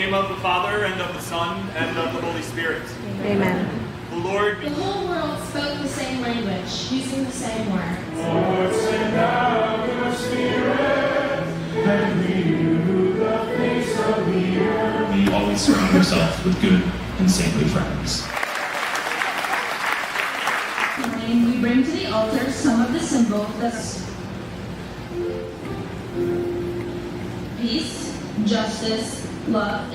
name of the Father, and of the Son, and of the Holy Spirit. Amen. The Lord be... The whole world spoke the same language, using the same words. Lord, send out your Spirit, and renew the face of the earth. Always surround yourself with good and saintly friends. We bring to the altar some of the symbols that's peace, justice, love.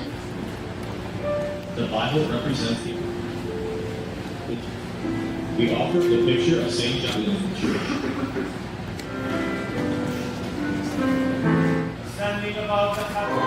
The Bible represents the... We offer the picture of St. John in the church. Standing above the heaven.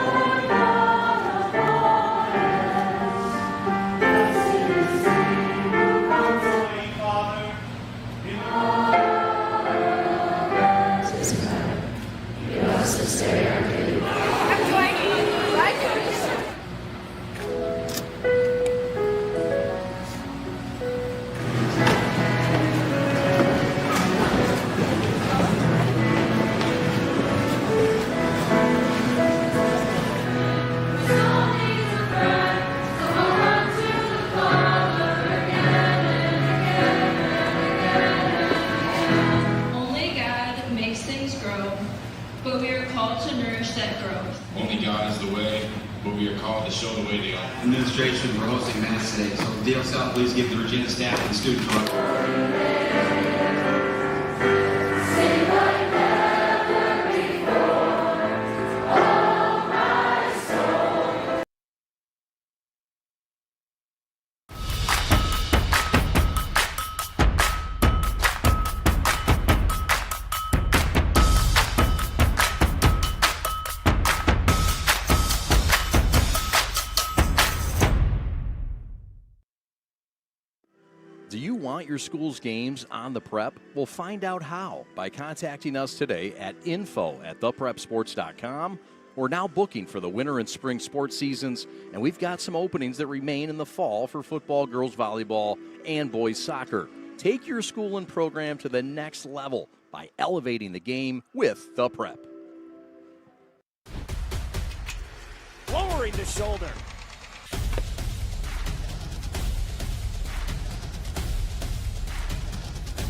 Only God makes things grow, but we are called to nourish that growth. Only God is the way, but we are called to show the way to God. Administration, we're hosting Mass today, so DL South, please give the Regina staff and student Do you want your school's games on the Prep? Well, find out how by contacting us today at info@theprepsports.com. We're now booking for the winter and spring sports seasons, and we've got some openings that remain in the fall for football, girls volleyball, and boys soccer. Take your school and program to the next level by elevating the game with the Prep. Lowering the shoulder.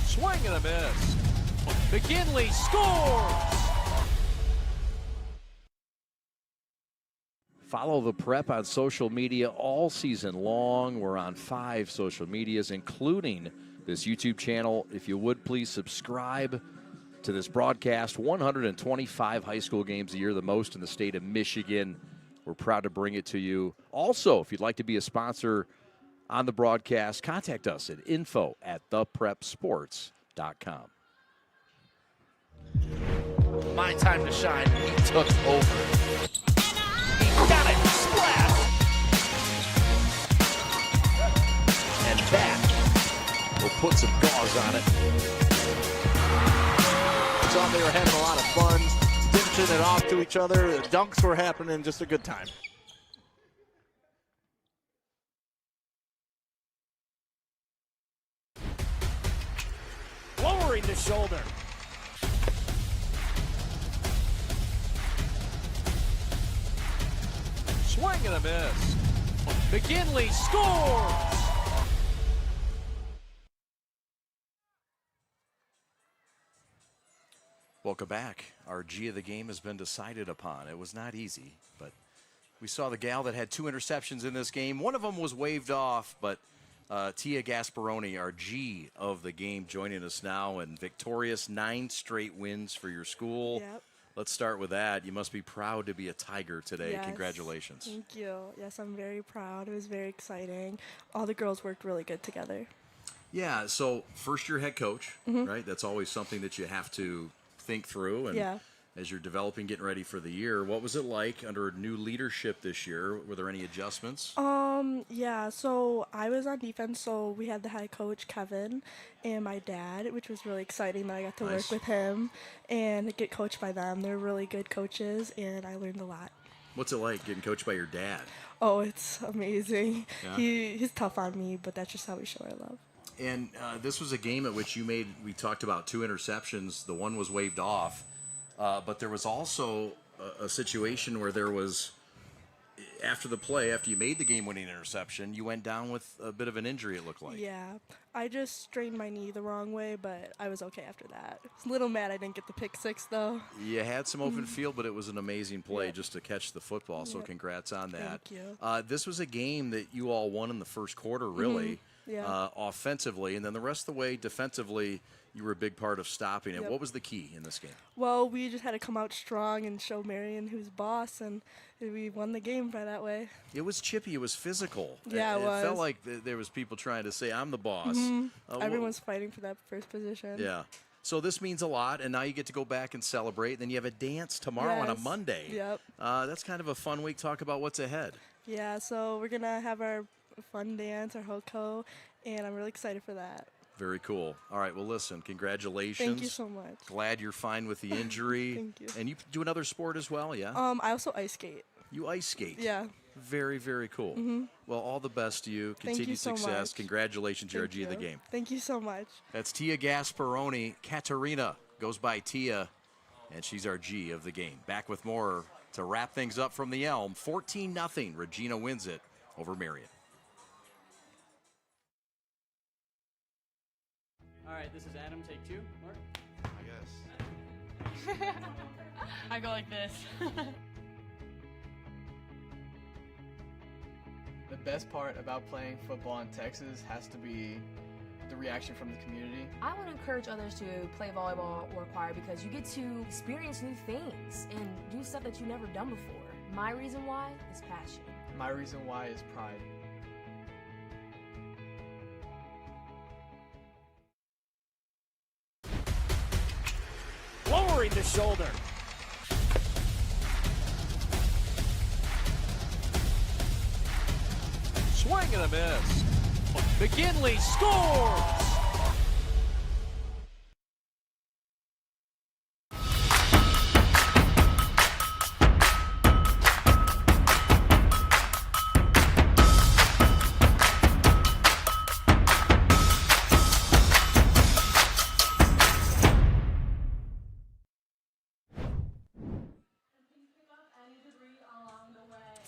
Swing and a miss. McKinley scores! Follow the Prep on social media all season long. We're on 5 social medias, including this YouTube channel. If you would, please subscribe to this broadcast. 125 high school games a year, the most in the state of Michigan. We're proud to bring it to you. Also, if you'd like to be a sponsor on the broadcast, contact us at info@theprepsports.com. My time to shine. He took over. He got it. Splash. And that will put some gauze on it. Thought they were having a lot of fun, dishing it off to each other. The dunks were happening. Just a good time. Lowering the shoulder. Swing and a miss. McKinley scores! Welcome back. Our G of the game has been decided upon. It was not easy, but we saw the gal that had 2 interceptions in this game. One of them was waved off, but Tia Gasparoni, our G of the game, joining us now, and victorious 9 straight wins for your school. Yep. Let's start with that. You must be proud to be a Tiger today. Yes. Congratulations. Thank you. Yes, I'm very proud. It was very exciting. All the girls worked really good together. Yeah, so first-year head coach, Mhm. right? That's always something that you have to think through. And Yeah. as you're developing, getting ready for the year, what was it like under new leadership this year? Were there any adjustments? Yeah, so I was on defense, so we had the head coach, Kevin, and my dad, which was really exciting that I got to Nice. work with him and get coached by them. They're really good coaches, and I learned a lot. What's it like getting coached by your dad? Oh, it's amazing. Yeah? He's tough on me, but that's just how we show our love. And this was a game at which we talked about 2 interceptions. The one was waved off. But there was also a situation where there was after the play, after you made the game-winning interception, you went down with a bit of an injury, it looked like. Yeah, I just strained my knee the wrong way, but I was okay after that. I was a little mad I didn't get the pick six, though. You had some open field, but it was an amazing play just to catch the football, so congrats on that. Thank you. This was a game that you all won in the first quarter, really, offensively, and then the rest of the way, defensively, you were a big part of stopping it. What was the key in this game? Well, we just had to come out strong and show Marian who's boss, and we won the game by that way. It was chippy. It was physical. Yeah, it was. It felt like there was people trying to say, I'm the boss. Everyone's fighting for that first position. Yeah. So this means a lot, and now you get to go back and celebrate. Then you have a dance tomorrow on a Monday. Yep. That's kind of a fun week. Talk about what's ahead. Yeah, so we're going to have our fun dance, our hoko, and I'm really excited for that. Very cool. All right, well, listen, congratulations. Thank you so much. Glad you're fine with the injury. Thank you. And you do another sport as well, yeah? I also ice skate. You ice skate? Yeah. Very, very cool. Well, all the best to you. Thank you Continued so success. much. Congratulations, you're RG of the game. Thank you so much. That's Tia Gasparoni. Katerina goes by Tia, and she's our G of the game. Back with more to wrap things up from the Elm. 14-0. Regina wins it over Marian. All right, this is Adam. Take two. Mark? I guess. I go like this. The best part about playing football in Texas has to be the reaction from the community. I want to encourage others to play volleyball or choir because you get to experience new things and do stuff that you've never done before. My reason why is passion. My reason why is pride. Lowering the shoulder. Swing and a miss. McGinley scores. –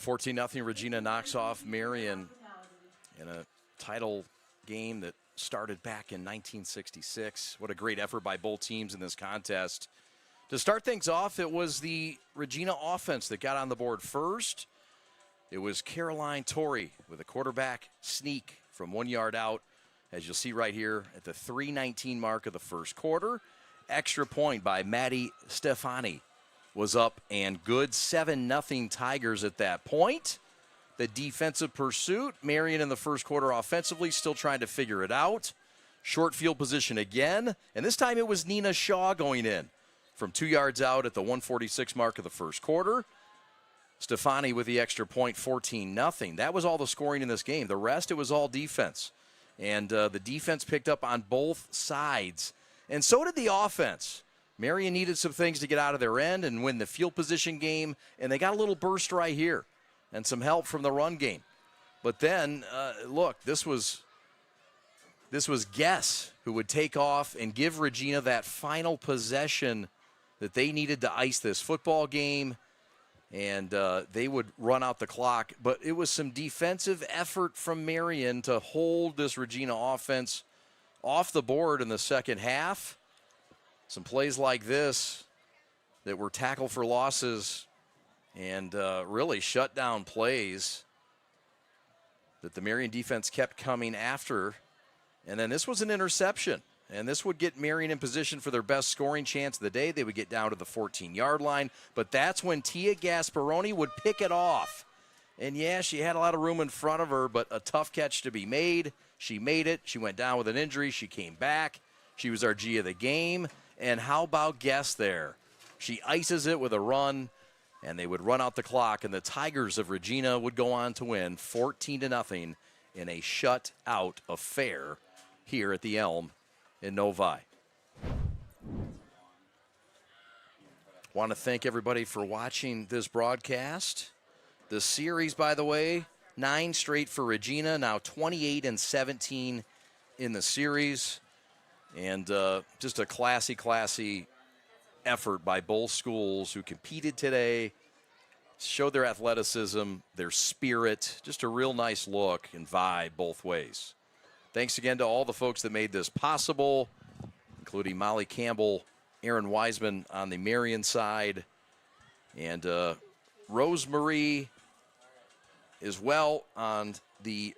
14-0. Regina knocks off Marian in a title game that started back in 1966. What a great effort by both teams in this contest. To start things off, it was the Regina offense that got on the board first. It was Caroline Torrey with a quarterback sneak from 1 yard out, as you'll see right here at the 3:19 mark of the first quarter. Extra point by Maddie Stefani was up and good. 7-0 Tigers at that point. The defensive pursuit, Marian in the first quarter offensively still trying to figure it out. Short field position again, and this time it was Nina Shaw going in from 2 yards out at the 1:46 mark of the first quarter. Stefani with the extra point, 14-0. That was all the scoring in this game. The rest, it was all defense. And the defense picked up on both sides. And so did the offense. Marian needed some things to get out of their end and win the field position game, and they got a little burst right here and some help from the run game. But then, look, this was Guess who would take off and give Regina that final possession that they needed to ice this football game, and they would run out the clock. But it was some defensive effort from Marian to hold this Regina offense off the board in the second half. Some plays like this that were tackle for losses and really shut down plays that the Marian defense kept coming after. And then this was an interception. And this would get Marian in position for their best scoring chance of the day. They would get down to the 14-yard line. But that's when Tia Gasparoni would pick it off. And, yeah, she had a lot of room in front of her, but a tough catch to be made. She made it. She went down with an injury. She came back. She was our G of the game. And how about Guess there? She ices it with a run, and they would run out the clock, and the Tigers of Regina would go on to win 14-0 in a shutout affair here at the Elm in Novi. Want to thank everybody for watching this broadcast. The series, by the way, 9 straight for Regina, now 28-17 in the series. And just a classy effort by both schools who competed today. showed their athleticism, their spirit, just a real nice look and vibe both ways. Thanks again to all the folks that made this possible, including Molly Campbell, Aaron Wiseman on the Marian side, and Rosemarie as well on the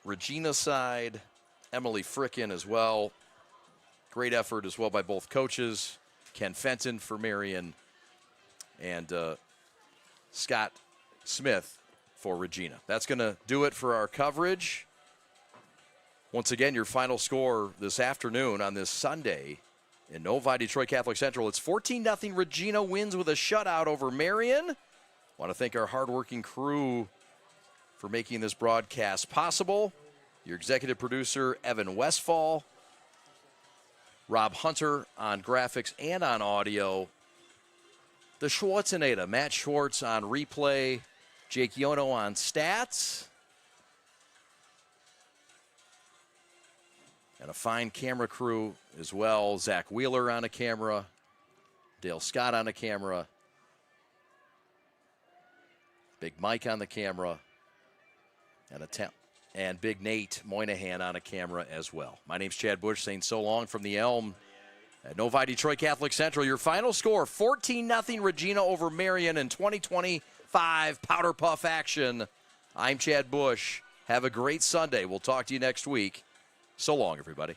Regina side, Emily Frickin as well. Great effort as well by both coaches. Ken Fenton for Marian and Scott Smith for Regina. That's going to do it for our coverage. Once again, your final score this afternoon on this Sunday in Novi Detroit Catholic Central. It's 14-0 Regina wins with a shutout over Marian. Want to thank our hardworking crew for making this broadcast possible. Your executive producer, Evan Westfall. Rob Hunter on graphics and on audio. The Schwarzenegger, Matt Schwartz on replay. Jake Yono on stats. And a fine camera crew as well. Zach Wheeler on a camera. Dale Scott on a camera. Big Mike on the camera. And Big Nate Moynihan on a camera as well. My name's Chad Bush saying so long from the Elm at Novi Detroit Catholic Central. Your final score, 14-0 Regina over Marian in 2025 Powderpuff action. I'm Chad Bush. Have a great Sunday. We'll talk to you next week. So long, everybody.